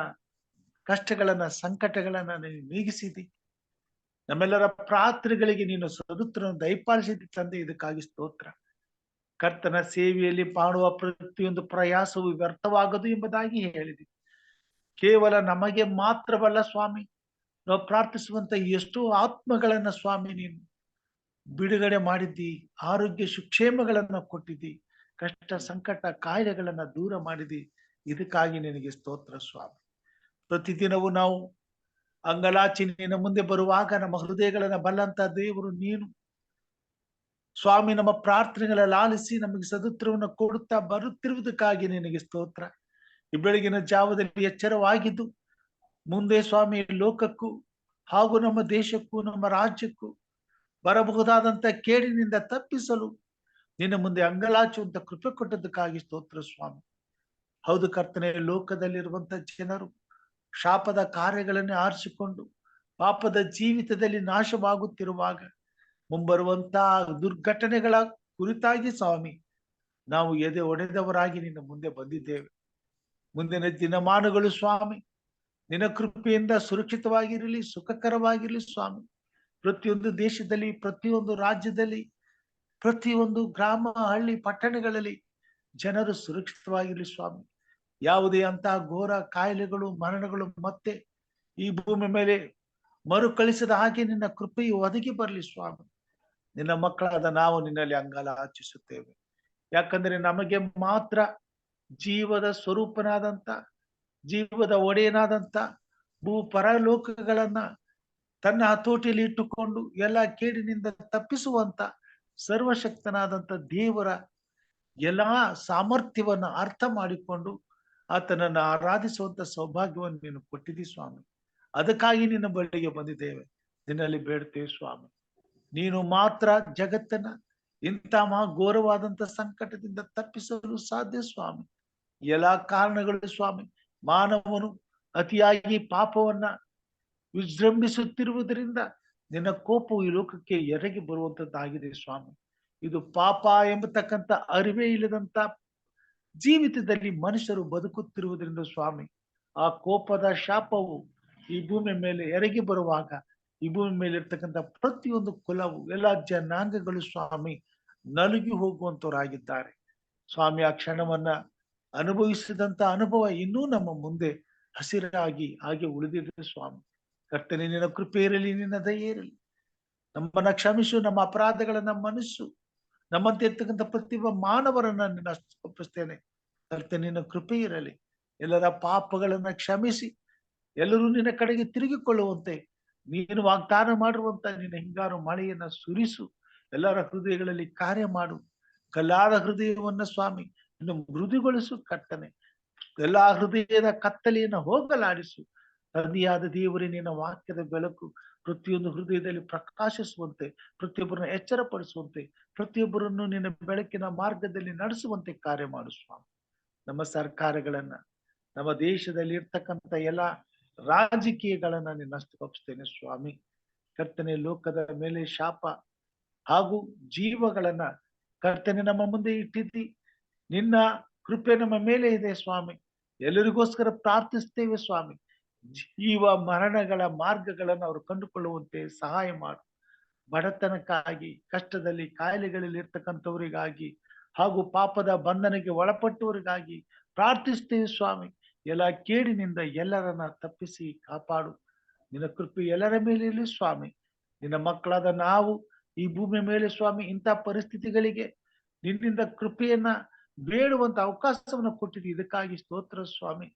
ಕಷ್ಟಗಳನ್ನ, ಸಂಕಟಗಳನ್ನ ನೀನು ನೀಗಿಸಿದಿ. ನಮ್ಮೆಲ್ಲರ ಪ್ರಾರ್ಥನೆಗಳಿಗೆ ನೀನು ಸದುತ್ತರವನ್ನು ದಯಪಾಲಿಸಿದಿ ತಂದೆ. ಇದಕ್ಕಾಗಿ ಸ್ತೋತ್ರ. ಕರ್ತನ ಸೇವೆಯಲ್ಲಿ ಮಾಡುವ ಪ್ರತಿಯೊಂದು ಪ್ರಯಾಸವು ವ್ಯರ್ಥವಾಗದು ಎಂಬುದಾಗಿ ಹೇಳಿದಿ. ಕೇವಲ ನಮಗೆ ಮಾತ್ರವಲ್ಲ ಸ್ವಾಮಿ, ನಾವು ಪ್ರಾರ್ಥಿಸುವಂತ ಎಷ್ಟೋ ಆತ್ಮಗಳನ್ನ ಸ್ವಾಮಿ ನೀನು ಬಿಡುಗಡೆ ಮಾಡಿದ್ದಿ. ಆರೋಗ್ಯ ಸುಕ್ಷೇಮಗಳನ್ನ ಕೊಟ್ಟಿದ್ದಿ. ಕಷ್ಟ ಸಂಕಟ ಕಾಯಿಲೆಗಳನ್ನ ದೂರ ಮಾಡಿದಿ. ಇದಕ್ಕಾಗಿ ನಿನಗೆ ಸ್ತೋತ್ರ ಸ್ವಾಮಿ. ಪ್ರತಿದಿನವೂ ನಾವು ಅಂಗಲಾಚಿ ನಿನ್ನ ಮುಂದೆ ಬರುವಾಗ ನಮ್ಮ ಹೃದಯಗಳನ್ನ ಬಲ್ಲಂತ ದೇವರು ನೀನು. ಸ್ವಾಮಿ, ನಮ್ಮ ಪ್ರಾರ್ಥನೆಗಳಲ್ಲಿ ಆಲಿಸಿ ನಮಗೆ ಸದುತ್ತರವನ್ನು ಕೊಡುತ್ತಾ ಬರುತ್ತಿರುವುದಕ್ಕಾಗಿ ನಿನಗೆ ಸ್ತೋತ್ರ. ಈ ಬೆಳಗಿನ ಜಾವದಲ್ಲಿ ಎಚ್ಚರವಾಗಿದ್ದು ಮುಂದೆ ಸ್ವಾಮಿ ಲೋಕಕ್ಕೂ ಹಾಗೂ ನಮ್ಮ ದೇಶಕ್ಕೂ ನಮ್ಮ ರಾಜ್ಯಕ್ಕೂ ಬರಬಹುದಾದಂತ ಕೇಡಿನಿಂದ ತಪ್ಪಿಸಲು ನಿನ್ನ ಮುಂದೆ ಅಂಗಲಾಚುವಂತ ಕೃಪೆ ಕೊಟ್ಟದಕ್ಕಾಗಿ ಸ್ತೋತ್ರ ಸ್ವಾಮಿ. ಹೌದು ಕರ್ತನೆ, ಲೋಕದಲ್ಲಿರುವಂತ ಜನರು ಶಾಪದ ಕಾರ್ಯಗಳನ್ನೇ ಆರಿಸಿಕೊಂಡು ಪಾಪದ ಜೀವಿತದಲ್ಲಿ ನಾಶವಾಗುತ್ತಿರುವಾಗ ಮುಂಬರುವಂತ ದುರ್ಘಟನೆಗಳ ಕುರಿತಾಗಿ ಸ್ವಾಮಿ ನಾವು ಎದೆ ಒಡೆದವರಾಗಿ ನಿನ್ನ ಮುಂದೆ ಬಂದಿದ್ದೇವೆ. ಮುಂದಿನ ದಿನಮಾನಗಳು ಸ್ವಾಮಿ ನಿನ್ನ ಕೃಪೆಯಿಂದ ಸುರಕ್ಷಿತವಾಗಿರಲಿ, ಸುಖಕರವಾಗಿರಲಿ ಸ್ವಾಮಿ. ಪ್ರತಿಯೊಂದು ದೇಶದಲ್ಲಿ, ಪ್ರತಿಯೊಂದು ರಾಜ್ಯದಲ್ಲಿ, ಪ್ರತಿಯೊಂದು ಗ್ರಾಮ, ಹಳ್ಳಿ, ಪಟ್ಟಣಗಳಲ್ಲಿ ಜನರು ಸುರಕ್ಷಿತವಾಗಿರಲಿ ಸ್ವಾಮಿ. ಯಾವುದೇ ಅಂತಹ ಘೋರ ಕಾಯಿಲೆಗಳು, ಮರಣಗಳು ಮತ್ತೆ ಈ ಭೂಮಿ ಮೇಲೆ ಮರುಕಳಿಸದ ಹಾಗೆ ನಿನ್ನ ಕೃಪೆಯು ಒದಗಿ ಬರಲಿ ಸ್ವಾಮಿ. ನಿನ್ನ ಮಕ್ಕಳಾದ ನಾವು ನಿನ್ನಲ್ಲಿ ಅಂಗಲಾಚಿಸುತ್ತೇವೆ. ಯಾಕಂದ್ರೆ ನಮಗೆ ಮಾತ್ರ ಜೀವದ ಸ್ವರೂಪನಾದಂತ, ಜೀವದ ಒಡೆಯನಾದಂತ ಭೂ ಪರಲೋಕಗಳನ್ನ ತನ್ನ ಹತೋಟಿಯಲ್ಲಿ ಇಟ್ಟುಕೊಂಡು ಎಲ್ಲ ಕೇಡಿನಿಂದ ತಪ್ಪಿಸುವಂತ ಸರ್ವಶಕ್ತನಾದಂತ ದೇವರ ಎಲ್ಲಾ ಸಾಮರ್ಥ್ಯವನ್ನ ಅರ್ಥ ಮಾಡಿಕೊಂಡು ಆತನನ್ನ ಆರಾಧಿಸುವಂತ ಸೌಭಾಗ್ಯವನ್ನು ನೀನು ಕೊಟ್ಟಿದ್ದೀ ಸ್ವಾಮಿ. ಅದಕ್ಕಾಗಿ ನಿನ್ನ ಬಳಿಗೆ ಬಂದಿದ್ದೇವೆ, ನಿನ್ನಲ್ಲಿ ಬೇಡ್ತೇವೆ ಸ್ವಾಮಿ. ನೀನು ಮಾತ್ರ ಜಗತ್ತನ್ನ ಇಂಥ ಘೋರವಾದಂತ ಸಂಕಟದಿಂದ ತಪ್ಪಿಸಲು ಸಾಧ್ಯ ಸ್ವಾಮಿ. ಎಲ್ಲಾ ಕಾರಣಗಳು ಸ್ವಾಮಿ, ಮಾನವನು ಅತಿಯಾಗಿ ಪಾಪವನ್ನ ವಿಜೃಂಭಿಸುತ್ತಿರುವುದರಿಂದ ನಿನ್ನ ಕೋಪವು ಈ ಲೋಕಕ್ಕೆ ಎರಗಿ ಬರುವಂತದ್ದಾಗಿದೆ ಸ್ವಾಮಿ. ಇದು ಪಾಪ ಎಂಬತಕ್ಕಂಥ ಅರಿವೇ ಇಲ್ಲದಂತ ಜೀವಿತದಲ್ಲಿ ಮನುಷ್ಯರು ಬದುಕುತ್ತಿರುವುದರಿಂದ ಸ್ವಾಮಿ, ಆ ಕೋಪದ ಶಾಪವು ಈ ಭೂಮಿ ಮೇಲೆ ಎರಗಿ ಬರುವಾಗ ಈ ಭೂಮಿ ಮೇಲೆ ಇರ್ತಕ್ಕಂಥ ಪ್ರತಿಯೊಂದು ಕುಲವು, ಎಲ್ಲ ಜನಾಂಗಗಳು ಸ್ವಾಮಿ ನಲುಗಿ ಹೋಗುವಂತವರಾಗಿದ್ದಾರೆ ಸ್ವಾಮಿ. ಆ ಕ್ಷಣವನ್ನ ಅನುಭವಿಸಿದಂತ ಅನುಭವ ಇನ್ನೂ ನಮ್ಮ ಮುಂದೆ ಹಸಿರಾಗಿ ಹಾಗೆ ಉಳಿದಿದೆ ಸ್ವಾಮಿ. ಕರ್ತನೆ, ನಿನ್ನ ಕೃಪೆ ಇರಲಿ, ನಿನ್ನ ದಯೆ ಇರಲಿ. ನಮ್ಮನ್ನ ಕ್ಷಮಿಸು, ನಮ್ಮ ಅಪರಾಧಗಳನ್ನ ಮನಸ್ಸು, ನಮ್ಮಂತೆ ಇರ್ತಕ್ಕಂಥ ಪ್ರತಿಯೊಬ್ಬ ಮಾನವರನ್ನ ನಿನ್ನ ಒಪ್ಪಿಸ್ತೇನೆ. ಕರ್ತನೆ, ನಿನ್ನ ಕೃಪೆ ಇರಲಿ. ಎಲ್ಲರ ಪಾಪಗಳನ್ನ ಕ್ಷಮಿಸಿ ಎಲ್ಲರೂ ನಿನ್ನ ಕಡೆಗೆ ತಿರುಗಿಕೊಳ್ಳುವಂತೆ ನೀನು ವಾಗ್ದಾನ ಮಾಡಿರುವಂತ ನಿನ್ನ ಹಿಂಗಾರು ಮಳೆಯನ್ನ ಸುರಿಸು. ಎಲ್ಲರ ಹೃದಯಗಳಲ್ಲಿ ಕಾರ್ಯ ಮಾಡು. ಕಲ್ಲಾದ ಹೃದಯವನ್ನ ಸ್ವಾಮಿ ಇನ್ನು ಮೃದುಗೊಳಿಸು. ಕರ್ತನೆ, ಎಲ್ಲಾ ಹೃದಯದ ಕತ್ತಲೆಯನ್ನ ಹೋಗಲಾಡಿಸು. ತಂದೆಯಾದ ದೇವರೇ, ನಿನ್ನ ವಾಕ್ಯದ ಬೆಳಕು ಪ್ರತಿಯೊಂದು ಹೃದಯದಲ್ಲಿ ಪ್ರಕಾಶಿಸುವಂತೆ, ಪ್ರತಿಯೊಬ್ಬರನ್ನು ಎಚ್ಚರಪಡಿಸುವಂತೆ, ಪ್ರತಿಯೊಬ್ಬರನ್ನು ನಿನ್ನ ಬೆಳಕಿನ ಮಾರ್ಗದಲ್ಲಿ ನಡೆಸುವಂತೆ ಕಾರ್ಯ ಮಾಡು ಸ್ವಾಮಿ. ನಮ್ಮ ಸರ್ಕಾರಗಳನ್ನ, ನಮ್ಮ ದೇಶದಲ್ಲಿ ಇರ್ತಕ್ಕಂಥ ಎಲ್ಲ ರಾಜಕೀಯಗಳನ್ನ ನಿನ್ನಷ್ಟು ಒಪ್ಪಿಸ್ತೇನೆ ಸ್ವಾಮಿ. ಕರ್ತನೆ, ಲೋಕದ ಮೇಲೆ ಶಾಪ ಹಾಗೂ ಜೀವಗಳನ್ನ ಕರ್ತನೆ ನಮ್ಮ ಮುಂದೆ ಇಟ್ಟಿದ್ದಿ. ನಿನ್ನ ಕೃಪೆ ನಮ್ಮ ಮೇಲೆ ಇದೆ ಸ್ವಾಮಿ. ಎಲ್ಲರಿಗೋಸ್ಕರ ಪ್ರಾರ್ಥಿಸ್ತೇವೆ ಸ್ವಾಮಿ. ಜೀವ ಮರಣಗಳ ಮಾರ್ಗಗಳನ್ನು ಅವರು ಕಂಡುಕೊಳ್ಳುವಂತೆ ಸಹಾಯ ಮಾಡು. ಬಡತನಕ್ಕಾಗಿ, ಕಷ್ಟದಲ್ಲಿ, ಕಾಯಿಲೆಗಳಲ್ಲಿ ಇರ್ತಕ್ಕಂಥವರಿಗಾಗಿ ಹಾಗೂ ಪಾಪದ ಬಂಧನಕ್ಕೆ ಒಳಪಟ್ಟವರಿಗಾಗಿ ಪ್ರಾರ್ಥಿಸ್ತೇವೆ ಸ್ವಾಮಿ. ಎಲ್ಲ ಕೇಡಿನಿಂದ ಎಲ್ಲರನ್ನ ತಪ್ಪಿಸಿ ಕಾಪಾಡು. ನಿನ್ನ ಕೃಪೆ ಎಲ್ಲರ ಮೇಲೆ ಇರಲಿ ಸ್ವಾಮಿ. ನಿನ್ನ ಮಕ್ಕಳಾದ ನಾವು ಈ ಭೂಮಿ ಮೇಲೆ ಸ್ವಾಮಿ ಇಂಥ ಪರಿಸ್ಥಿತಿಗಳಿಗೆ ನಿನ್ನಿಂದ ಕೃಪೆಯನ್ನ ಬೇಡುವಂತ ಅವಕಾಶವನ್ನು ಕೊಟ್ಟಿದ್ದೀವಿ. ಇದಕ್ಕಾಗಿ ಸ್ತೋತ್ರ ಸ್ವಾಮಿ.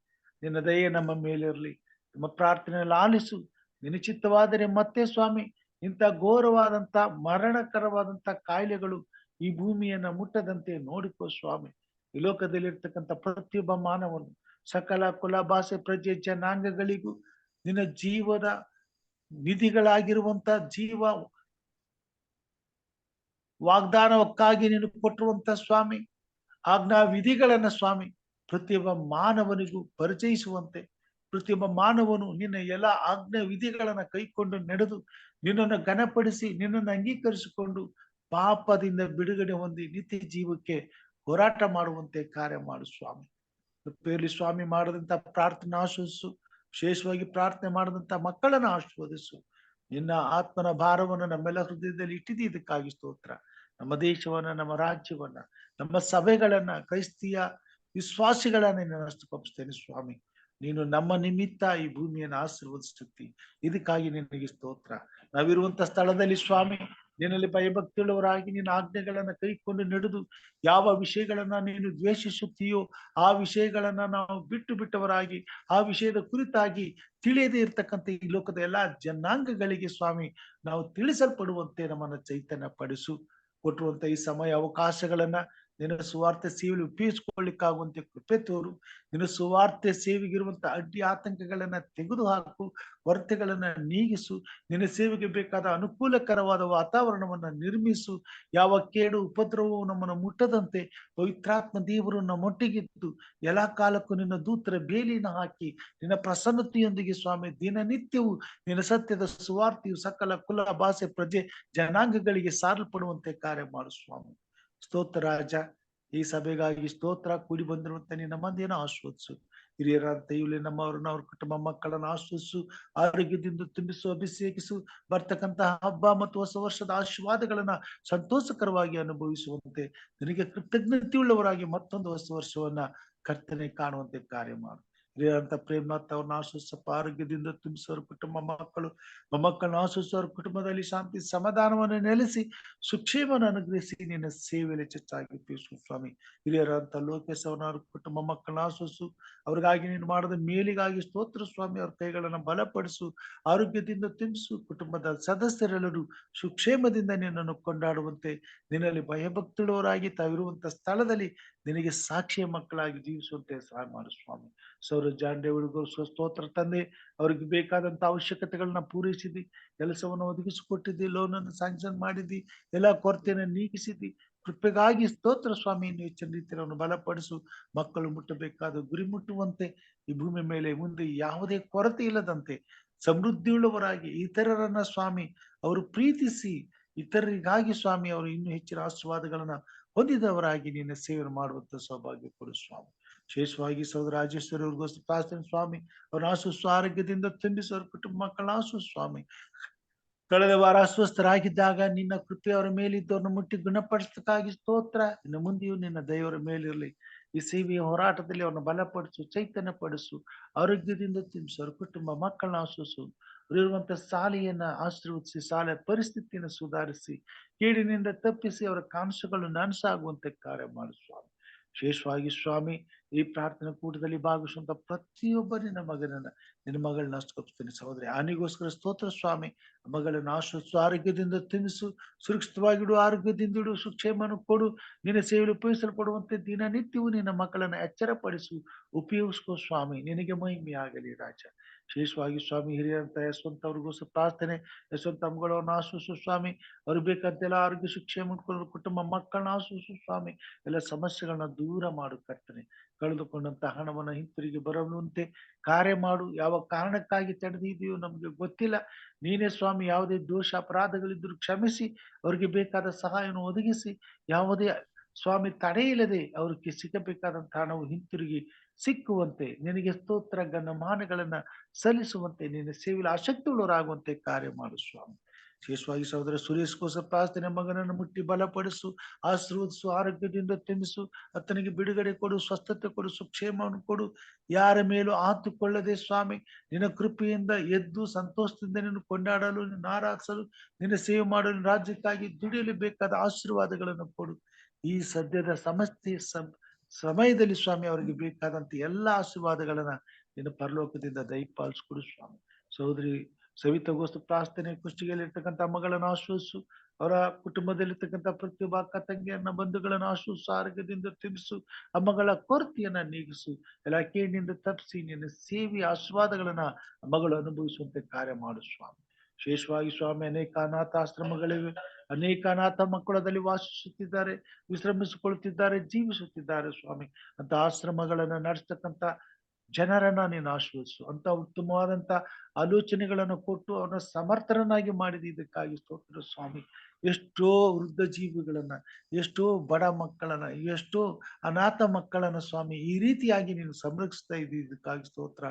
ನಿನ್ನ ದಯೆ ನಮ್ಮ ಮೇಲಿರಲಿ. ನಮ್ಮ ಪ್ರಾರ್ಥನೆಯಲ್ಲಿ ಆಲಿಸು. ನಿನ್ನ ಚಿತ್ತವಾದರೆ ಮತ್ತೆ ಸ್ವಾಮಿ ಇಂಥ ಘೋರವಾದಂತ ಮರಣಕರವಾದಂತ ಕಾಯಿಲೆಗಳು ಈ ಭೂಮಿಯನ್ನ ಮುಟ್ಟದಂತೆ ನೋಡಿಕೋ ಸ್ವಾಮಿ. ಈ ಲೋಕದಲ್ಲಿ ಇರ್ತಕ್ಕಂಥ ಪ್ರತಿಯೊಬ್ಬ ಮಾನವನು, ಸಕಲ ಕುಲ, ಭಾಷೆ, ಪ್ರಜೆ, ಜನಾಂಗಗಳಿಗೂ ನಿನ್ನ ಜೀವದ ನಿಧಿಗಳಾಗಿರುವಂತ ಜೀವ ವಾಗ್ದಾನಕ್ಕಾಗಿ ನೀನು ಕೊಟ್ಟಿರುವಂತ ಸ್ವಾಮಿ ಆಜ್ಞಾ ವಿಧಿಗಳನ್ನ ಸ್ವಾಮಿ ಪ್ರತಿಯೊಬ್ಬ ಮಾನವನಿಗೂ ಪರಿಚಯಿಸುವಂತೆ, ಪ್ರತಿಯೊಬ್ಬ ಮಾನವನು ನಿನ್ನ ಎಲ್ಲ ಆಜ್ಞಾ ವಿಧಿಗಳನ್ನ ಕೈಕೊಂಡು ನಡೆದು ನಿನ್ನನ್ನು ಘನಪಡಿಸಿ ನಿನ್ನನ್ನು ಅಂಗೀಕರಿಸಿಕೊಂಡು ಪಾಪದಿಂದ ಬಿಡುಗಡೆ ಹೊಂದಿ ನಿತ್ಯ ಜೀವಕ್ಕೆ ಹೋರಾಟ ಮಾಡುವಂತೆ ಕಾರ್ಯ ಮಾಡು ಸ್ವಾಮಿ. ಕೃಪೆಯಲ್ಲಿ ಸ್ವಾಮಿ ಮಾಡದಂತ ಪ್ರಾರ್ಥನೆ ಆಶ್ವಾದಿಸು. ವಿಶೇಷವಾಗಿ ಪ್ರಾರ್ಥನೆ ಮಾಡದಂತ ಮಕ್ಕಳನ್ನ ಆಶೀರ್ವದಿಸು. ನಿನ್ನ ಆತ್ಮನ ಭಾರವನ್ನು ನಮ್ಮೆಲ್ಲ ಹೃದಯದಲ್ಲಿ ಇಟ್ಟಿದ್ದೀ. ಇದಕ್ಕಾಗಿ ಸ್ತೋತ್ರ. ನಮ್ಮ ದೇಶವನ್ನ, ನಮ್ಮ ರಾಜ್ಯವನ್ನ, ನಮ್ಮ ಸಭೆಗಳನ್ನ, ಕ್ರೈಸ್ತಿಯ ವಿಶ್ವಾಸಿಗಳನ್ನ ನಿನ್ನಷ್ಟು ಒಪ್ಪಿಸ್ತೇನೆ ಸ್ವಾಮಿ. ನೀನು ನಮ್ಮ ನಿಮಿತ್ತ ಈ ಭೂಮಿಯನ್ನು ಆಶೀರ್ವದಿಸುತ್ತಿ. ಇದಕ್ಕಾಗಿ ನಿನಗೆ ಸ್ತೋತ್ರ. ನಾವಿರುವಂತ ಸ್ಥಳದಲ್ಲಿ ಸ್ವಾಮಿ ನಿನ್ನಲ್ಲಿ ಭಯಭಕ್ತಿಯುಳ್ಳವರಾಗಿ ನಿನ್ನ ಆಜ್ಞೆಗಳನ್ನ ಕೈಕೊಂಡು ನಡೆದು ಯಾವ ವಿಷಯಗಳನ್ನ ನೀನು ದ್ವೇಷಿಸುತ್ತೀಯೋ ಆ ವಿಷಯಗಳನ್ನ ನಾವು ಬಿಟ್ಟವರಾಗಿ ಆ ವಿಷಯದ ಕುರಿತಾಗಿ ತಿಳಿಯದೇ ಇರ್ತಕ್ಕಂಥ ಈ ಲೋಕದ ಎಲ್ಲಾ ಜನಾಂಗಗಳಿಗೆ ಸ್ವಾಮಿ ನಾವು ತಿಳಿಸಲ್ಪಡುವಂತೆ ನಮ್ಮನ್ನ ಚೈತನ್ಯ ಪಡಿಸು. ಕೊಟ್ಟಿರುವಂತ ಈ ಸಮಯ ಅವಕಾಶಗಳನ್ನ ನಿನ್ನ ಸುವಾರ್ತೆ ಸೇವೆಯಲ್ಲಿ ಉಪಯೋಗಿಸಿಕೊಳ್ಳಿಕ್ಕಾಗುವಂತೆ ಕೃಪೆ ತೋರು. ನಿನ್ನ ಸುವಾರ್ತೆ ಸೇವೆಗಿರುವಂತ ಅಡ್ಡಿ ಆತಂಕಗಳನ್ನ ತೆಗೆದು ಹಾಕು, ಕೊರತೆಗಳನ್ನ ನೀಗಿಸು. ನಿನ್ನ ಸೇವೆಗೆ ಬೇಕಾದ ಅನುಕೂಲಕರವಾದ ವಾತಾವರಣವನ್ನ ನಿರ್ಮಿಸು. ಯಾವ ಕೇಡು ಉಪದ್ರವವು ನಮ್ಮನ್ನು ಮುಟ್ಟದಂತೆ ಪವಿತ್ರಾತ್ಮ ದೇವರು ನಮ್ಮೊಟ್ಟಿಗಿದ್ದು ಎಲ್ಲಾ ಕಾಲಕ್ಕೂ ನಿನ್ನ ದೂತರ ಬೇಲಿನ ಹಾಕಿ ನಿನ್ನ ಪ್ರಸನ್ನತೆಯೊಂದಿಗೆ ಸ್ವಾಮಿ ದಿನನಿತ್ಯವೂ ನಿನ್ನ ಸತ್ಯದ ಸುವಾರ್ತೆಯು ಸಕಲ ಕುಲ ಭಾಷೆ ಪ್ರಜೆ ಜನಾಂಗಗಳಿಗೆ ಸಾರಲ್ಪಡುವಂತೆ ಕಾರ್ಯ ಮಾಡು ಸ್ವಾಮಿ. ಸ್ತೋತ್ರ ರಾಜ. ಈ ಸಭೆಗಾಗಿ ಸ್ತೋತ್ರ. ಕೂಡಿ ಬಂದಿರುವಂತ ನಿನ್ನ ಮಂದಿಯನ್ನು ಆಶ್ವಾದಿಸು. ಹಿರಿಯರಾದ ಇವುಲಿ ನಮ್ಮವ್ರನ್ನ ಅವ್ರ ಕುಟುಂಬ ಮಕ್ಕಳನ್ನು ಆಶ್ವಾದಿಸು, ಆರೋಗ್ಯದಿಂದ ತುಂಬಿಸು, ಅಭಿಷೇಕಿಸು. ಬರ್ತಕ್ಕಂತಹ ಹಬ್ಬ ಮತ್ತು ಹೊಸ ವರ್ಷದ ಆಶೀರ್ವಾದಗಳನ್ನ ಸಂತೋಷಕರವಾಗಿ ಅನುಭವಿಸುವಂತೆ ನಿನಗೆ ಕೃತಜ್ಞತೆಯುಳ್ಳವರಾಗಿ ಮತ್ತೊಂದು ಹೊಸ ವರ್ಷವನ್ನ ಕರ್ತನೆ ಕಾಣುವಂತೆ ಕಾರ್ಯ ಮಾಡು. ಹಿರಿಯರಂತ ಪ್ರೇಮನಾಥ್ ಅವ್ರನ್ನ ಆಶ್ವಾದಿಸಪ್ಪ, ಆರೋಗ್ಯದಿಂದ ತುಂಬಿಸೋರ ಕುಟುಂಬ ಮೊಮ್ಮಕ್ಕಳನ್ನ ಆಶ್ವಾದಿಸೋರ ಕುಟುಂಬದಲ್ಲಿ ಶಾಂತಿ ಸಮಾಧಾನವನ್ನು ನೆಲೆಸಿ ಸುಕ್ಷೇಮವನ್ನು ಅನುಗ್ರಹಿಸಿ ನಿನ್ನ ಸೇವೆಯಲ್ಲಿ ಹೆಚ್ಚಾಗಿ ಉಪಯೋಗಿಸು ಸ್ವಾಮಿ. ಹಿರಿಯರಂತ ಲೋಕೇಶ್ ಅವ್ರ ಕುಟುಂಬ ಮಕ್ಕಳನ್ನ ಆಶ್ವಾದಿಸು, ಅವ್ರಿಗಾಗಿ ನೀನು ಮಾಡದ ಮೇಲಿಗಾಗಿ ಸ್ತೋತ್ರ ಸ್ವಾಮಿ. ಅವ್ರ ಕೈಗಳನ್ನ ಬಲಪಡಿಸು, ಆರೋಗ್ಯದಿಂದ ತುಂಬಿಸು. ಕುಟುಂಬದ ಸದಸ್ಯರೆಲ್ಲರೂ ಸುಕ್ಷೇಮದಿಂದ ನಿನ್ನನ್ನು ಕೊಂಡಾಡುವಂತೆ, ನಿನ್ನಲ್ಲಿ ಭಯಭಕ್ತಿಯುಳ್ಳವರಾಗಿ ತಾವಿರುವಂತ ಸ್ಥಳದಲ್ಲಿ ನಿನಗೆ ಸಾಕ್ಷಿಯ ಮಕ್ಕಳಾಗಿ ಜೀವಿಸುವಂತೆ ಸಹಾಯ ಮಾಡು ಸ್ವಾಮಿ. ಸೌರ ಜಾಂಡೆಗಳಿಗೂ ಸ್ತೋತ್ರ ತಂದೆ. ಅವ್ರಿಗೆ ಬೇಕಾದಂತ ಅವಶ್ಯಕತೆಗಳನ್ನ ಪೂರೈಸಿದಿ, ಕೆಲಸವನ್ನು ಒದಗಿಸಿಕೊಟ್ಟಿದ್ದಿ, ಲೋನ್ ಅನ್ನು ಸ್ಯಾಂಕ್ಷನ್ ಮಾಡಿದ್ದಿ, ಎಲ್ಲಾ ಕೊರತೆಯನ್ನು ನೀಗಿಸಿದ್ದಿ. ಕೃಪೆಗಾಗಿ ಸ್ತೋತ್ರ ಸ್ವಾಮಿ. ಇನ್ನು ಹೆಚ್ಚಿನ ರೀತಿಯನ್ನು ಬಲಪಡಿಸು. ಮಕ್ಕಳು ಮುಟ್ಟಬೇಕಾದ ಗುರಿ ಮುಟ್ಟುವಂತೆ, ಈ ಭೂಮಿ ಮೇಲೆ ಮುಂದೆ ಯಾವುದೇ ಕೊರತೆ ಇಲ್ಲದಂತೆ ಸಮೃದ್ಧಿಯುಳ್ಳವರಾಗಿ ಇತರರನ್ನ ಸ್ವಾಮಿ ಅವರು ಪ್ರೀತಿಸಿ, ಇತರರಿಗಾಗಿ ಸ್ವಾಮಿ ಅವರು ಇನ್ನೂ ಹೆಚ್ಚಿನ ಆಶೀರ್ವಾದಗಳನ್ನ ಹೊಂದಿದವರಾಗಿ ನಿನ್ನ ಸೇವೆ ಮಾಡುವಂತ ಸೌಭಾಗ್ಯ ಕೊಡು ಸ್ವಾಮಿ. ವಿಶೇಷವಾಗಿ ಸಹೋದರ ರಾಜೇಶ್ವರಿ ಅವ್ರಿಗೋಸ್ಕರ ಪ್ರಾರ್ಥನೆ ಸ್ವಾಮಿ. ಅವ್ರನ್ನ ಆಶೀರ್ವದಿಸು, ಆರೋಗ್ಯದಿಂದ ತುಂಬಿಸು, ಅವ್ರ ಕುಟುಂಬ ಮಕ್ಕಳನ್ನ ಆಶೀರ್ವದಿಸು ಸ್ವಾಮಿ. ಕಳೆದ ವಾರ ಅಸ್ವಸ್ಥರಾಗಿದ್ದಾಗ ನಿನ್ನ ಕೃಪೆ ಅವರ ಮೇಲಿದ್ದವ್ರನ್ನ ಮುಟ್ಟಿ ಗುಣಪಡಿಸಕ್ಕಾಗಿ ಸ್ತೋತ್ರ. ಇನ್ನು ಮುಂದೆಯೂ ನಿನ್ನ ದಯವರ ಮೇಲಿರಲಿ. ಈ ಸೇವೆಯ ಹೋರಾಟದಲ್ಲಿ ಅವ್ರನ್ನ ಬಲಪಡಿಸು, ಚೈತನ್ಯ ಪಡಿಸು, ಆರೋಗ್ಯದಿಂದ ತುಂಬಿಸು, ಅವ್ರ ಕುಟುಂಬ ಮಕ್ಕಳನ್ನ ಆಶ್ವಾಸು. ಅವರಿರುವಂತ ಶಾಲೆಯನ್ನ ಆಶೀರ್ವದಿಸಿ, ಶಾಲೆಯ ಪರಿಸ್ಥಿತಿಯನ್ನು ಸುಧಾರಿಸಿ, ಕೇಡಿನಿಂದ ತಪ್ಪಿಸಿ ಅವರ ಕನಸುಗಳು ನನಸಾಗುವಂತೆ ಕಾರ್ಯ ಮಾಡು ಸ್ವಾಮಿ. ವಿಶೇಷವಾಗಿ ಸ್ವಾಮಿ, ಈ ಪ್ರಾರ್ಥನೆ ಕೂಟದಲ್ಲಿ ಭಾಗವಹಿಸುವಂತ ಪ್ರತಿಯೊಬ್ಬ ನಿನ್ನ ಮಗಳನ್ನ ಅಷ್ಟೊಪ್ತೇನೆ ಸಹೋದರಿ ಆನಿಗೋಸ್ಕರ ಸ್ತೋತ್ರ ಸ್ವಾಮಿ. ಮಗಳನ್ನ ಆಶ್ವಾದಿಸು, ಆರೋಗ್ಯದಿಂದ ತುಂಬಿಸು, ಸುರಕ್ಷಿತವಾಗಿಡು, ಆರೋಗ್ಯದಿಂದ ಇಡು, ಸುಕ್ಷೇಮನ್ನು ಕೊಡು. ನಿನ್ನ ಸೇವೆಯಲ್ಲಿ ಉಪಯೋಗಿಸಲ್ಪಡುವಂತೆ ದಿನನಿತ್ಯವೂ ನಿನ್ನ ಮಕ್ಕಳನ್ನ ಎಚ್ಚರಪಡಿಸು, ಉಪಯೋಗಿಸ್ಕೋ ಸ್ವಾಮಿ. ನಿನಗೆ ಮಹಿಮೆ ಆಗಲಿ ರಾಜ. ವಿಶೇಷವಾಗಿ ಸ್ವಾಮಿ, ಹಿರಿಯರಂತ ಯಶವಂತ ಅವ್ರಿಗೋಸ್ಕರ ಪ್ರಾರ್ಥನೆ. ಯಶವಂತ ಮಗಳನ್ನ ಆಶ್ವಾದಿಸು ಸ್ವಾಮಿ. ಅವ್ರಿಗೆ ಬೇಕಂತೆಲ್ಲ ಆರೋಗ್ಯ ಶಿಕ್ಷೆ ಕೊಡು, ಕುಟುಂಬ ಮಕ್ಕಳನ್ನ ಆಶ್ವಾದಿಸು ಸ್ವಾಮಿ. ಎಲ್ಲ ಸಮಸ್ಯೆಗಳನ್ನ ದೂರ ಮಾಡು ಕರ್ತನೆ. ಕಳೆದುಕೊಂಡಂತ ಹಣವನ್ನ ಹಿಂತಿರುಗಿ ಬರುವಂತೆ ಕಾರ್ಯ ಮಾಡು. ಯಾವ ಕಾರಣಕ್ಕಾಗಿ ತಡೆದಿದೆಯೋ ನಮ್ಗೆ ಗೊತ್ತಿಲ್ಲ. ನೀನೇ ಸ್ವಾಮಿ. ಯಾವುದೇ ದೋಷ ಅಪರಾಧಗಳಿದ್ರು ಕ್ಷಮಿಸಿ, ಅವ್ರಿಗೆ ಬೇಕಾದ ಸಹಾಯವನ್ನು ಒದಗಿಸಿ, ಯಾವುದೇ ಸ್ವಾಮಿ ತಡೆ ಇಲ್ಲದೆ ಅವ್ರಿಗೆ ಸಿಗಬೇಕಾದಂತ ಹಣವು ಹಿಂತಿರುಗಿ ಸಿಕ್ಕುವಂತೆ, ನಿನಗೆ ಸ್ತೋತ್ರ ಘನಮಾನಗಳನ್ನ ಸಲ್ಲಿಸುವಂತೆ, ನಿನ್ನ ಸೇವೆಯಲ್ಲಿ ಆಸಕ್ತಿಯುಳ್ಳವರಾಗುವಂತೆ ಕಾರ್ಯ ಮಾಡು ಸ್ವಾಮಿ. ವಿಶೇಷವಾಗಿ ಸಹೋದರ ಸುರೇಶ್ಗೋಸ್ಕರ ಪ್ರಾರ್ಥನೆ. ಮಗನನ್ನು ಮುಟ್ಟಿ ಬಲಪಡಿಸು, ಆಶೀರ್ವದಿಸು, ಆರೋಗ್ಯದಿಂದ ತುಂಬಿಸು, ಆತನಿಗೆ ಬಿಡುಗಡೆ ಕೊಡು, ಸ್ವಸ್ಥತೆ ಕೊಡು, ಸುಕ್ಷೇಮವನ್ನು ಕೊಡು. ಯಾರ ಮೇಲೂ ಆತುಕೊಳ್ಳದೆ ಸ್ವಾಮಿ, ನಿನ್ನ ಕೃಪೆಯಿಂದ ಎದ್ದು ಸಂತೋಷದಿಂದ ನಿನ್ನ ಕೊಂಡಾಡಲು, ನಿನ್ನ ಆರಾಧಿಸಲು, ನಿನ್ನ ಸೇವೆ ಮಾಡಲು, ರಾಜ್ಯಕ್ಕಾಗಿ ದುಡಿಯಲು ಬೇಕಾದ ಆಶೀರ್ವಾದಗಳನ್ನು ಕೊಡು. ಈ ಸದ್ಯದ ಸಮಯದಲ್ಲಿ ಸ್ವಾಮಿ ಅವರಿಗೆ ಬೇಕಾದಂತ ಎಲ್ಲಾ ಆಶೀರ್ವಾದಗಳನ್ನ ನಿನ್ನ ಪರಲೋಕದಿಂದ ದಯಪಾಲಿಸ್ಕೊಡು ಸ್ವಾಮಿ. ಸಹೋದರಿ ಸವಿತಾಗೋಸ್ಕರ ಪ್ರಾರ್ಥನೆ. ಕುಷ್ಟಿಗೆಯಲ್ಲಿರ್ತಕ್ಕಂಥ ಮಗಳನ್ನು ಆಶ್ವಾದಿಸು, ಅವರ ಕುಟುಂಬದಲ್ಲಿರ್ತಕ್ಕಂಥ ಪ್ರತಿಯೊಬ್ಬ ಅಕ್ಕ ತಂಗಿಯನ್ನ ಬಂಧುಗಳನ್ನು ಆಶ್ವಾದಿಸು, ಆರೋಗ್ಯದಿಂದ ತುಂಬಿಸು, ಆ ಮಗಳ ಕೊರತೆಯನ್ನ ನೀಗಿಸು, ಎಲ್ಲ ಕೇಡಿನಿಂದ ತಪ್ಪಿಸಿ ನಿನ್ನ ಸೇವೆಯ ಆಶೀರ್ವಾದಗಳನ್ನ ಮಗಳು ಅನುಭವಿಸುವಂತೆ ಕಾರ್ಯ ಮಾಡು ಸ್ವಾಮಿ. ವಿಶೇಷವಾಗಿ ಸ್ವಾಮಿ, ಅನೇಕ ಅನಾಥಾಶ್ರಮಗಳಿವೆ. ಅನೇಕ ಅನಾಥ ಮಕ್ಕಳದಲ್ಲಿ ವಾಸಿಸುತ್ತಿದ್ದಾರೆ, ವಿಶ್ರಮಿಸಿಕೊಳ್ಳುತ್ತಿದ್ದಾರೆ, ಜೀವಿಸುತ್ತಿದ್ದಾರೆ ಸ್ವಾಮಿ. ಅಂತ ಆಶ್ರಮಗಳನ್ನ ನಡೆಸ್ತಕ್ಕಂಥ ಜನರನ್ನ ನೀನು ಆಶ್ವಾದಿಸು. ಅಂತ ಉತ್ತಮವಾದಂತ ಆಲೋಚನೆಗಳನ್ನು ಕೊಟ್ಟು ಅವರನ್ನ ಸಮರ್ಥರನ್ನಾಗಿ ಮಾಡಿದ ಇದಕ್ಕಾಗಿ ಸ್ತೋತ್ರ ಸ್ವಾಮಿ. ಎಷ್ಟೋ ವೃದ್ಧ ಜೀವಿಗಳನ್ನ, ಎಷ್ಟೋ ಬಡ ಮಕ್ಕಳನ್ನ, ಎಷ್ಟೋ ಅನಾಥ ಮಕ್ಕಳನ್ನ ಸ್ವಾಮಿ ಈ ರೀತಿಯಾಗಿ ನೀನು ಸಂರಕ್ಷಿಸ್ತಾ ಇದ್ದೀ. ಇದಕ್ಕಾಗಿ ಸ್ತೋತ್ರ.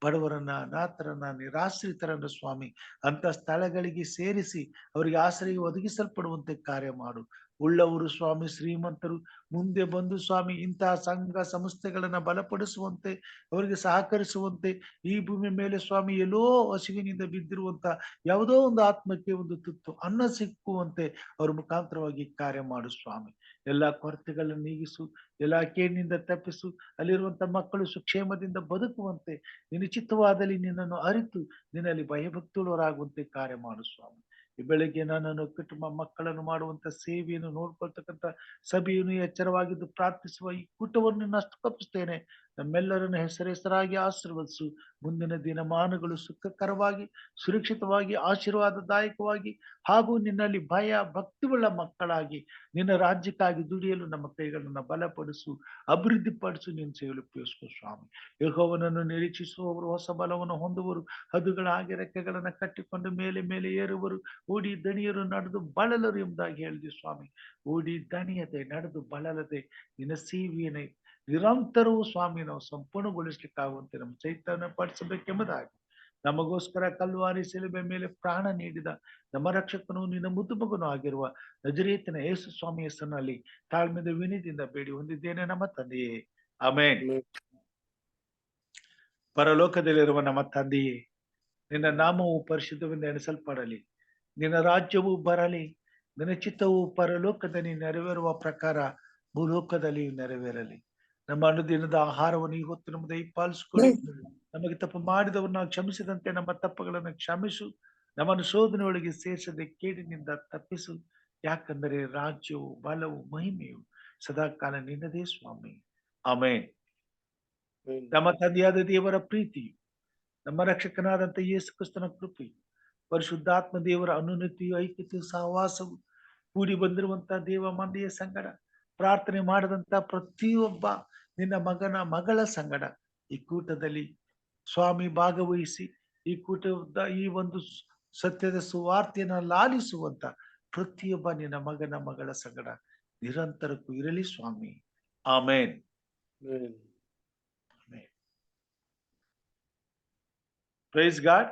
ಬಡವರನ್ನ, ಅನಾಥರನ್ನ, ನಿರಾಶ್ರಿತರನ್ನ ಸ್ವಾಮಿ ಅಂತ ಸ್ಥಳಗಳಿಗೆ ಸೇರಿಸಿ ಅವರಿಗೆ ಆಶ್ರಯ ಒದಗಿಸಲ್ಪಡುವಂತೆ ಕಾರ್ಯ ಮಾಡು. ಉಳ್ಳವರು ಸ್ವಾಮಿ, ಶ್ರೀಮಂತರು ಮುಂದೆ ಬಂದು ಸ್ವಾಮಿ ಇಂತಹ ಸಂಘ ಸಂಸ್ಥೆಗಳನ್ನ ಬಲಪಡಿಸುವಂತೆ, ಅವರಿಗೆ ಸಹಕರಿಸುವಂತೆ, ಈ ಭೂಮಿ ಮೇಲೆ ಸ್ವಾಮಿ ಎಲ್ಲೋ ಹಸಿವಿನಿಂದ ಬಿದ್ದಿರುವಂತ ಯಾವುದೋ ಒಂದು ಆತ್ಮಕ್ಕೆ ಒಂದು ತುತ್ತು ಅನ್ನ ಸಿಕ್ಕುವಂತೆ ಅವ್ರ ಮುಖಾಂತರವಾಗಿ ಕಾರ್ಯ ಮಾಡು ಸ್ವಾಮಿ. ಎಲ್ಲಾ ಕೊರತೆಗಳನ್ನು ನೀಗಿಸು, ಎಲ್ಲಾ ಕೇಡಿನಿಂದ ತಪ್ಪಿಸು, ಅಲ್ಲಿರುವಂತ ಮಕ್ಕಳು ಸುಕ್ಷೇಮದಿಂದ ಬದುಕುವಂತೆ, ನಿನ್ನ ಚಿತ್ತವಾದಲ್ಲಿ ನಿನ್ನನ್ನು ಅರಿತು ನಿನ್ನಲ್ಲಿ ಭಯಭಕ್ತಿಯುಳ್ಳವರಾಗುವಂತೆ ಕಾರ್ಯ ಮಾಡು ಸ್ವಾಮಿ. ಈ ಬೆಳಿಗ್ಗೆ ನನ್ನನ್ನು ಕುಟುಂಬ ಮಕ್ಕಳನ್ನು ಮಾಡುವಂತ ಸೇವೆಯನ್ನು ನೋಡ್ಕೊಳ್ತಕ್ಕಂಥ ಸಭೆಯನ್ನು ಎಚ್ಚರವಾಗಿದ್ದು ಪ್ರಾರ್ಥಿಸುವ ಈ ಕೂಟವನ್ನು ನಷ್ಟಪಡಿಸ್ತೇನೆ. ನಮ್ಮೆಲ್ಲರನ್ನು ಹೆಸರಾಗಿ ಆಶೀರ್ವದಿಸು. ಮುಂದಿನ ದಿನಮಾನಗಳು ಸುಖಕರವಾಗಿ, ಸುರಕ್ಷಿತವಾಗಿ, ಆಶೀರ್ವಾದದಾಯಕವಾಗಿ ಹಾಗೂ ನಿನ್ನಲ್ಲಿ ಭಯ ಭಕ್ತಿಯುಳ್ಳ ಮಕ್ಕಳಾಗಿ ನಿನ್ನ ರಾಜ್ಯಕ್ಕಾಗಿ ದುಡಿಯಲು ನಮ್ಮ ಕೈಗಳನ್ನು ಬಲಪಡಿಸು, ಅಭಿವೃದ್ಧಿಪಡಿಸು. ನಿನ್ನ ಸೇವೆಯಲ್ಲಿ ಉಪಯೋಗಿಸು ಸ್ವಾಮಿ. ಯೆಹೋವನನ್ನು ನಿರೀಕ್ಷಿಸುವವರು ಹೊಸ ಬಲವನ್ನು ಹೊಂದುವರು. ಹದ್ದುಗಳ ಹಾಗೆ ರೆಕ್ಕೆಗಳನ್ನು ಕಟ್ಟಿಕೊಂಡು ಮೇಲೆ ಮೇಲೆ ಏರುವರು. ಓಡಿ ದಣಿಯರು ನಡೆದು ಬಳಲರು ಎಂಬುದಾಗಿ ಹೇಳಿದೆ ಸ್ವಾಮಿ. ಓಡಿ ದಣಿಯದೆ ನಡೆದು ಬಳಲದೆ ನಿನ್ನ ಸೇವೆಯನ್ನೇ ನಿರಂತರವೂ ಸ್ವಾಮಿ ನಾವು ಸಂಪೂರ್ಣಗೊಳಿಸ್ಲಿಕ್ಕಾಗುವಂತೆ ನಮ್ಮ ಚೈತನ್ಯ ಪಡಿಸಬೇಕೆಂಬುದಾಗಿ ನಮಗೋಸ್ಕರ ಕಲ್ವಾರಿ ಶಿಲುಬೆ ಮೇಲೆ ಪ್ರಾಣ ನೀಡಿದ ನಮ್ಮ ರಕ್ಷಕನು ನಿನ್ನ ಮುದ್ದು ಮಗನೂ ಆಗಿರುವ ನಜರೇತಿನ ಯೇಸು ಸ್ವಾಮಿ ಹೆಸರಿನಲ್ಲಿ ತಾಳ್ಮೆದ ವಿನಯದಿಂದ ಬೇಡಿ ಹೊಂದಿದ್ದೇನೆ ನಮ್ಮ ತಂದೆಯೇ, ಆಮೆನ್. ಪರಲೋಕದಲ್ಲಿರುವ ನಮ್ಮ ತಂದೆಯೇ, ನಿನ್ನ ನಾಮವು ಪರಿಶುದ್ಧವೆಂದು ಎಣಿಸಲ್ಪಡಲಿ. ನಿನ್ನ ರಾಜ್ಯವು ಬರಲಿ. ನಿನ್ನ ಚಿತ್ತವು ಪರಲೋಕದಲ್ಲಿ ನೆರವೇರುವ ಪ್ರಕಾರ ಭೂಲೋಕದಲ್ಲಿ ನೆರವೇರಲಿ. ನಮ್ಮ ಅನುದಿನದ ಆಹಾರವನ್ನು ಇವತ್ತು ನಮ್ಮದು ದಯಪಾಲಿಸಿಕೊಳ್ಳಿ. ನಮಗೆ ತಪ್ಪು ಮಾಡಿದವರು ನಾವು ಕ್ಷಮಿಸಿದಂತೆ ನಮ್ಮ ತಪ್ಪುಗಳನ್ನು ಕ್ಷಮಿಸು. ನಮ್ಮನ್ನು ಶೋಧನೆಯೊಳಗೆ ಸೇರಿಸದೆ ಕೇಡಿನಿಂದ ತಪ್ಪಿಸು. ಯಾಕಂದರೆ ರಾಜ್ಯವು ಬಲವು ಮಹಿಮೆಯು ಸದಾಕಾಲ ನಿನ್ನದೇ ಸ್ವಾಮಿ, ಆಮೆನ್. ನಮ್ಮ ತಂದೆಯಾದ ದೇವರ ಪ್ರೀತಿಯು, ನಮ್ಮ ರಕ್ಷಕನಾದಂತ ಯೇಸು ಕ್ರಿಸ್ತನ ಕೃಪೆಯು, ಪರಿಶುದ್ಧಾತ್ಮ ದೇವರ ಅನುನ್ನತಿಯು, ಐಕ್ಯತೆಯು, ಸಹವಾಸವು, ಕೂಡಿ ಬಂದಿರುವಂತ ದೇವ ಮಂದಿಯ ಸಂಗಡ, ಪ್ರಾರ್ಥನೆ ಮಾಡದಂತ ಪ್ರತಿಯೊಬ್ಬ ನಿನ್ನ ಮಗನ ಮಗಳ ಸಂಗಡ ಈ ಕೂಟದಲ್ಲಿ ಸ್ವಾಮಿ ಭಾಗವಹಿಸಿ ಈ ಕೂಟದ ಈ ಒಂದು ಸತ್ಯದ ಸುವಾರ್ತೆಯನ್ನು ಲಾಲಿಸುವಂತ ಪ್ರತಿಯೊಬ್ಬ ನಿನ್ನ ಮಗನ ಮಗಳ ಸಂಗಡ ನಿರಂತರಕ್ಕೂ ಇರಲಿ ಸ್ವಾಮಿ, ಆಮೇನ್. Praise God.